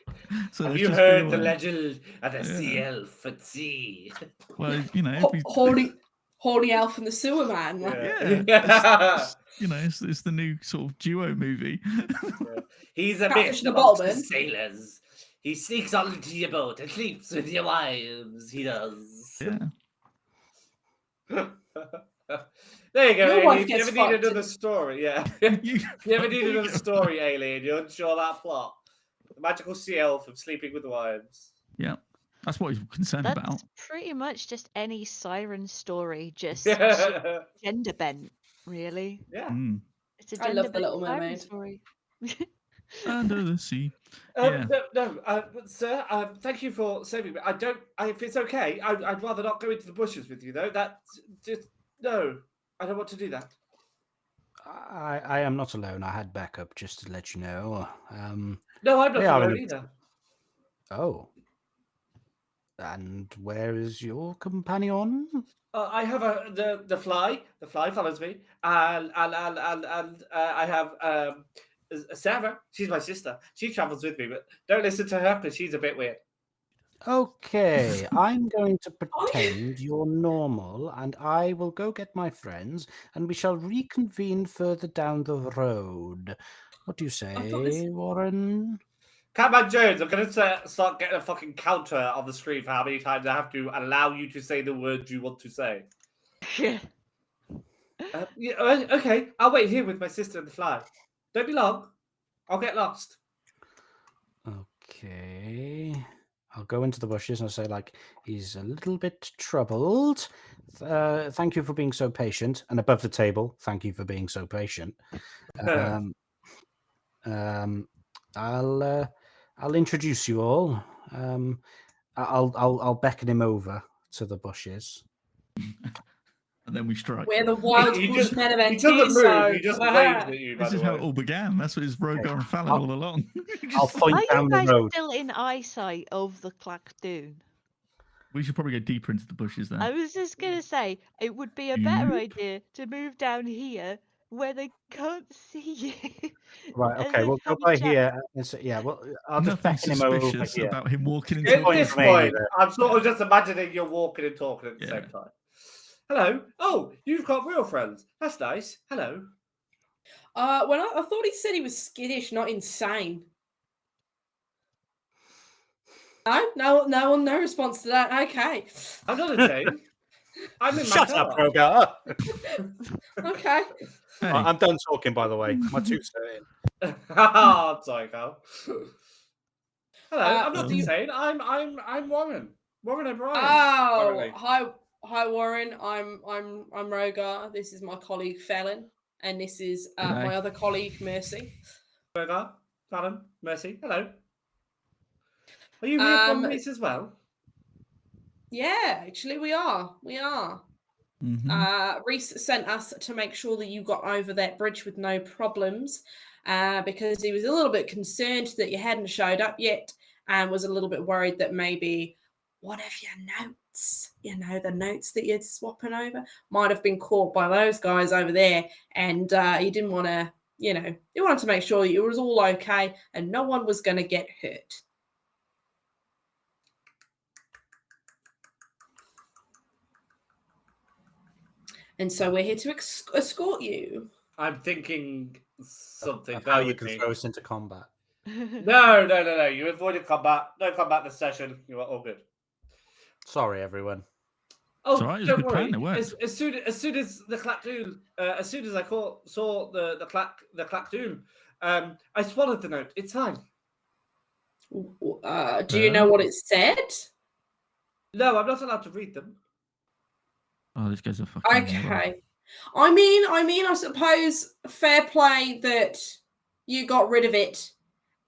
So Have let's you just be heard the aware. legend of the sea elf at sea? Well, you know, if we- Horny elf and the sewer man. Like, Yeah. It's the new sort of duo movie. He's a Catfish bit in a amongst bottle, the man. sailors. He sneaks onto your boat and sleeps with your wives. He does. Yeah. There you go. Your wife Alien. You gets ever need fucked another and- story? Yeah. You You ever need another story, Alien? You're unsure of that plot. The magical sea elf of sleeping with wives. Yeah. That's what he's concerned That's about. pretty much just any siren story, just Yeah. gender bent, really. Mm. It's a I love The gender-bent Little siren Mermaid. story. Under the sea. Yeah. No, sir. Thank you for saving me. If it's okay, I'd rather not go into the bushes with you, though. That's just no. I don't want to do that. I am not alone. I had backup, just to let you know. No, I'm not They are alone in either. Oh. And where is your companion? I have the fly. The fly follows me, and I have Sarah. She's my sister. She travels with me, but don't listen to her because she's a bit weird. Okay, I'm going to pretend you're normal, and I will go get my friends, and we shall reconvene further down the road. What do you say, Warren? Catman Jones, I'm going to start getting a fucking counter on the screen for how many times I have to allow you to say the words you want to say. Yeah, okay, I'll wait here with my sister and the fly. Don't be long. I'll get lost. Okay. I'll go into the bushes and I'll say, like, he's a little bit troubled. Thank you for being so patient. And above the table, thank you for being so patient. I'll introduce you all. I'll beckon him over to the bushes. And then we strike. We're the wild He bushmen of he doesn't move. Antiso. He just waves at you. By This the is how way. it all began. That's what it's Rhogar and Fallon I'll- all along. I'll Just- point Are you down the guys road. still in eyesight of the Clach Dune? we should probably go deeper into the bushes then. I was just gonna say it would be a better Yep. idea to move down here where they can't see you. Right, and okay, then we'll go have a by chat. here. And so, yeah, well, I'll just Nothing beckon him over suspicious here. about him walking and At talking. this to me point, either. I'm sort of just imagining you're walking and talking at the Yeah. same time. Hello. Oh, you've got real friends. That's nice. Hello. Well, I thought he said he was skittish, not insane. No response to that. Okay. I'm not insane. I'm in my Shut car. up, Rhogar. Okay. Hey, I'm done talking, by the way. My tooth's in. I'm sorry, Carl. Hello. I'm not do you- insane. I'm Warren. Warren O'Brien. Oh, currently. hi, Warren. I'm Rhogar. This is my colleague Fallon, and this is G'day. my other colleague Mercy. Rhogar, Fallon, Mercy. Hello. Are you here from Reese as well? Yeah, actually, we are. mhm. Reese sent us to make sure that you got over that bridge with no problems, because he was a little bit concerned that you hadn't showed up yet, and was a little bit worried that maybe one of your notes, the notes that you're swapping over, might have been caught by those guys over there, and you didn't want to, you wanted to make sure it was all okay and no one was going to get hurt. And so we're here to escort you. I'm thinking something. Of bear how you with can me. throw us into combat. No. You avoided combat. No combat this session. You are all good. Sorry, everyone. Oh, It's all right, it was a don't good worry. plan, it worked. As soon as the Clactoon, as soon as I saw the Clactoon, I swallowed the note. It's fine. Do you know what it said? No, I'm not allowed to read them. Oh, this guy's a fucking. Okay. I mean, I suppose fair play that you got rid of it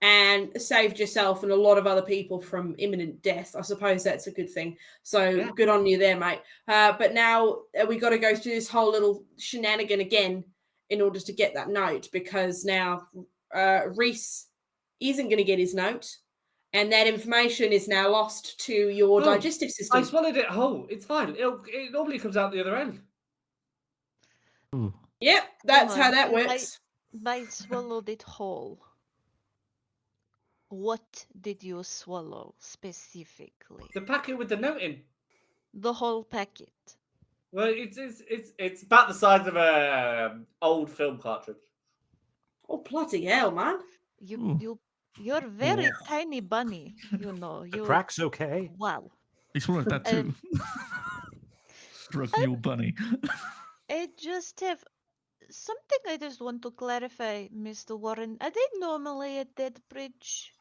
and saved yourself and a lot of other people from imminent death. I suppose that's a good thing. So Yeah. good on you there, mate. But now we got to go through this whole little shenanigan again in order to get that note, because now Reese isn't going to get his note. And that information is now lost to your digestive system. I swallowed it whole. It's fine. It normally comes out the other end. Ooh. Yep, that's Hang how on, that if works. I swallowed it whole. What did you swallow specifically? The packet with the note in. The whole packet. Well, it's about the size of a old film cartridge. Oh, bloody hell, man. You're very tiny bunny. You know. The crack's okay. Wow. He swallowed that too. Drug mule bunny. I just have something I just want to clarify, Mr. Warren. Are they normally at that bridge?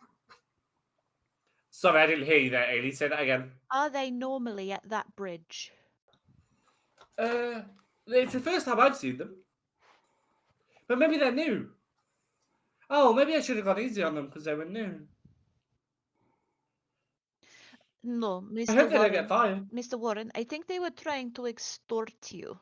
Sorry, I didn't hear you there, Ailey. Say that again. Are they normally at that bridge? It's the first time I've seen them. But maybe they're new. Oh, maybe I should have gone easy on them because they were new. No, Mr. I hope they don't Warren. get fired. Mr. Warren, I think they were trying to extort you.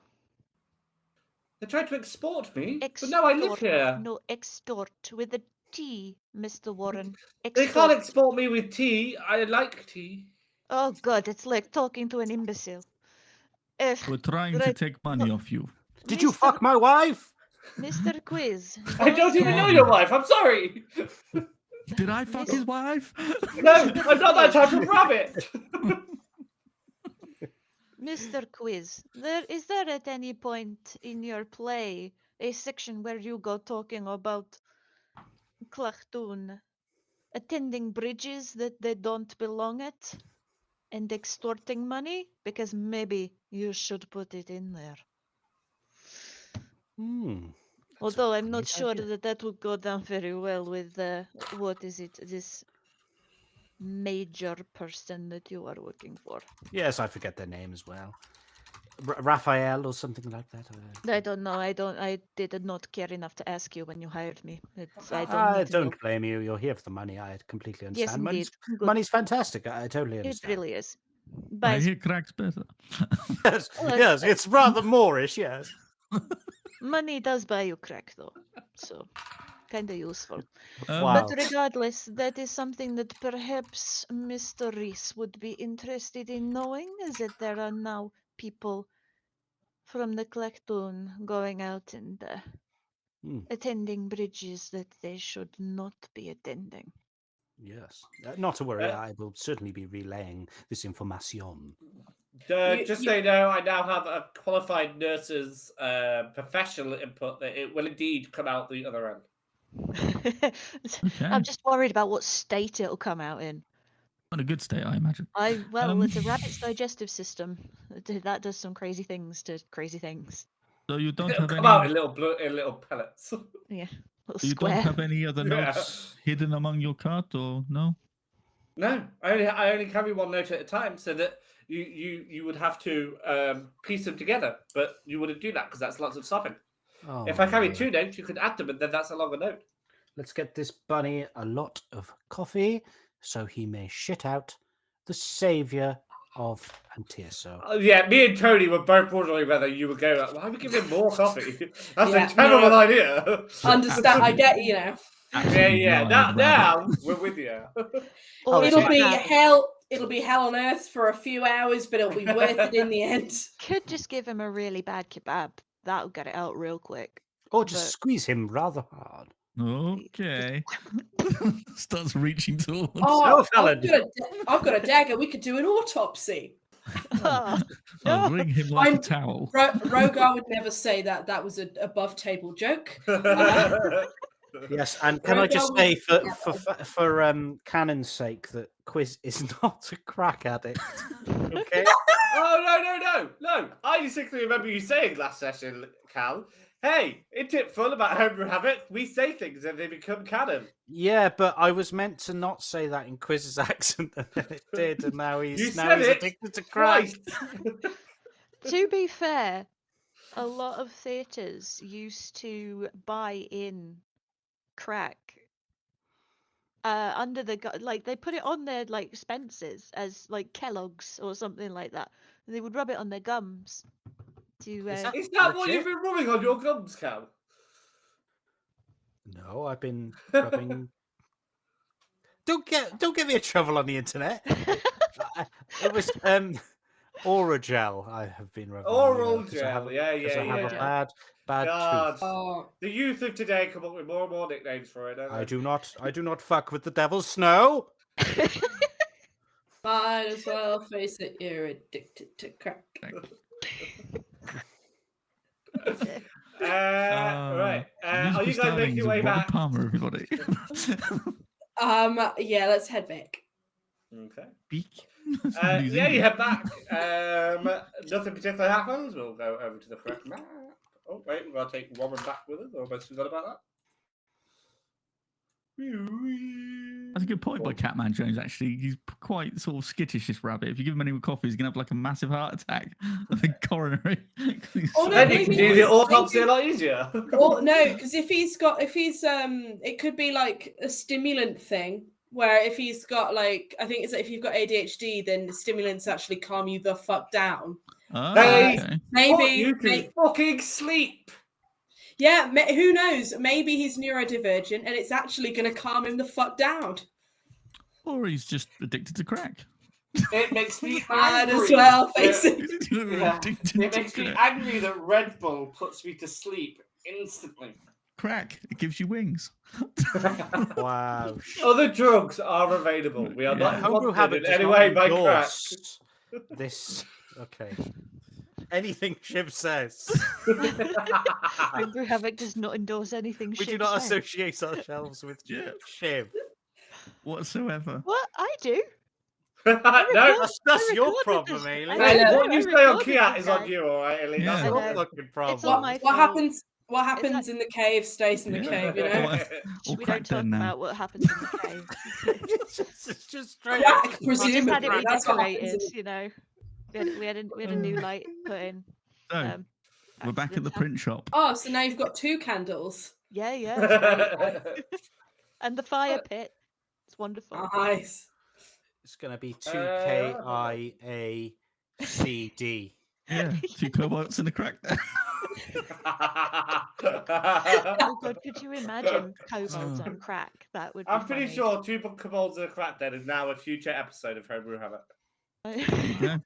They tried to export me. But no, I live here. No, extort with a T, Mr. Warren. They can't export me with tea. I like tea. Oh God, it's like talking to an imbecile. We're trying to take money off you. Did you fuck my wife? Mr. Quiz? I don't even know your wife. I'm sorry. Did I fuck his wife? No, I'm not that type of rabbit. Mr. Quiz, is there at any point in your play a section where you go talking about Clachtoon attending bridges that they don't belong at and extorting money? Because maybe you should put it in there. Although I'm not great sure idea. that would go down very well with what is it? This major person that you are working for. Yes, I forget their name as well. Raphael or something like that. I don't know. I did not care enough to ask you when you hired me. I don't I need to know. don't blame you. You're here for the money. I completely Yes, understand. indeed. Good. Money's fantastic. I totally It understand. really is. I But hear cracks better. Yes, Well, yes, it's rather Moorish, yes. money does buy you crack, though. So, kind of useful. Wow. But regardless, that is something that perhaps Mr. Reese would be interested in knowing, is that there are now people from the Clactoon going out and attending bridges that they should not be attending. Yes. Not to worry, I will certainly be relaying this information. Just so you know, I now have a qualified nurse's professional input that it will indeed come out the other end. I'm just worried about what state it'll come out in. Not a good state, I imagine. It's a rabbit's digestive system. That does some crazy things to crazy things. So you don't It'll have come any. out in little pellets. Yeah, little You square. don't have any other Yeah. notes hidden among your cart, or no? No, I only carry one note at a time, so that you would have to piece them together, but you wouldn't do that because that's lots of stopping. If I carry two notes, you could add them, and then that's a longer note. Let's get this bunny a lot of coffee so he may shit out the saviour of Antioso. Yeah, me and Tony were both wondering whether you would go, why are we giving him more coffee? That's Yeah, a terrible no. idea. Understand? I get you now. Yeah. Now we're with you. Or It'll it be could- hell. It'll be hell on earth for a few hours, but it'll be worth it in the end. Could just give him a really bad kebab. That'll get it out real quick. Or just But- squeeze him rather hard. Okay. Starts reaching towards. Oh, Fallon. I've got a dagger. We could do an autopsy. Oh, I'll no. ring him like a I'm- towel. Rhogar would never say that. That was an above table joke. Yes, and can I just Rhogar say would- for canon's sake that Quizz is not a crack addict. Okay. Oh, no. I distinctly remember you saying last session, Cal, hey, isn't it fun about Homebrew Havoc? We say things and they become canon. Yeah, but I was meant to not say that in Quizz's accent, and then it did, and now You he's said it addicted to crack. twice. To be fair, a lot of theatres used to buy in crack under the like they put it on their like expenses as like Kellogg's or something like that. They would rub it on their gums to. Is that- Is that what Legit? you've been rubbing on your gums, Cal? No, I've been rubbing. Don't get me a trouble on the internet. It was Aura gel. I have been rubbing. Oral 'cause I gel. have- Yeah. 'cause I have a bad God. tooth. Oh, The youth of today come up with more and more nicknames for it, don't they? I do not fuck with the devil's snow. might as well face it. You're addicted to crack. Right. Are you guys making your way back? Palmer, everybody. Yeah, let's head back. Okay. Beak. Yeah, you head back. Nothing particular happens. We'll go over to the correct map. Oh, wait, we've got to take Warren back with us. Almost forgot about that. That's a good point by Catman Jones, actually. He's quite sort of skittish, this rabbit. If you give him any more coffee, he's going to have like a massive heart attack. I think coronary. Oh, no, Then you can maybe- do the autopsy a lot easier. Well, no, because if he's it could be like a stimulant thing where if he's got like, I think it's like if you've got ADHD, then the stimulants actually calm you the fuck down. Oh, Hey. okay. Maybe, You can fucking sleep. yeah, who knows? Maybe he's neurodivergent and it's actually going to calm him the fuck down. Or he's just addicted to crack. It makes me Might angry. as well face it. Yeah. Addicted It to makes me crack. angry that Red Bull puts me to sleep instantly. Crack. It gives you wings. Wow. Other drugs are available. We are Yeah. not Homebrew Habit in does any not way by crack. endorse this. Okay. Anything Shiv says. Homebrew Havoc does not endorse anything. We do Shiv not said. associate ourselves with Yeah. Shiv. Whatsoever. What I do? No, That's your recorded problem, this. Aileen. I know. what you I say on recorded Kiat this is on guy. you, alright, Aileen? Yeah. That's I your know. fucking It's problem. on my What fault. happens? What happens in the cave stays in the cave, you know? All We don't cracked talk then now. about what happens in the cave. it's just straight Quack, up. We just had presumably. it That's what happens redecorated, in you know. We had a new light put in. So we're back at the accidents happen. print shop. Oh, so now you've got 2 candles. Yeah, it's great. And the fire pit. It's wonderful. Nice. It's going to be Uh, KIACD. Yeah, 2 cobalts and a crack there. Oh god, could you imagine kobolds on crack? That would be I'm pretty funny. sure 2 kobolds and a crack dead is now a future episode of Homebrew Havoc. There you go.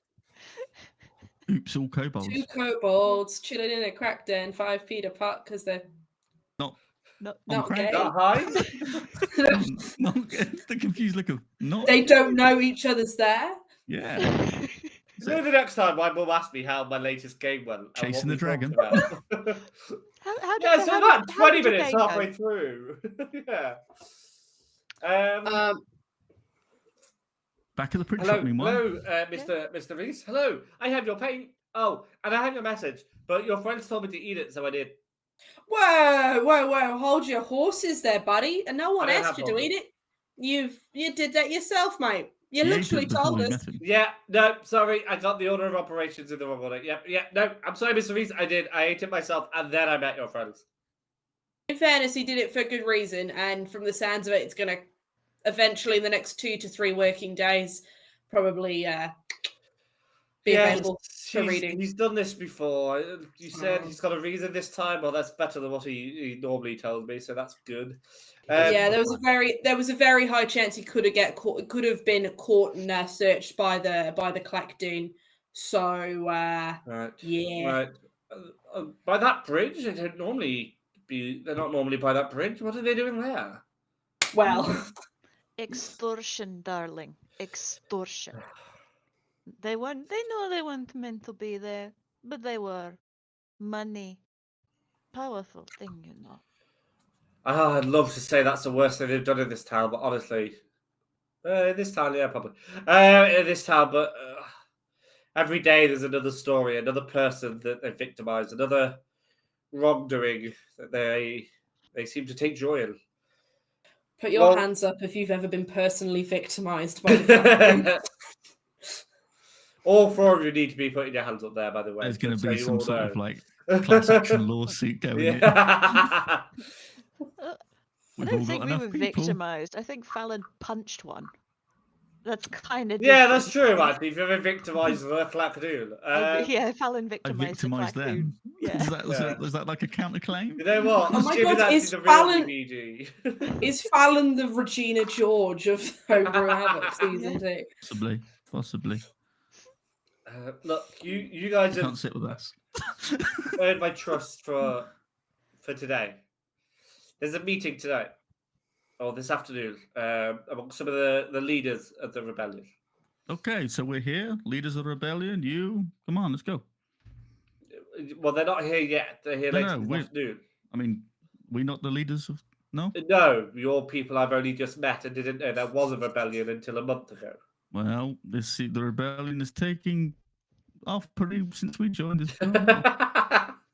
Oops, all 2 kobolds. kobolds chilling in a crack den 5 feet apart because they're No, not crack. gay. Not high? Not the confused look of not. They don't know each other's there. Yeah. So the next time my mum asked me how my latest game went. and Chasing what the we talked dragon. about. how did, Yeah, so how about did- 20 how did your minutes game go? halfway through. Yeah. Back at the print Hello, shop, meanwhile. hello, Mr. Reese. Hello, I have your paint. Oh, and I have your message, but your friends told me to eat it, so I did. Whoa! Hold your horses there, buddy. And no one I don't asked have you to eat horses. it. You did that yourself, mate. You He ate literally it before told we us. met him. Yeah, no, sorry, I got the order of operations in the wrong order. Yeah, no, I'm sorry, Mr. Reese. I did. I ate it myself, and then I met your friends. In fairness, he did it for good reason, and from the sounds of it, it's going to eventually, in the next 2 to 3 working days, probably be available for reading. He's done this before. You said Oh. he's got a reason this time. Well, that's better than what he normally tells me, so that's good. Yeah, there was a very high chance he could have been caught and searched by the Clach Dune. So Right. yeah. Right. By that bridge, they don't normally be. They're not normally by that bridge. What are they doing there? Well, Extortion, darling. Extortion. They know they weren't meant to be there, but they were. Money. Powerful thing, you know. Oh, I'd love to say that's the worst thing they've done in this town, but honestly, in this town, yeah, probably. In this town, but every day there's another story, another person that they victimized, another wrongdoing that they seem to take joy in. put your hands up if you've ever been personally victimized by the Clach Dune. All 4 of you need to be putting your hands up there, by the way. There's going just to be so you some all sort know. of like class action lawsuit going in. Yeah. I We've don't all think got we enough were people. victimized. I think Fallon punched one. That's kind of Yeah, that's true, actually. If you've ever victimized the Clackadoon. yeah, Fallon I victimized victimised the Clach them. Yeah. Is that like a counterclaim? You know what? Oh my Jim God, actually is the real Fallon- BBG. Is Fallon the Regina George of Homebrew Havoc season 2? Possibly. Look, you guys You have can't sit with us. earned my trust for today. There's a meeting tonight, or this afternoon, among some of the leaders of the rebellion. Okay, so we're here, leaders of the rebellion. You, come on, let's go. Well, they're not here yet. They're here No, later no, this we're- afternoon. I mean, we're not the leaders of. No. No, your people I've only just met and didn't know there was a rebellion until a month ago. Well, the rebellion is taking off pretty since we joined as well.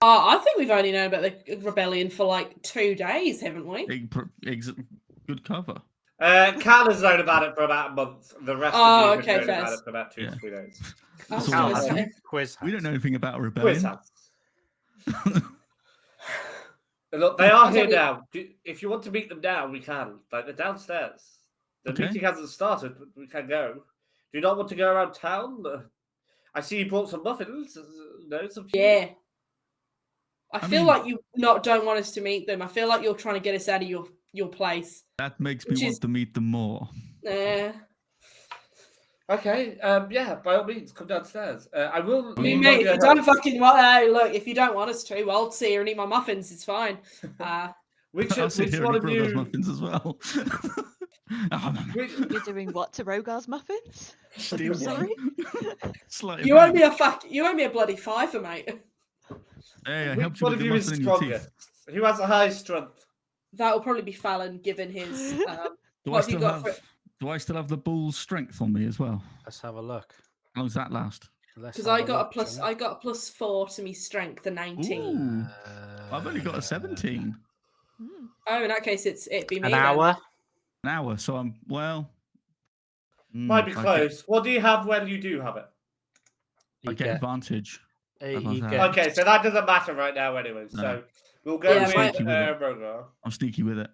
I think we've only known about the rebellion for like 2 days, haven't we? Good cover. Cal has known about it for about a month. The rest Oh, of you have okay, known about fair. it for about 2 to Yeah. 3 days. I was So gonna what, say- Quiz. We don't know anything about a Quiz rebellion. has. Look, they are I here don't now. If you want to meet them now, we can. Like, they're downstairs. The Okay. meeting hasn't started, but we can go. Do you not want to go around town? I see you brought some muffins. No, some Yeah. I I feel mean- like you don't want us to meet them. I feel like you're trying to get us out of your place. That makes me Which want is- to meet them more. Okay, yeah, by all means, come downstairs. I will. I leave mean, one Mate, of your if you don't help. fucking want, look, if you don't want us to, I'll sit here and eat my muffins. It's fine. Which I'll sit which here one and of eat those you? muffins as well. Oh, no. Which, You're doing what to Rhogar's muffins? Steal one. Sorry? Sleight of You owe hand. me a bloody $5, mate. Hey, I which helped you one with of your you is muffin in your stronger? teeth. Who has the highest strength? That will probably be Fallon, given his. Do I What have you still got have? for it? Do I still have the bull's strength on me as well? Let's have a look. How long does that last? Because I got a plus. I got a +4 to me strength, and 19. Ooh. I've only got a 17. Hmm. Oh, in that case, it'd be me. An then. hour. An hour, so I'm Might be I close. What do you have when you do have it? I get advantage. you that. get Okay, so that doesn't matter right now anyway. No. So we'll go Yeah, with sneaky with it. Rhogar. I'm sneaky with it.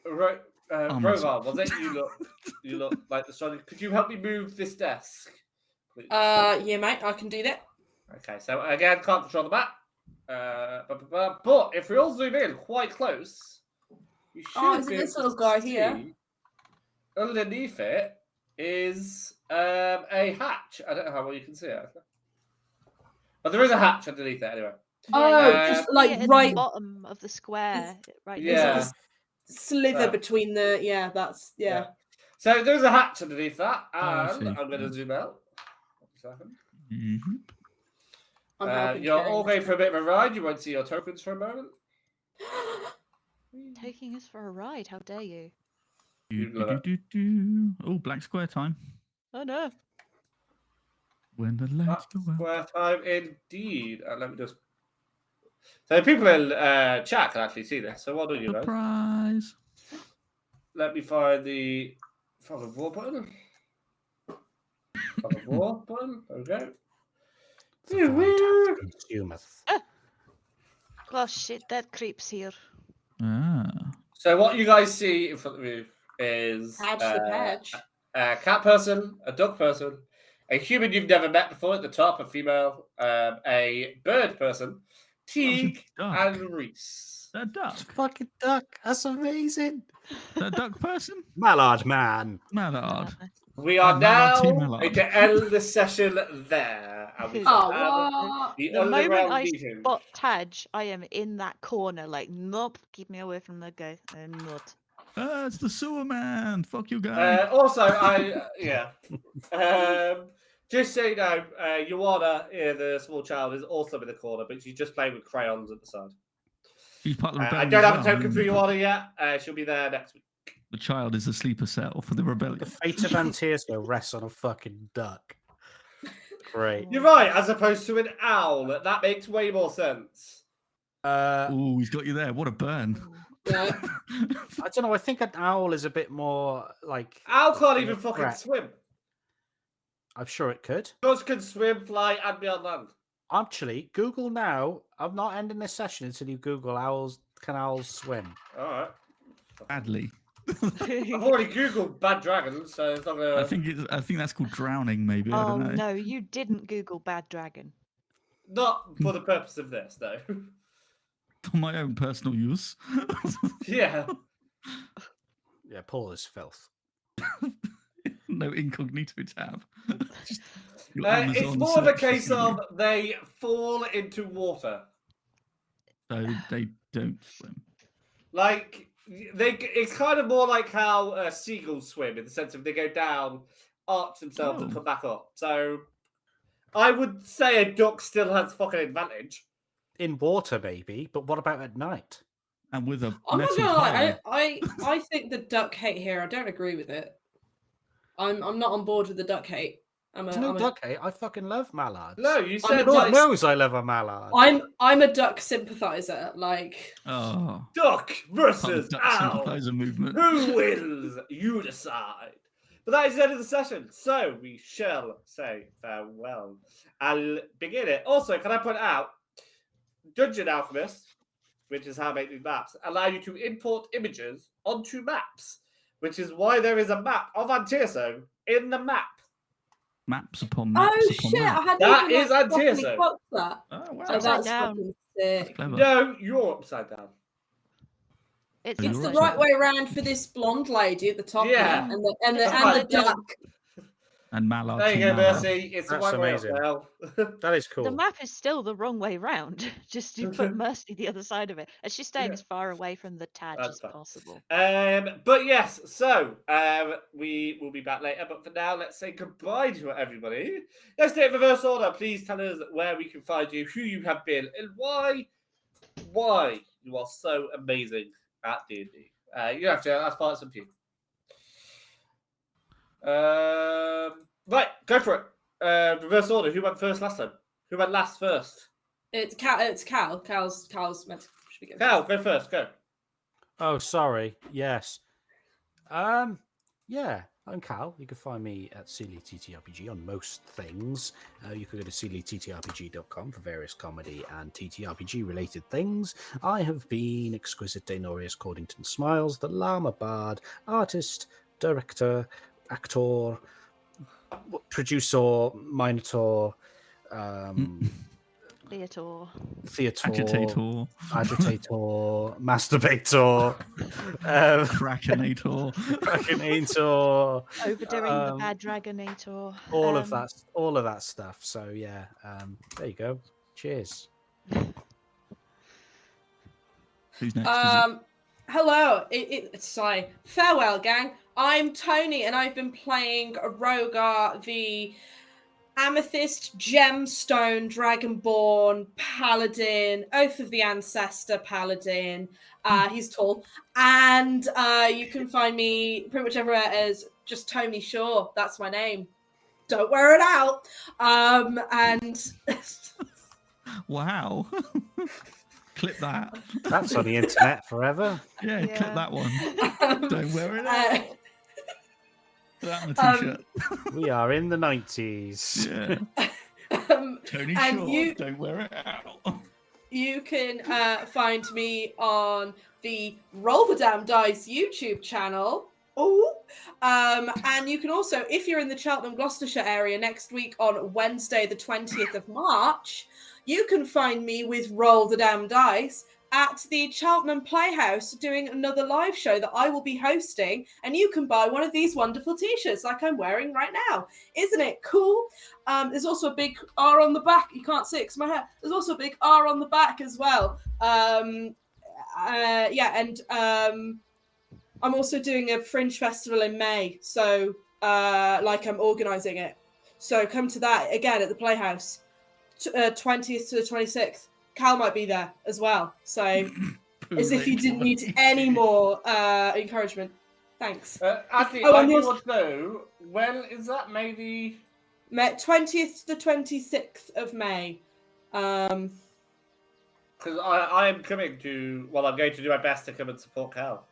Rhogar, was it? You look like the sun. Could you help me move this desk, please? Yeah, mate, I can do that. Okay, so again, can't control the map. But if we all zoom in quite close, you should Oh, is it be this able little to guy here? see underneath it is a hatch. I don't know how well you can see it. But there is a hatch underneath it anyway. Oh, you just see like it at right. the bottom of the square, right? There's like Yeah. a sliver That. between the. Yeah, that's yeah. So there's a hatch underneath that, I and see. I'm going to zoom out. 1 second. Mm-hmm. I'm helping You're carry all this going for a bit of a ride. You won't see your tokens for a moment. Taking us for a ride. How dare you? You'd love it. Oh, black square time. Oh no. When the lights go out. Square time indeed. Let me just. So people in chat can actually see this. So what do you guys? Surprise. Let me find the war button. War button. Okay. the void hath consumeth. Oh shit, that creep's here. Ah. So what you guys see in front of you is Patch the patch. a cat person, a dog person, a human you've never met before at the top, a female, a bird person, Teague, duck. and Reese. That duck. Fucking duck. That's amazing. That duck person? Mallard man. Mallard. We are Mallard, Team now Mallard. going to end the session there. And we Oh, shall have what? the The moment underground I meeting. spot Taj, I am in that corner, like, nope, keep me away from that guy. I'm not. It's the sewer man. Fuck you, guy. Also, just so you know, Joanna, the small child, is also in the corner, but she's just playing with crayons at the side. She's part of the I rebellion. don't as have a well. token for Joanna yet. She'll be there next week. The child is the sleeper cell for the rebellion. The fate of Antierso rests on a fucking duck. Great. You're right, as opposed to an owl. That makes way more sense. Oh, he's got you there. What a burn. Yeah. I don't know. I think an owl is a bit more like. Owl can't even Yeah, fucking right. swim. I'm sure it could. Yours can swim, fly, and be on land. Actually, Google now. I'm not ending this session until you Google owls. Can owls swim? All right. Badly. I've already googled bad dragons, so it's not gonna. I think that's called drowning. Maybe I Oh don't know. no, you didn't Google bad dragon. Not for the purpose of this, though. For my own personal use. Yeah. Yeah, Paul is filth. No incognito tab. Just your It's Amazon more of a search case history. of they fall into water. So they don't swim. Like it's kind of more like how seagulls swim in the sense of they go down, arch themselves, and Oh. come back up. So I would say a duck still has fucking advantage. In water, maybe. But what about at night? And with a I'm not metal gonna lie. pole. I think the duck hate here. I don't agree with it. I'm not on board with the duck hate. There's no duck hate. I fucking love mallards. No, you I'm said a God duck. knows I love a mallard. I'm a duck sympathizer. Like Oh. duck Part of versus the duck owl. sympathizer movement. Who wins? You decide. But that is the end of the session. So we shall say farewell. I'll begin it. Also, can I point out, Dungeon Alchemist, which is how I make these maps, allow you to import images onto maps, which is why there is a map of Antierso in the map. Maps upon maps oh upon shit! I maps. hadn't That even is like, properly Antierso. clocked that. Oh, wow. Oh, Upside that's down. fucking That's sick. clever. No, you're upside down. It's Oh, It's you're the right. right way around for this blonde lady at the top. Yeah. there, and the Upside duck. And Mallard. There you Team go, Mallard. Mercy. It's the That's right way up amazing. now. That is cool. The map is still the wrong way round. Just you put Mercy the other side of it. And she's staying Yeah. as far away from the Taj That's as fine. possible. But yes, so we will be back later. But for now, let's say goodbye to everybody. Let's take reverse order. Please tell us where we can find you, who you have been, and why you are so amazing at D&D. You have to. That's part of some to you. Right, go for it. Reverse order. Who went first last time? Who went last first? It's Cal. It's Cal. Cal's meant to should be good. Cal, go first. Go. Oh, sorry. Yes. Yeah, I'm Cal. You can find me at Sealy TTRPG on most things. You can go to sealyttrpg.com for various comedy and TTRPG related things. I have been Exquisite Denorius Cordington Smiles, the Llama Bard, artist, director, actor, producer, minotaur, Theater. theater, Agitator. agitator, masturbator, Krakenator. Krakenator, Overdoing the bad dragonator. all of that stuff. So yeah, there you go. Cheers. Who's next? Hello. Sorry. Farewell, gang. I'm Tony, and I've been playing Rhogar, the Amethyst Gemstone Dragonborn Paladin, Oath of the Ancestor Paladin. He's tall. And you can find me pretty much everywhere as just Tony Shaw. That's my name. Don't wear it out. And Wow. Clip that. That's on the internet forever. Yeah, Yeah. clip that one. Don't wear it uh, out. Put that on a t-shirt. We are in the 90s. Yeah. Tony and Shaw, don't wear it out. you can find me on the Roll the Damn Dice YouTube channel. Ooh. And you can also, if you're in the Cheltenham, Gloucestershire area next week on Wednesday, the 20th of March, you can find me with Roll the Damn Dice at the Cheltenham Playhouse doing another live show that I will be hosting, and you can buy one of these wonderful t-shirts like I'm wearing right now. Isn't it cool? There's also a big R on the back. You can't see it 'cause my hair. There's also a big R on the back as well. I'm also doing a Fringe Festival in May, so I'm organising it. So come to that again at the Playhouse, 20th to the 26th. Cal might be there as well. So, as if you didn't need any more encouragement. Thanks. Actually, Oh, I and do yours- want to know, when is that? Maybe 20th to the 26th of May. because I am coming to. Well, I'm going to do my best to come and support Cal.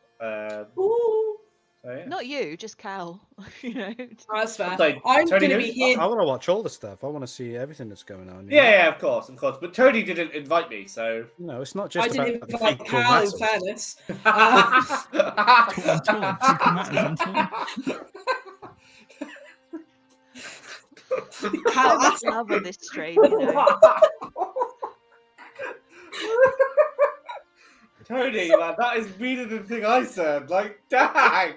Ooh, So, yeah. Not you, just Cal. You know. that's fair. Like, I'm Tony going to be knows- here. I want to watch all the stuff. I want to see everything that's going on. Yeah, of course. But Tony didn't invite me, so. No, it's not I just didn't about the invite fecal Cal, in matters. fairness. On tour. Fecal matters on tour. Cal, That's love on this stream, you know. Tony, man, that is meaner than the thing I said. Like, dang!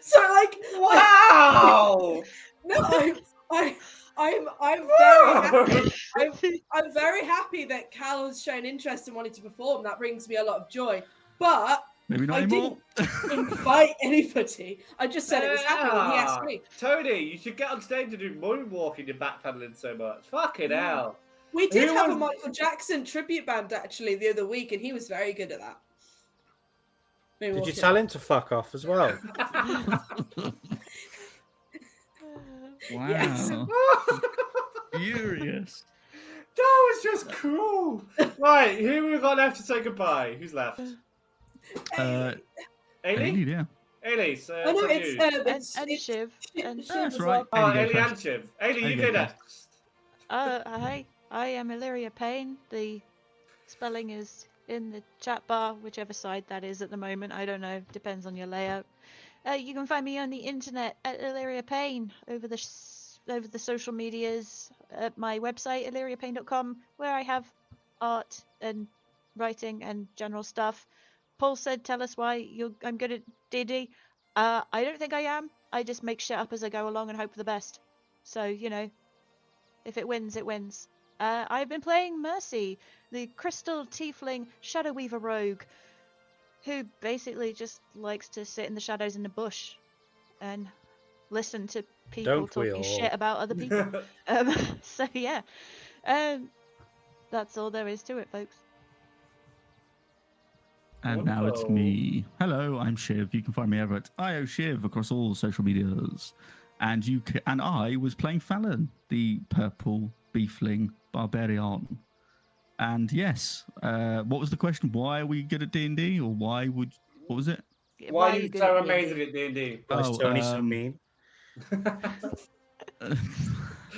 so like, Wow! no, I'm very happy. I'm very happy that Cal has shown interest in wanting to perform. That brings me a lot of joy. But Maybe not I anymore. didn't invite anybody. I just said it was happening when he asked me. Tony, you should get on stage and do moonwalking. You're backpedaling so much. Fucking hell. We did Who have a was- Michael Jackson tribute band actually the other week, and he was very good at that. Maybe Did we'll you see. tell him to fuck off as well? Wow. Yes. Furious. That was just cool. Right, who we got left to say goodbye? Who's left? Ailey, Ailey? yeah. Ailey, so Oh no, it's it's you. And Shiv. And Shiv That's as right. well. Oh, Ailey, Ailey go and first. Shiv. Ailey, you Ailey, go go next. hi, I am Illyria Payne. The spelling is in the chat bar, whichever side that is at the moment. I don't know. Depends on your layout. You can find me on the internet at Illyria Payne over the social medias at my website illyriapayne.com, where I have art and writing and general stuff. Paul said, "Tell us why I'm good at D&D." I don't think I am. I just make shit up as I go along and hope for the best. So, you know, if it wins, it wins. I've been playing Mercy, the crystal tiefling shadow weaver rogue, who basically just likes to sit in the shadows in the bush and listen to people Don't we talking all? shit about other people. So yeah, that's all there is to it, folks. And now it's Wonderful. me. Hello, I'm Shiv. You can find me over at IOShiv across all social medias. And I was playing Fallon, the purple beefling barbarian. And yes, what was the question? Why are we good at D&D, or what was it? Why are you good so at D&D? amazing at D&D? Why is Oh, Tony so mean?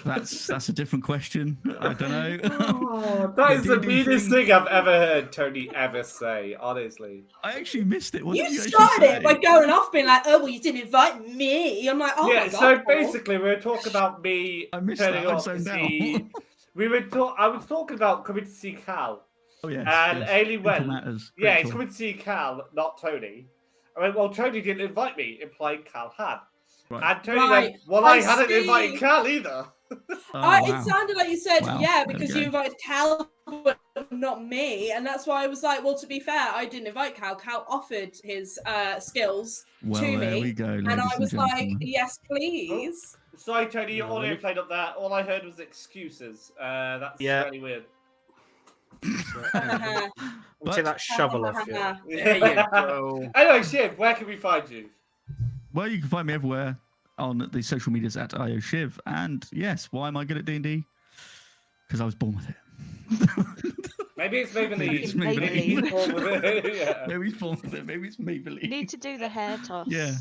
That's a different question. I don't know. Oh, that is the D&D meanest thing I've ever heard Tony ever say, honestly. I actually missed it. What You did you actually started say? it by going off being like, "Oh well, you didn't invite me." I'm like, "Oh Yeah, my god." so Paul." basically we were talking about me I missed turning that. I up to zoned out. see... I was talking about coming to see Cal. Oh yes. And yes. Ailey Simple went, matters. yeah, Great he's call. coming to see Cal, not Tony. I went, well, Tony didn't invite me, implying Cal had. Right. And Tony Right, went, well, I I hadn't see. invited Cal either. Oh, It wow. sounded like you said, Wow, yeah, there we because go. you invited Cal, but not me, and that's why I was like, well, to be fair, I didn't invite Cal. Cal offered his skills Well, to there me, we go, ladies and I was like, gentlemen. yes, please. Sorry, Tony, your No, let audio me- played up there. All I heard was excuses. That's Yeah. really weird. Let me But- take that shovel off you. Yeah. There you go. Anyway, Shiv, where can we find you? Well, you can find me everywhere on the social medias at IOShiv. And yes, why am I good at D&D? Because I was born with it. Maybe it's Maybe it's Maybelline. Maybelline. Yeah. Maybe it's born with it. Maybe it's Maybelline. You need to do the hair toss. Yeah.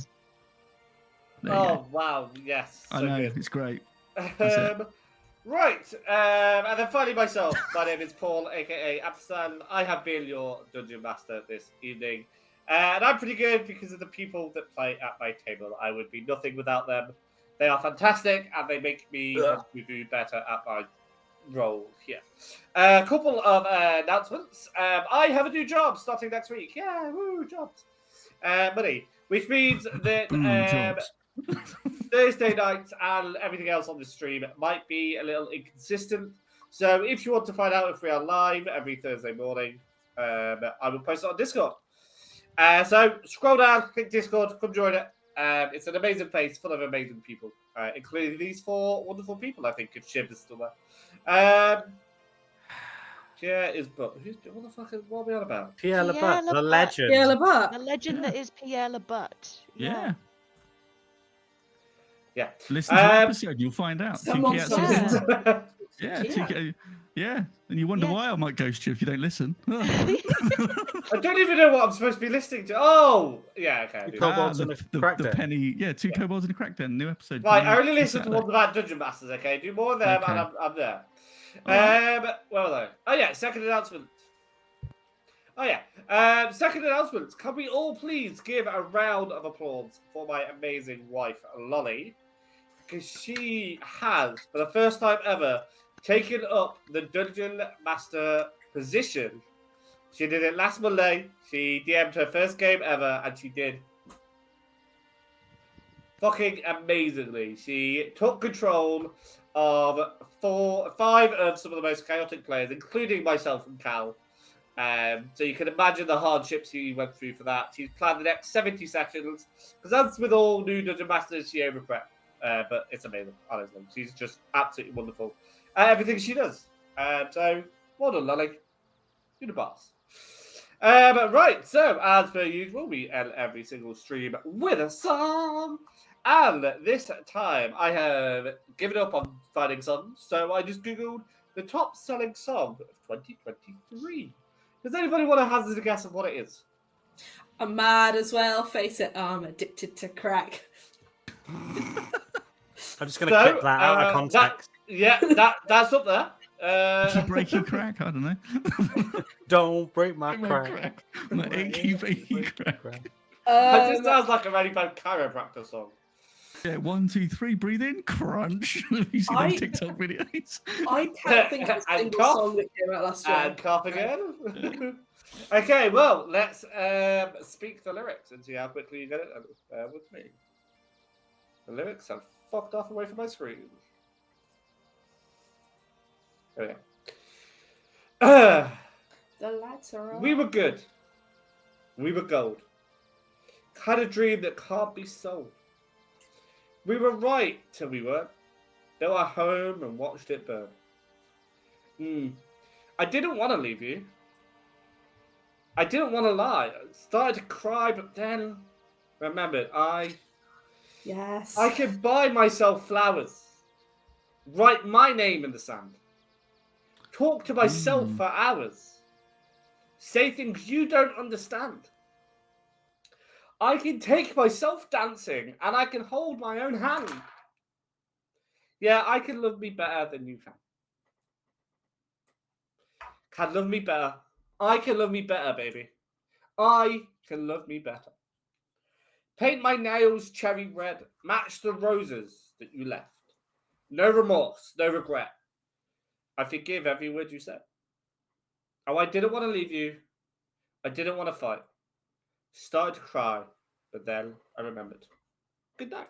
There you Oh, go. wow. Yes. I So know, good. it's great. it. Right. And then finally myself. My name is Paul, aka Absan. I have been your dungeon master this evening. And I'm pretty good because of the people that play at my table. I would be nothing without them. They are fantastic and they make me want to do better at my role here. A couple of announcements. I have a new job starting next week. Yeah, woo, jobs. Money. Which means that Jobs. Thursday nights and everything else on the stream might be a little inconsistent. So if you want to find out if we are live every Thursday morning, I will post it on Discord. So scroll down, click Discord, come join it. It's an amazing place full of amazing people, including these four wonderful people, I think, if Shiv is still there. Pierre is but what the fuck is what are we on about? Pierre Pierre Labat, the Labat. legend. Yeah, Labat. The legend that is Pierre Labat. Yeah. Yeah. Listen to the episode, you'll find out. Someone 2K said episodes. it. Yeah, Yeah. 2K. Yeah. And you wonder Yeah. why I might ghost you if you don't listen. I don't even know what I'm supposed to be listening to. Oh, yeah, okay. I do. Kobolds and a crack the den. penny. Yeah, two kobolds in a crack den. New episode. Right, coming I only listen to Saturday. ones about Dungeon Masters, okay? Do more of them Okay. and I'm there. Alright. Well, though. Oh, yeah, second announcement. Oh, yeah. Second announcement. Can we all please give a round of applause for my amazing wife, Lolly? Because she has, for the first time ever, taken up the Dungeon Master position. She did it last Monday. She DM'd her first game ever, and she did fucking amazingly. She took control of 5 of some of the most chaotic players, including myself and Cal. So you can imagine the hardships she went through for that. She's planned the next 70 sessions, because as with all new Dungeon Masters, she over-prep. But it's amazing, honestly. She's just absolutely wonderful at everything she does. So, well done, Lolly. You're the boss. Right, so as per usual, we end every single stream with a song. And this time, I have given up on finding songs, so I just googled the top selling song of 2023. Does anybody want to hazard a guess of what it is? I'm mad as well. Face it, I'm addicted to crack. I'm just going to clip that out of context. That's up there. Keep breaking crack. I don't know. Don't break my My crack. My achy, achy crack. It just sounds like a really bad chiropractor song. Yeah, 1, 2, 3, breathe in, crunch. You see I- them TikTok videos? I can't think of a And single cough. song that came out last year. And cough again. Okay, well, let's speak the lyrics and see how quickly you get it. With me. The lyrics have fucked off away from my screen. Okay. The lights are on. We were good. We were gold. Had a dream that can't be sold. We were right till we weren't. Built our home and watched it burn. I didn't want to leave you. I didn't want to lie. I started to cry, but then remembered Yes. I could buy myself flowers. Write my name in the sand. talk to myself for hours, say things you don't understand. I can take myself dancing and I can hold my own hand. Yeah, I can love me better than you can. Can love me better. I can love me better, baby. I can love me better. Paint my nails cherry red. Match the roses that you left. No remorse, no regret. I forgive every word you said. Oh, I didn't want to leave you. I didn't want to fight. Started to cry, but then I remembered. Good night.